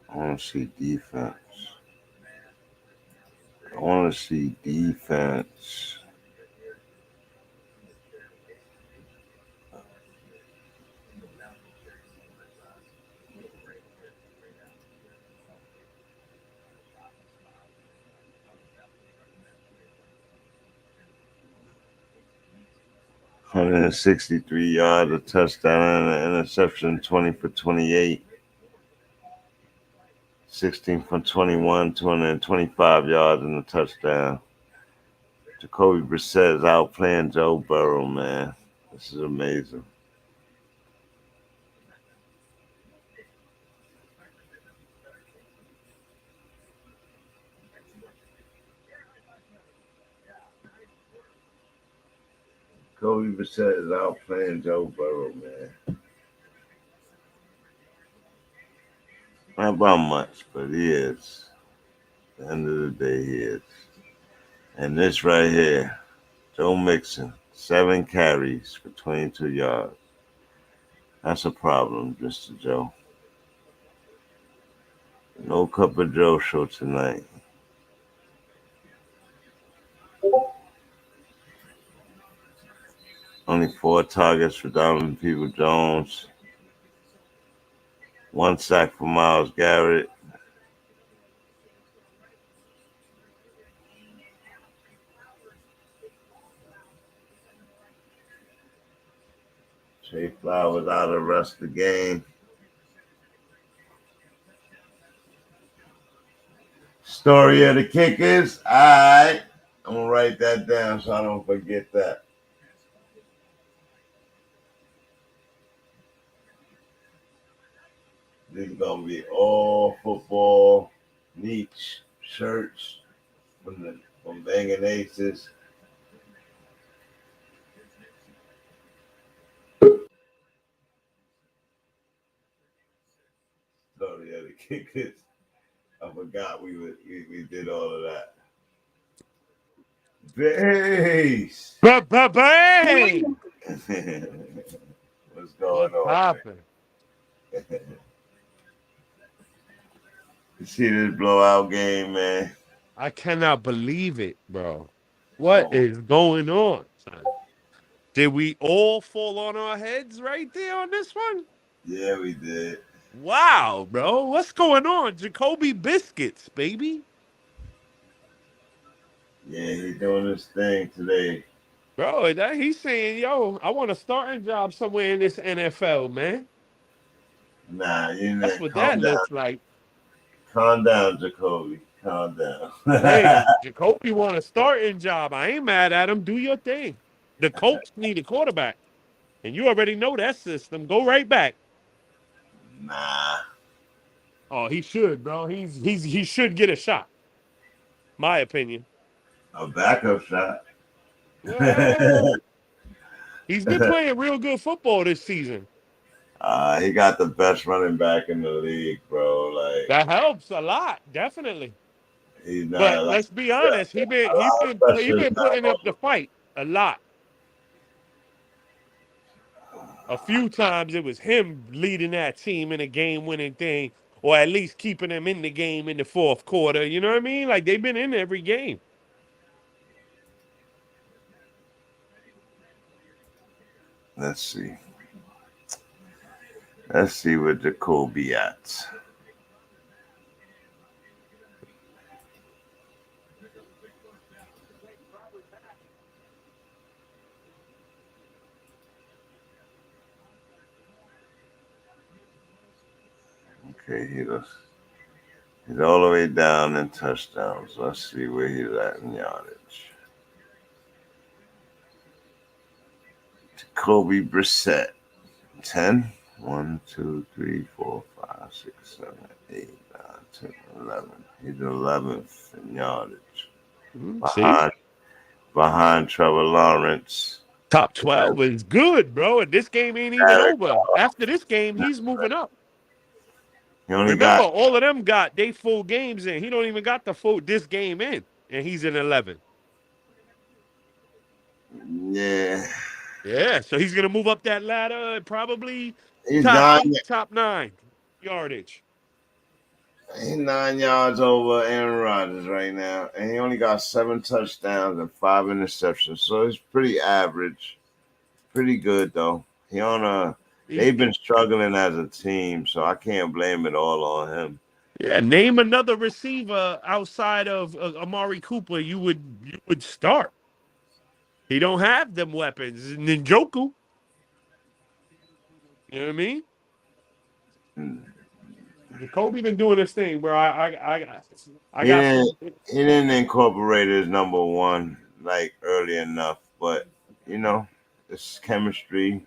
I want to see defense. I want to see defense. $163 yards, a touchdown, and an interception, 20 for 28. 16 for 21, 225 yards and a touchdown. Jacoby Brissett is out playing Joe Burrow, man. This is amazing. Jacoby Brissett is out playing Joe Burrow, man. Not by much, but he is. At the end of the day, he is. And this right here, Joe Mixon, 7 carries for 22 yards. That's a problem, Mr. Joe. No Cup of Joe show tonight. Only 4 targets for Donovan Peoples-Jones. 1 sack for Myles Garrett. Trey Flowers out of the rest of the game. Story of the kickers. All right. I'm going to write that down so I don't forget that. This is going to be all football niche shirts from BANGnACES. Story of the kickers. I forgot we did all of that. Base. Bang! What's going on? Popping? You see this blowout game, man? I cannot believe it, bro. What is going on, son? Did we all fall on our heads right there on this one? Yeah, we did. Wow, bro. What's going on? Jacoby Biscuits, baby. Yeah, he's doing this thing today. Bro, he's saying, yo, I want a starting job somewhere in this NFL, man. Nah, you That's what that looks like. Calm down, Jacoby. Calm down. Hey, Jacoby want a starting job. I ain't mad at him. Do your thing. The Colts need a quarterback. And you already know that system. Go right back. Nah. Oh, he should, bro. He should get a shot. My opinion. A backup shot. Well, he's been playing real good football this season. He got the best running back in the league, bro. Like That helps a lot, definitely. he's But not like let's be honest, he a been he lot been of he pressure is been not putting up the fight a lot. A few times it was him leading that team in a game-winning thing, or at least keeping them in the game in the fourth quarter. You know what I mean? Like they've been in every game. Let's see. Let's see where Jacoby at. Okay, he's all the way down in touchdowns. Let's see where he's at in yardage. Jacoby Brissett, 10. 1, 2, 3, 4, 5, 6, 7, 8, 9, 10, 11. He's 11th in yardage. See? Behind Trevor Lawrence. Top 12 is good, bro. And this game ain't even over. After this game, he's moving up. He only Remember, got all of them got they full games in. He don't even got the full this game in, and he's in 11. yeah. Yeah, so he's gonna move up that ladder and probably He's top 9. 8, top 9 yardage. He's 9 yards over Aaron Rodgers right now, and he only got 7 touchdowns and 5 interceptions. So he's pretty average, pretty good though. They've been struggling as a team, so I can't blame it all on him. Yeah, name another receiver outside of Amari Cooper you would start. He don't have them weapons. Njoku. You know what I mean? Jacoby been doing this thing where He didn't incorporate his number one like early enough, but it's chemistry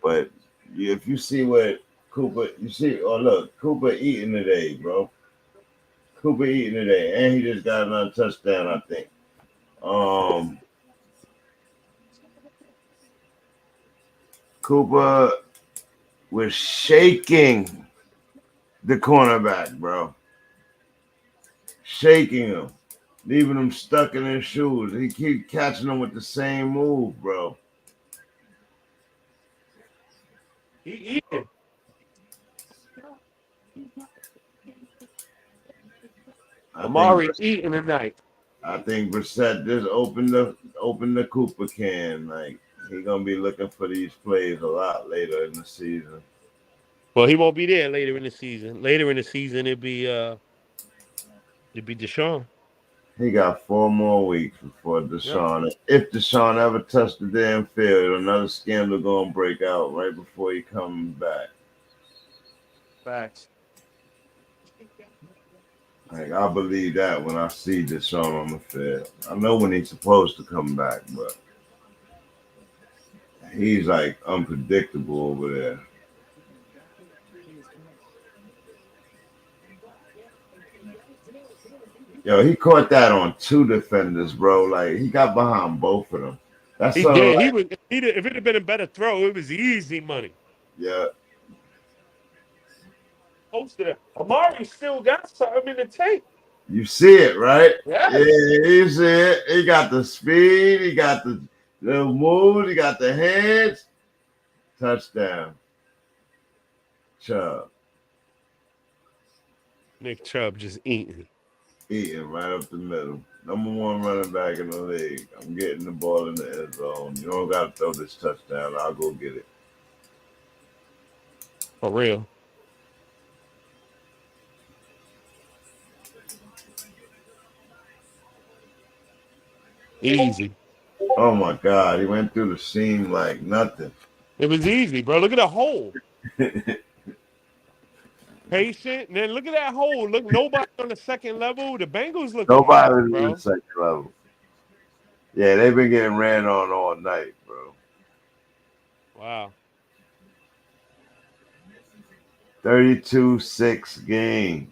but if you see what Cooper, Cooper eating today, bro. Cooper eating today, and he just got another touchdown, I think. Cooper was shaking the cornerback, bro. Shaking him, leaving him stuck in his shoes. He keep catching him with the same move, bro. he eating. Amari eating tonight. I think Brissett just opened the Cooper can. Like he gonna be looking for these plays a lot later in the season. Well, he won't be there later in the season. Later in the season, it'd be Deshaun. He got 4 more weeks before Deshaun. Yep. If Deshaun ever touched the damn field, another scandal gonna break out right before he comes back. Facts. Like I believe that when I see Deshaun on the field. I know when he's supposed to come back, but he's like unpredictable over there. Yo, he caught that on 2 defenders, bro. Like he got behind both of them. That's he did. Like, if it had been a better throw, it was easy money. Yeah. Posted it. Amari still got something in the tank. You see it, right? Yes. Yeah, you see it. He got the speed. He got the moves. He got the hands. Touchdown. Chubb. Nick Chubb just eating right up the middle. Number 1 running back in the league. I'm getting the ball in the end zone. You don't got to throw this touchdown. I'll go get it. For real. Easy. Oh my God, he went through the seam like nothing. It was easy, bro. Look at the hole. Patient, and then look at that hole. Look, nobody on the second level. The Bengals look. Nobody on the second level. Yeah, they've been getting ran on all night, bro. Wow. 32-6 game.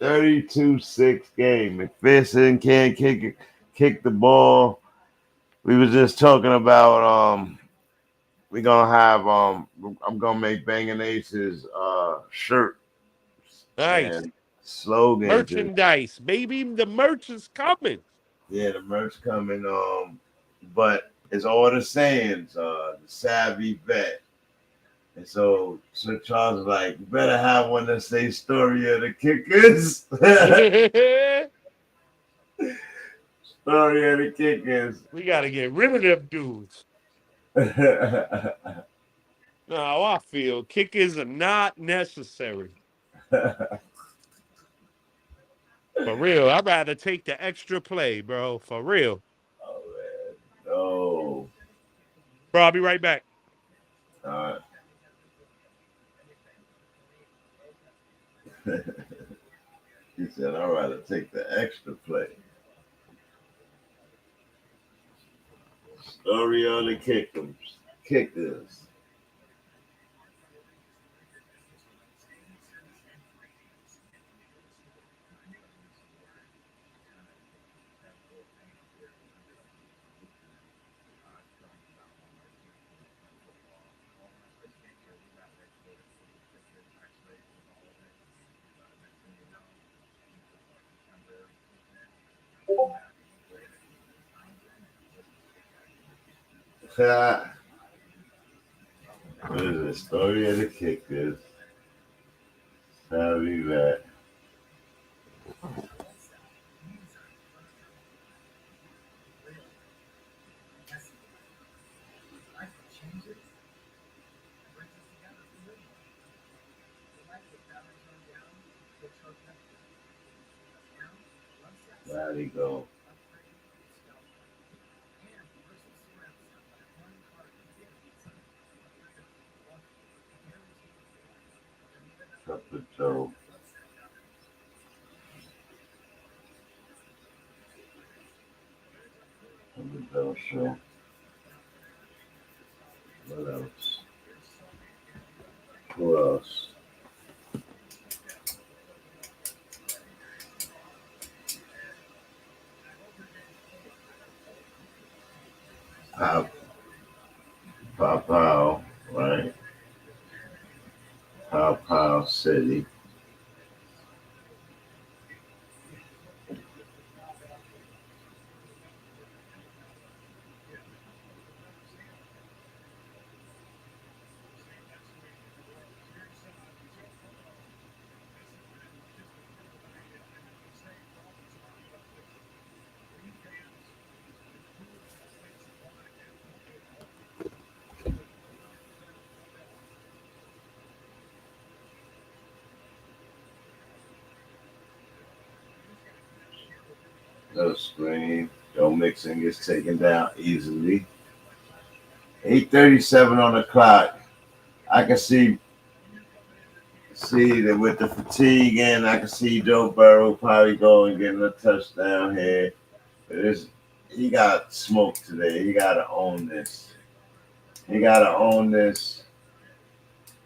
32-6 game. McPherson can't kick the ball. We was just talking about we're gonna have I'm gonna make Banging Aces shirt Nice. and slogans. Merchandise, baby. The merch is coming. Yeah, the merch coming. But it's all the sayings. The savvy vet. And so Sir Charles was like, you better have one that say story of the kickers. Story of the kickers. We got to get rid of them dudes. No, I feel kickers are not necessary. For real. I'd rather take the extra play, bro. For real. Oh, man. No. Bro, I'll be right back. All right. He said, I'd rather take the extra play. Story of the kickers. What is it? Story of the kickers. Savvy vet. There you go. Cup of Joe. Cup of Joe show. What else? Who else? Pow, right? Pow City. No screen. Joe Mixon gets taken down easily. 8:37 on the clock. I can see that with the fatigue and I can see Joe Burrow probably going getting a touchdown here. But he got smoked today. He gotta own this.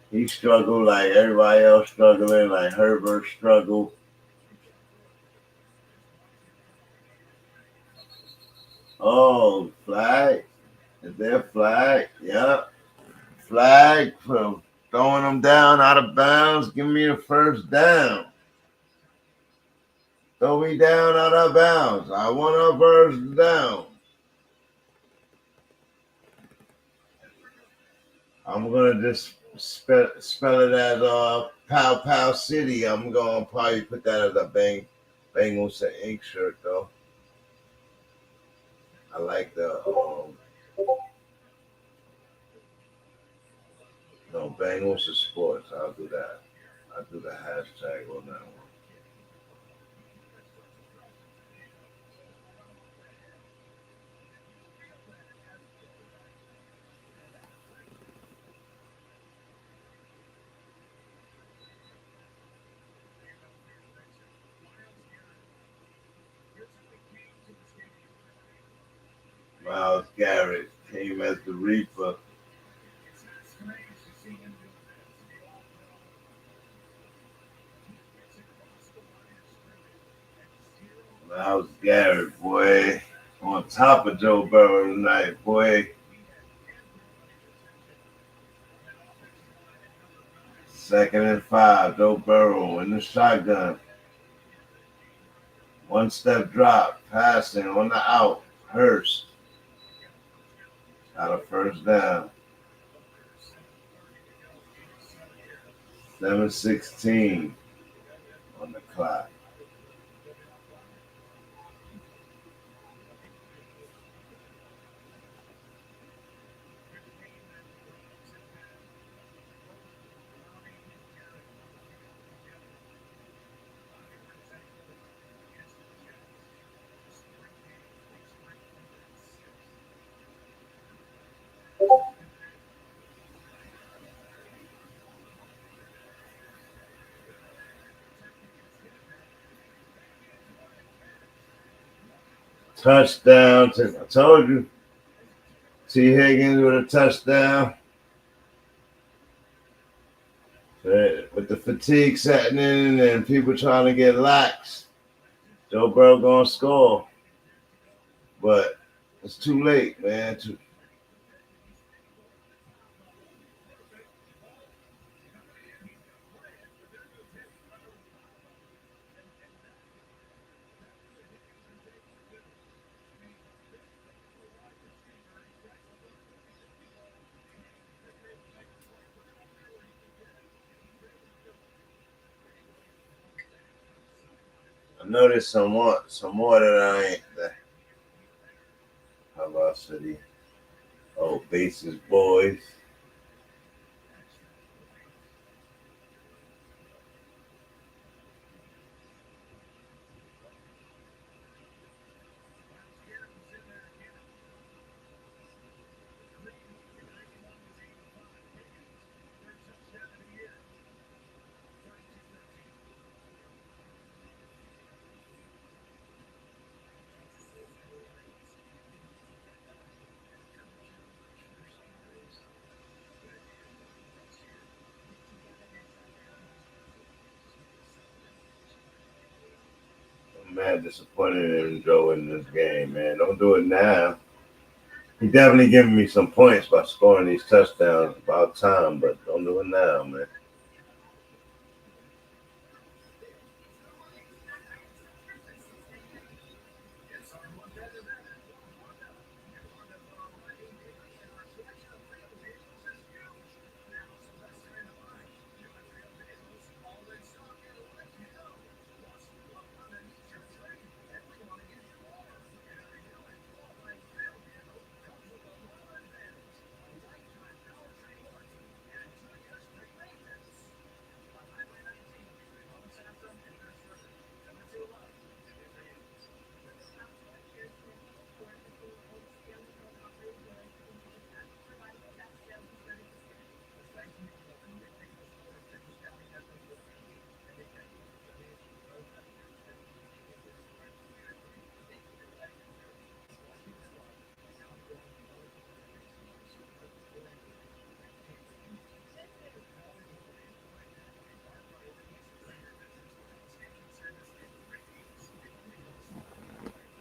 He struggled like everybody else struggling, like Herbert struggled. Oh, flag. Is there a flag? Yep. Flag for throwing them down out of bounds. Give me a first down. Throw me down out of bounds. I want a first down. I'm going to just spell it as Pow City. I'm going to probably put that as a Bengals ink shirt, though. I like the Bengals is sports. I'll do that. I'll do the hashtag on that one. Myles Garrett came as the Reaper. Myles Garrett, boy, on top of Joe Burrow tonight, boy. Second and 5. Joe Burrow in the shotgun. One step drop. Passing on the out. Hurst. Got a first down. 7:16 on the clock. Touchdown. I told you. T. Higgins with a touchdown. With the fatigue setting in and people trying to get lax, Joe Burrow gonna score. But it's too late, man. I know there's some more that I ain't. How about City? Oh, Bases boys. I'm mad disappointed in Joe in this game, man. Don't do it now. He definitely giving me some points by scoring these touchdowns. About time, but don't do it now, man.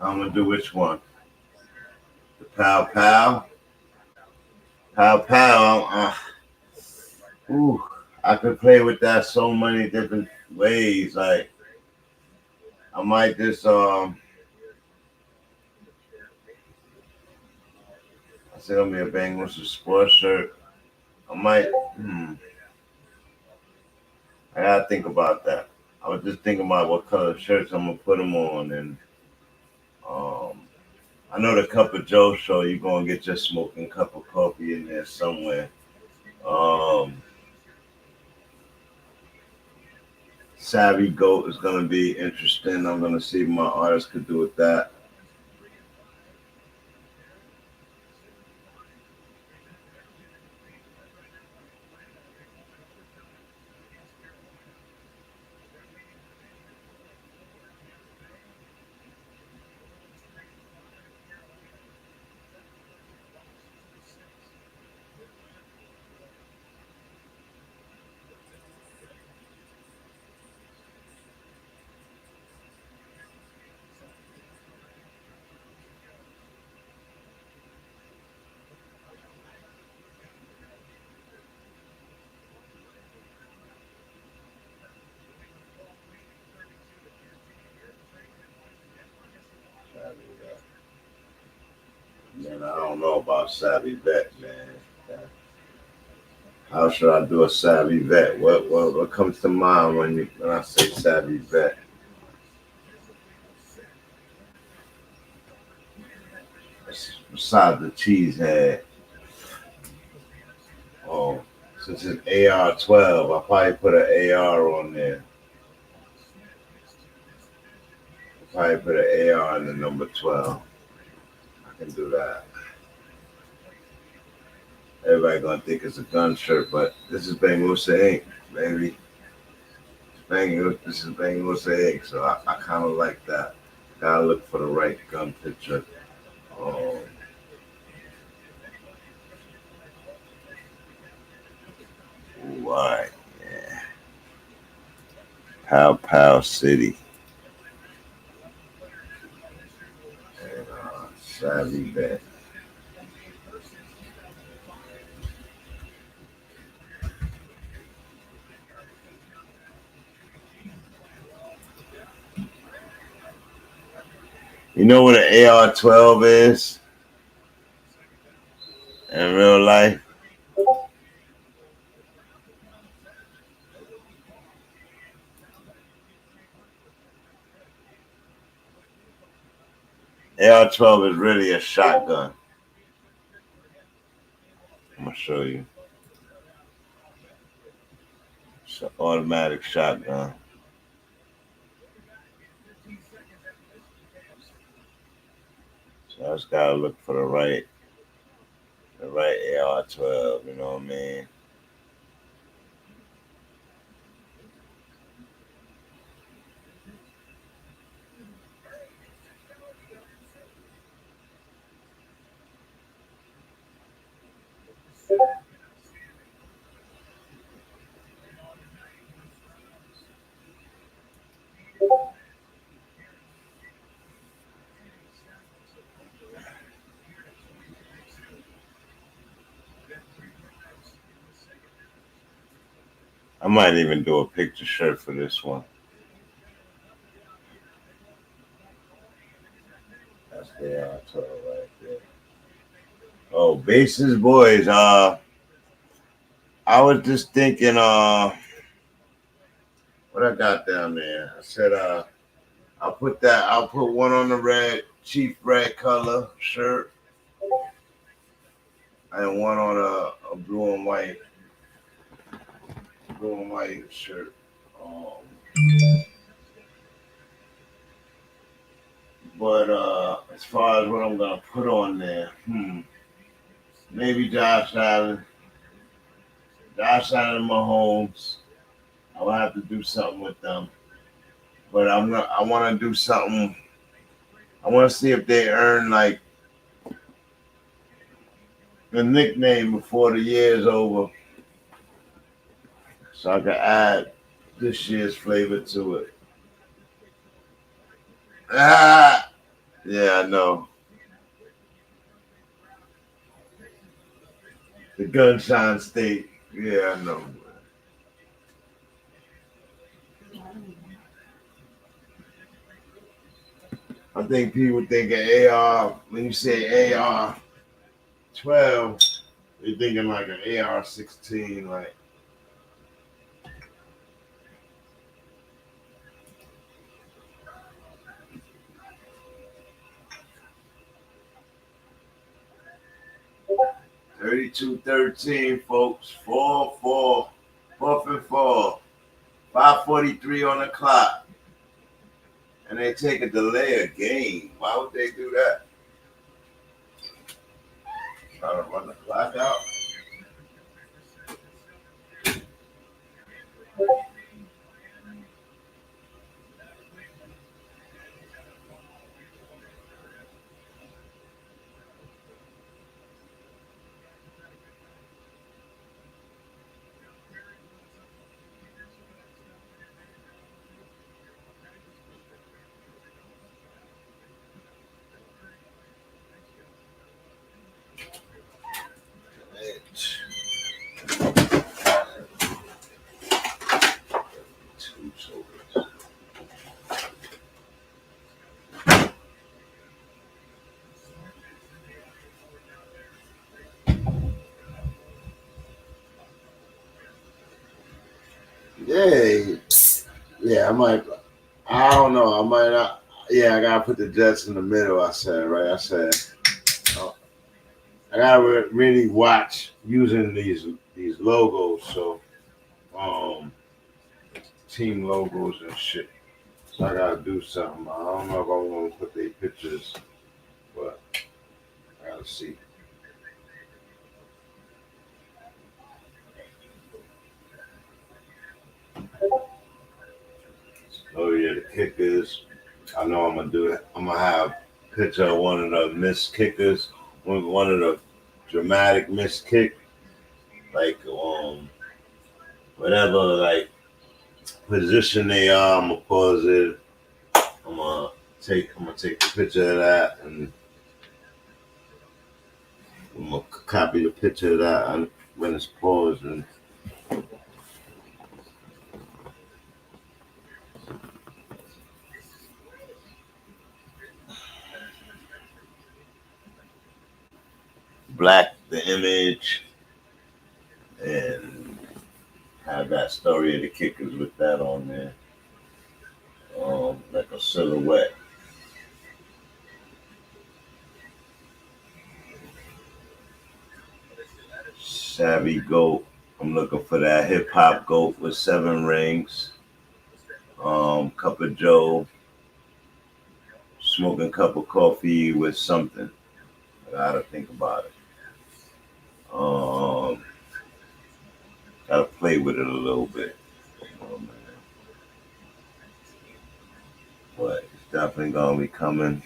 I'm gonna do which one? The pow pow. Pow pow. Ooh, I could play with that so many different ways. Like I might just I said I'm gonna be a Bengals sports shirt. I might I gotta think about that. I was just thinking about what color shirts I'm gonna put them on, and um, I know the Cup of Joe show. You're gonna get your smoking cup of coffee in there somewhere. Um, Savvy Goat is gonna be interesting. I'm gonna see what my artist could do with that. don't know about savvy vet, man. How should I do a savvy vet? What comes to mind when I say savvy vet? Besides the cheesehead. Oh, since it's AR-12, I'll probably put an AR on there. Probably put an AR in the number 12. I can do that. Everybody gonna think it's a gun shirt, but this is BANGUSA Inc., baby. This is BANGUSA Inc., so I kind of like that. Gotta look for the right gun picture. Right, yeah. Pow City. And savvy vet. You know what an AR-12 is in real life? AR-12 is really a shotgun. I'm gonna show you. It's an automatic shotgun. So I just gotta look for the right AR-12. You know what I mean? I might even do a picture shirt for this one. That's the AR-12 right there. Oh, Bases Boys. I was just thinking, what I got down there. I said, I'll put one on the red, Chief red color shirt, and one on a blue and white shirt. But as far as what I'm gonna put on there, maybe Josh Allen and Mahomes. I will have to do something with them. But I want to do something. I want to see if they earn like a nickname before the year's over, so I can add this year's flavor to it. Yeah, I know. The Gunshine State. Yeah, I know. I think people think of AR, when you say AR-12, they're thinking like an AR-16, like. $32.13, folks. 4-4, 4-4, 5:43 on the clock, and they take a delay of game. Why would they do that? Try to run the clock out. Yeah, yeah, I might. I don't know. I might not. Yeah, I gotta put the Jets in the middle. I said, right? I said, oh, I gotta really watch using these logos. So, um, team logos and shit. So I gotta do something. I don't know if I'm gonna put their pictures, but I gotta see. Oh yeah, the kickers. I know I'm gonna do it. I'm gonna have a picture of one of the missed kickers, one of the dramatic missed kick, like whatever like position they are. I'm gonna pause it. I'm gonna take a picture of that, and I'm gonna copy the picture of that when it's paused. And black the image and have that story of the kickers with that on there, like a silhouette. Savvy goat. I'm looking for that hip hop goat with 7 rings. Cup of Joe, smoking cup of coffee with something. I gotta think about it. Um, gotta play with it a little bit. Man. But it's definitely gonna be coming.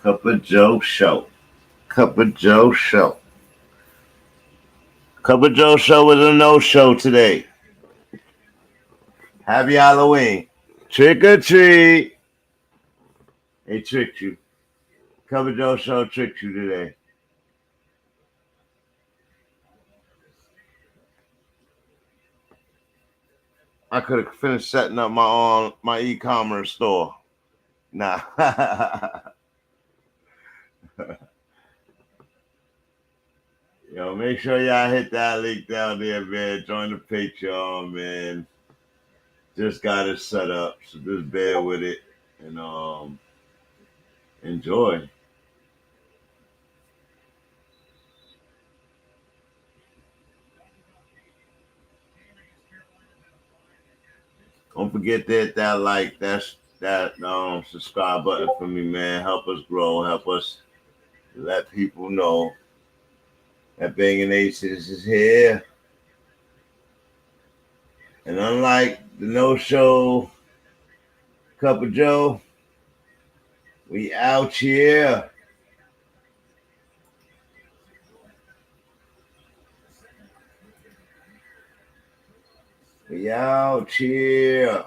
Cup of Joe show. Cup of Joe show. Cup of Joe show was a no show today. Happy Halloween. Trick or treat. They tricked you. Cup of Joe show tricked you today. I could have finished setting up my e-commerce store. Nah. Yo, make sure y'all hit that link down there, man. Join the Patreon, man. Just got it set up, so just bear with it and enjoy. Don't forget to hit that like, that subscribe button for me, man. Help us grow, help us let people know that Banging Aces is here. And unlike the no show Cup of Joe, we out here. We out here.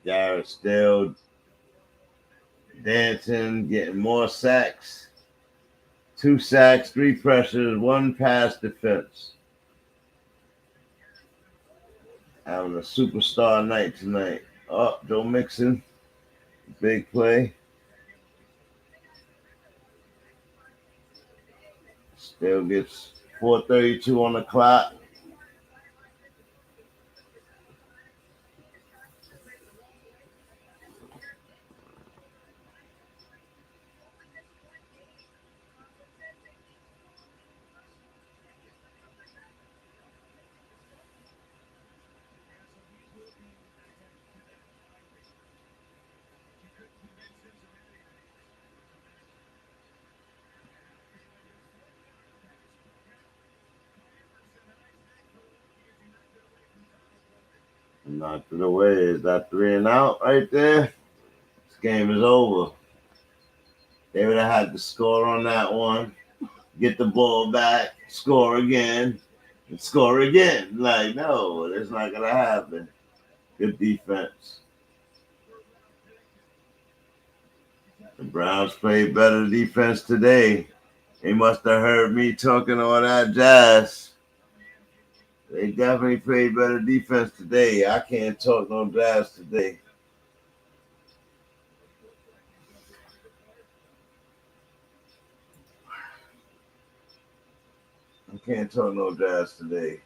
Garrett still dancing, getting more sacks. 2 sacks, 3 pressures, 1 pass defense. Having a superstar night tonight. Oh, Joe Mixon, big play. Still gets 4:32 on the clock. Knocked it away. Is that 3 and out right there? This game is over. They would have had to score on that one, get the ball back, score again, and score again. Like, no, that's not going to happen. Good defense. The Browns played better defense today. They must have heard me talking all that jazz. They definitely played better defense today. I can't talk no jazz today. I can't talk no jazz today.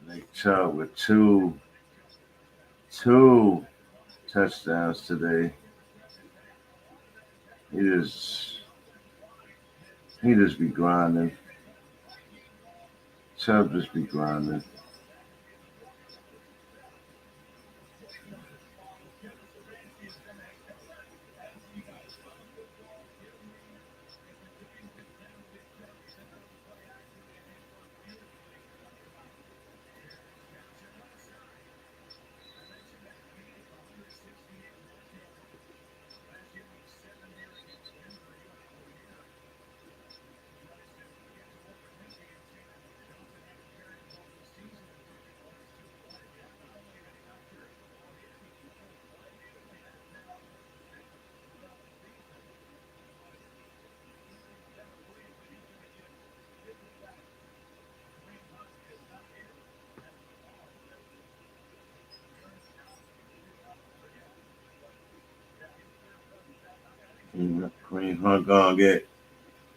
Nick Chubb with two touchdowns today. He just be grinding. Chubb just be grinding. Kareem Hunt gonna get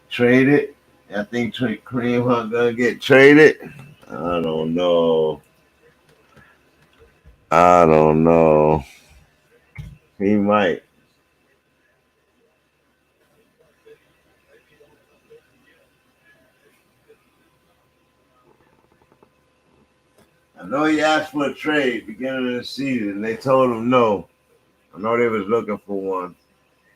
traded. I think Kareem Hunt gonna get traded. I don't know. He might. I know he asked for a trade beginning of the season. They told him no. I know they was looking for one.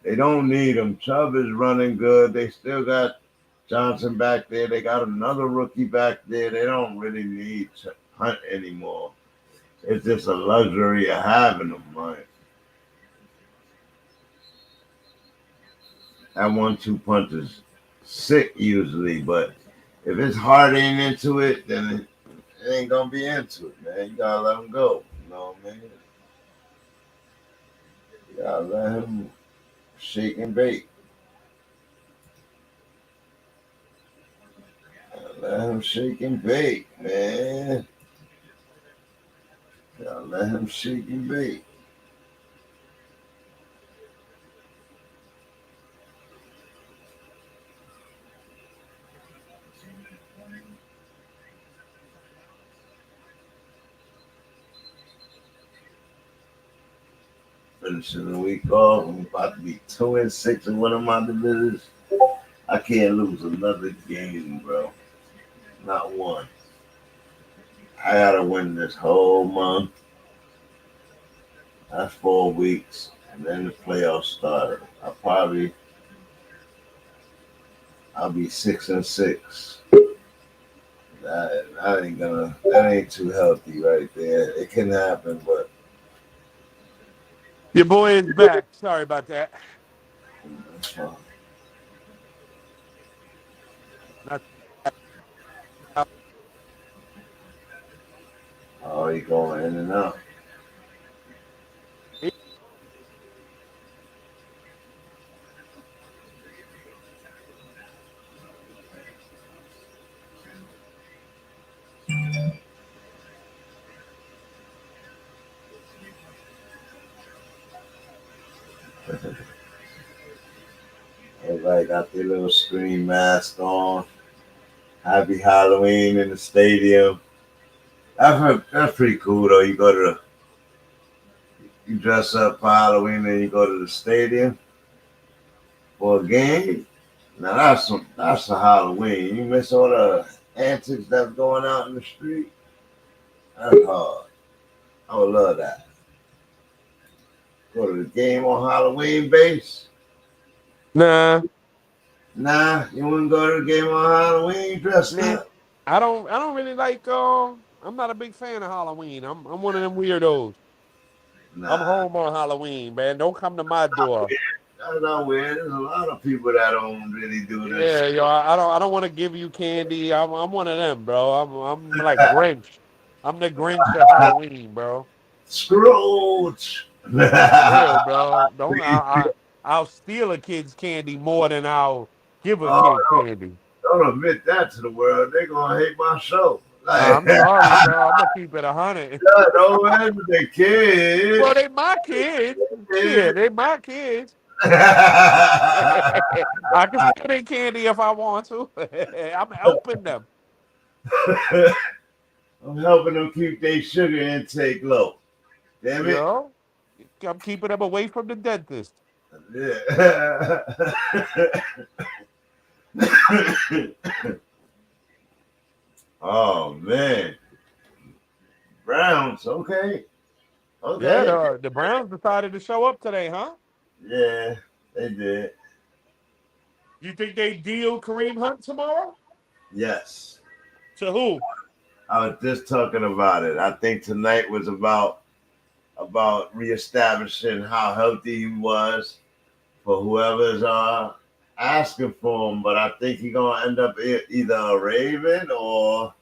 They don't need him. Chubb is running good. They still got Johnson back there. They got another rookie back there. They don't really need Hunt anymore. It's just a luxury of having him, right? That 1-2 punch is sick usually, but if his heart ain't into it, then it ain't gonna be into it, man. You gotta let him go. You know what I mean? You gotta let him shake and bake. Let him shake and bake, man. Gotta let him shake and bake. Finishing the week off, I'm about to be 2-6 in one of my divisions. I can't lose another game, bro. Not one. I gotta win this whole month. That's 4 weeks, and then the playoffs start. I'll be 6-6. That ain't too healthy right there. It can happen, but Your boy is back. Sorry about that. that's fine. Not, Oh, you going in and out. Everybody got their little screen mask on. Happy Halloween in the stadium. That's pretty cool though. You You dress up for Halloween and you go to the stadium for a game. Now that's a Halloween. You miss all the antics that's going out in the street. That's hard. I would love that. Go to the game on Halloween base. Nah, You wouldn't go to the game on Halloween dressed nah. up. I don't really like. I'm not a big fan of Halloween. I'm one of them weirdos. I'm Nah, home on Halloween, man. Don't come to my door. that's not weird. There's a lot of people that don't really do this. Yeah, yo, I don't want to give you candy. I'm one of them, bro. I'm like Grinch. I'm the Grinch of Halloween, bro. Scrooge. For real, bro. Don't I'll steal a kid's candy more than I'll give a kid Oh, candy. don't admit that to the world. They're gonna hate my show. Like, I'm sorry, bro. I'm gonna keep it 100. don't mess with the kids. Well, they my kids. Shit, they my kids. I can steal their candy if I want to. I'm helping them. I'm helping them keep their sugar intake low. Damn You it. know, I'm keeping them away from the dentist. Yeah. Oh man. Browns, okay. Yeah, Okay. the Browns decided to show up today, huh? Yeah, they did. You think they deal Kareem Hunt tomorrow? Yes. To who? I was just talking about it. I think tonight was about reestablishing how healthy he was for whoever's asking for him. But I think he's gonna end up either a Raven or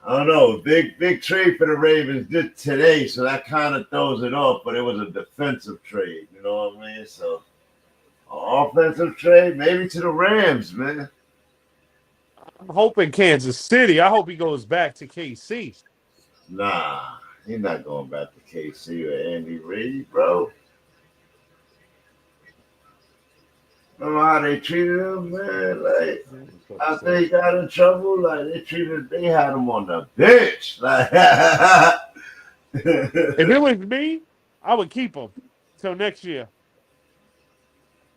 I don't know. Big trade for the Ravens did today, so that kind of throws it off. But it was a defensive trade. You know what I mean? So an offensive trade, maybe to the Rams, man. I'm hoping Kansas City. I hope he goes back to KC. Nah, he's not going back to KC or Andy Reid, bro. Remember how they treated him, man? Like after he got in trouble, like they had him on the bench. Like If it was me, I would keep him till next year.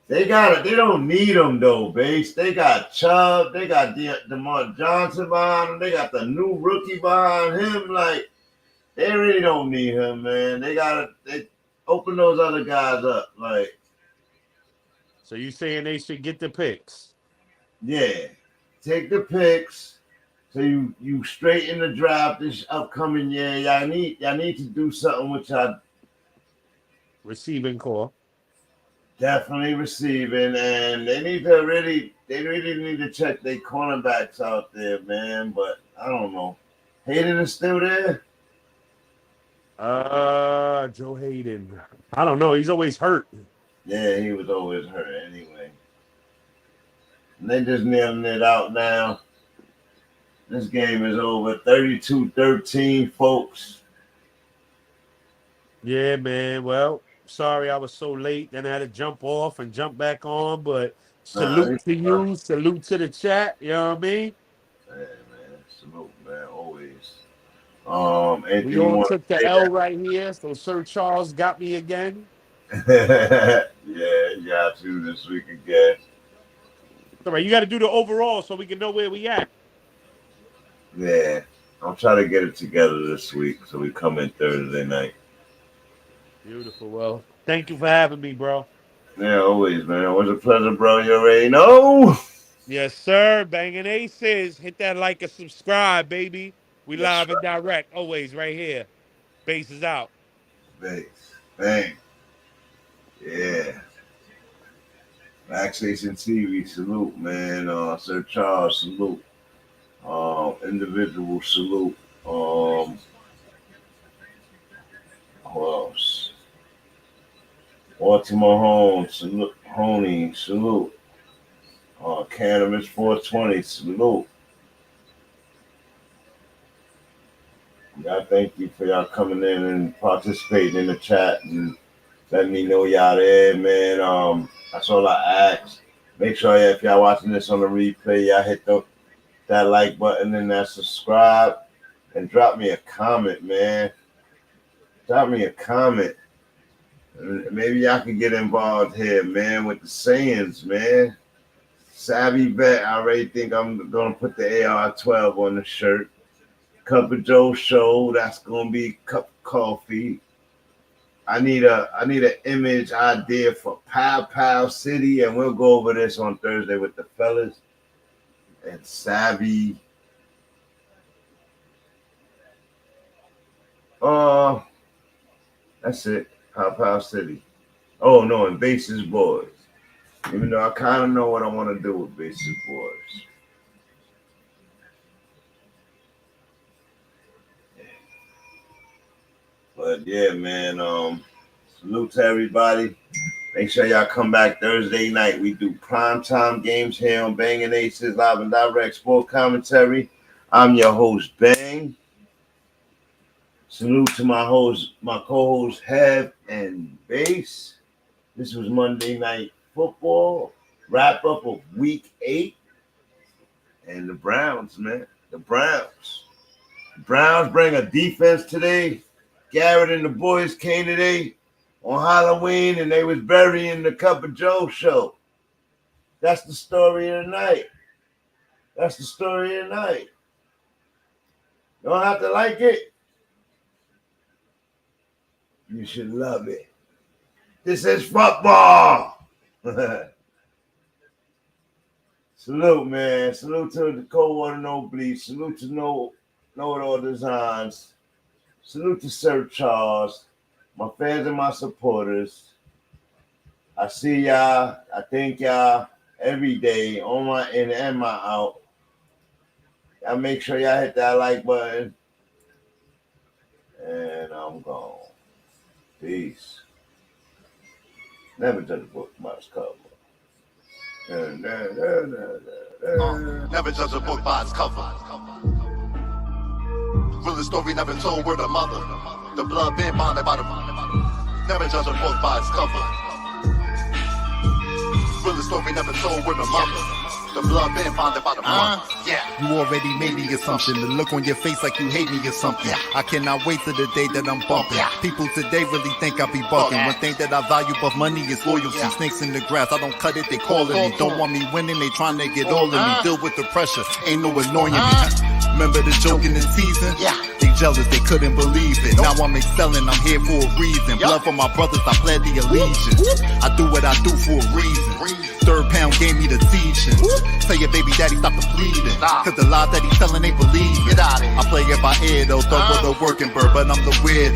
they got it. They don't need him though, base. They got Chubb. They got DeMar Johnson behind him. They got the new rookie behind him. Like they really don't need him, man. They open those other guys up. Like So you saying they should get the picks? yeah, take the picks. So you straighten the draft this upcoming year. Y'all need to do something with y'all. Receiving core. Definitely receiving, and they really need to check their cornerbacks out there, man. But I don't know. Hayden is still there. Joe Hayden. I don't know. He's always hurt. Yeah, he was always hurt anyway. And they just nailing it out now. This game is over 32-13, folks. Yeah, man. Well, sorry I was so late. Then I had to jump off and jump back on. But salute to you. Salute to the chat. You know what I mean? Yeah, man. Salute, man. Always. We all took the L right here. So Sir Charles got me again. Yeah, you got to this week again. All right, you got to do the overall so we can know where we at. Yeah, I'm trying to get it together this week so we come in Thursday night. Beautiful. Well, thank you for having me, bro. Yeah, always, man. It was a pleasure, bro. You already know. Yes, sir. Banging Aces. Hit that like and subscribe, baby. We live and direct. Always right here. Base is out. Base. Bang. Yeah. Backstation TV, salute, man. Sir Charles, salute. Individual salute. Who else? Baltimore Home, salute. Honey, salute. Cannabis 420, salute. God, thank you for y'all coming in and participating in the chat and letting me know y'all there, man. That's all I ask. Make sure if y'all watching this on the replay, y'all hit that like button and that subscribe and drop me a comment, man. drop me a comment. Maybe y'all can get involved here, man, with the sayings, man. Savvy vet, I already think I'm gonna put the AR-12 on the shirt. Cup of Joe show, that's gonna be cup of coffee. I need an image idea for Pow Pow City, and we'll go over this on Thursday with the fellas. And Savvy. That's it. Pow Pow City. Oh no, and Bases Boys. Even though I kind of know what I want to do with Bases Boys. But yeah, man, salute to everybody. Make sure y'all come back Thursday night. We do primetime games here on BANGnACES Live and Direct Sport Commentary. I'm your host, Bang. Salute to my co-host, Hev and Base. This was Monday Night Football, wrap up of Week 8. And the Browns, man, the Browns. The Browns bring a defense today. Garrett and the boys came today on Halloween, and they was burying the Cup of Joe show. That's the story of the night. That's the story of the night. You don't have to like it. You should love it. This is football. Salute, man. Salute to the Coldwater No Bleach. Salute to Know It All Designs. Salute to Sir Charles, my fans and my supporters. I see y'all. I thank y'all every day on my in and my out. Y'all make sure y'all hit that like button. And I'm gone. Peace. Never judge a book by its cover. Never judge a book by its cover. Realest story never told, word of mother. The blood been bonded by the never judge a book by its cover. Realest story never told, word of mother. The blood been bonded by the mother. Yeah. You already made the assumption. The look on your face like you hate me or something. I cannot wait till the day that I'm bumping. People today really think I be bucking. One thing that I value above money is loyalty. Snakes in the grass, I don't cut it, they calling me. Don't want me winning, they trying to get all of me. Deal with the pressure, ain't no annoying me. Remember the joke in the season? They jealous, they couldn't believe it. Now I'm excelling, I'm here for a reason. Blood for my brothers, I fled the allegiance. I do what I do for a reason. Third pound gave me the seizure. Tell your baby daddy stop the bleeding. Cause the lies that he's telling ain't believing. I play it by ear though, throw with a working bird, but I'm the weird.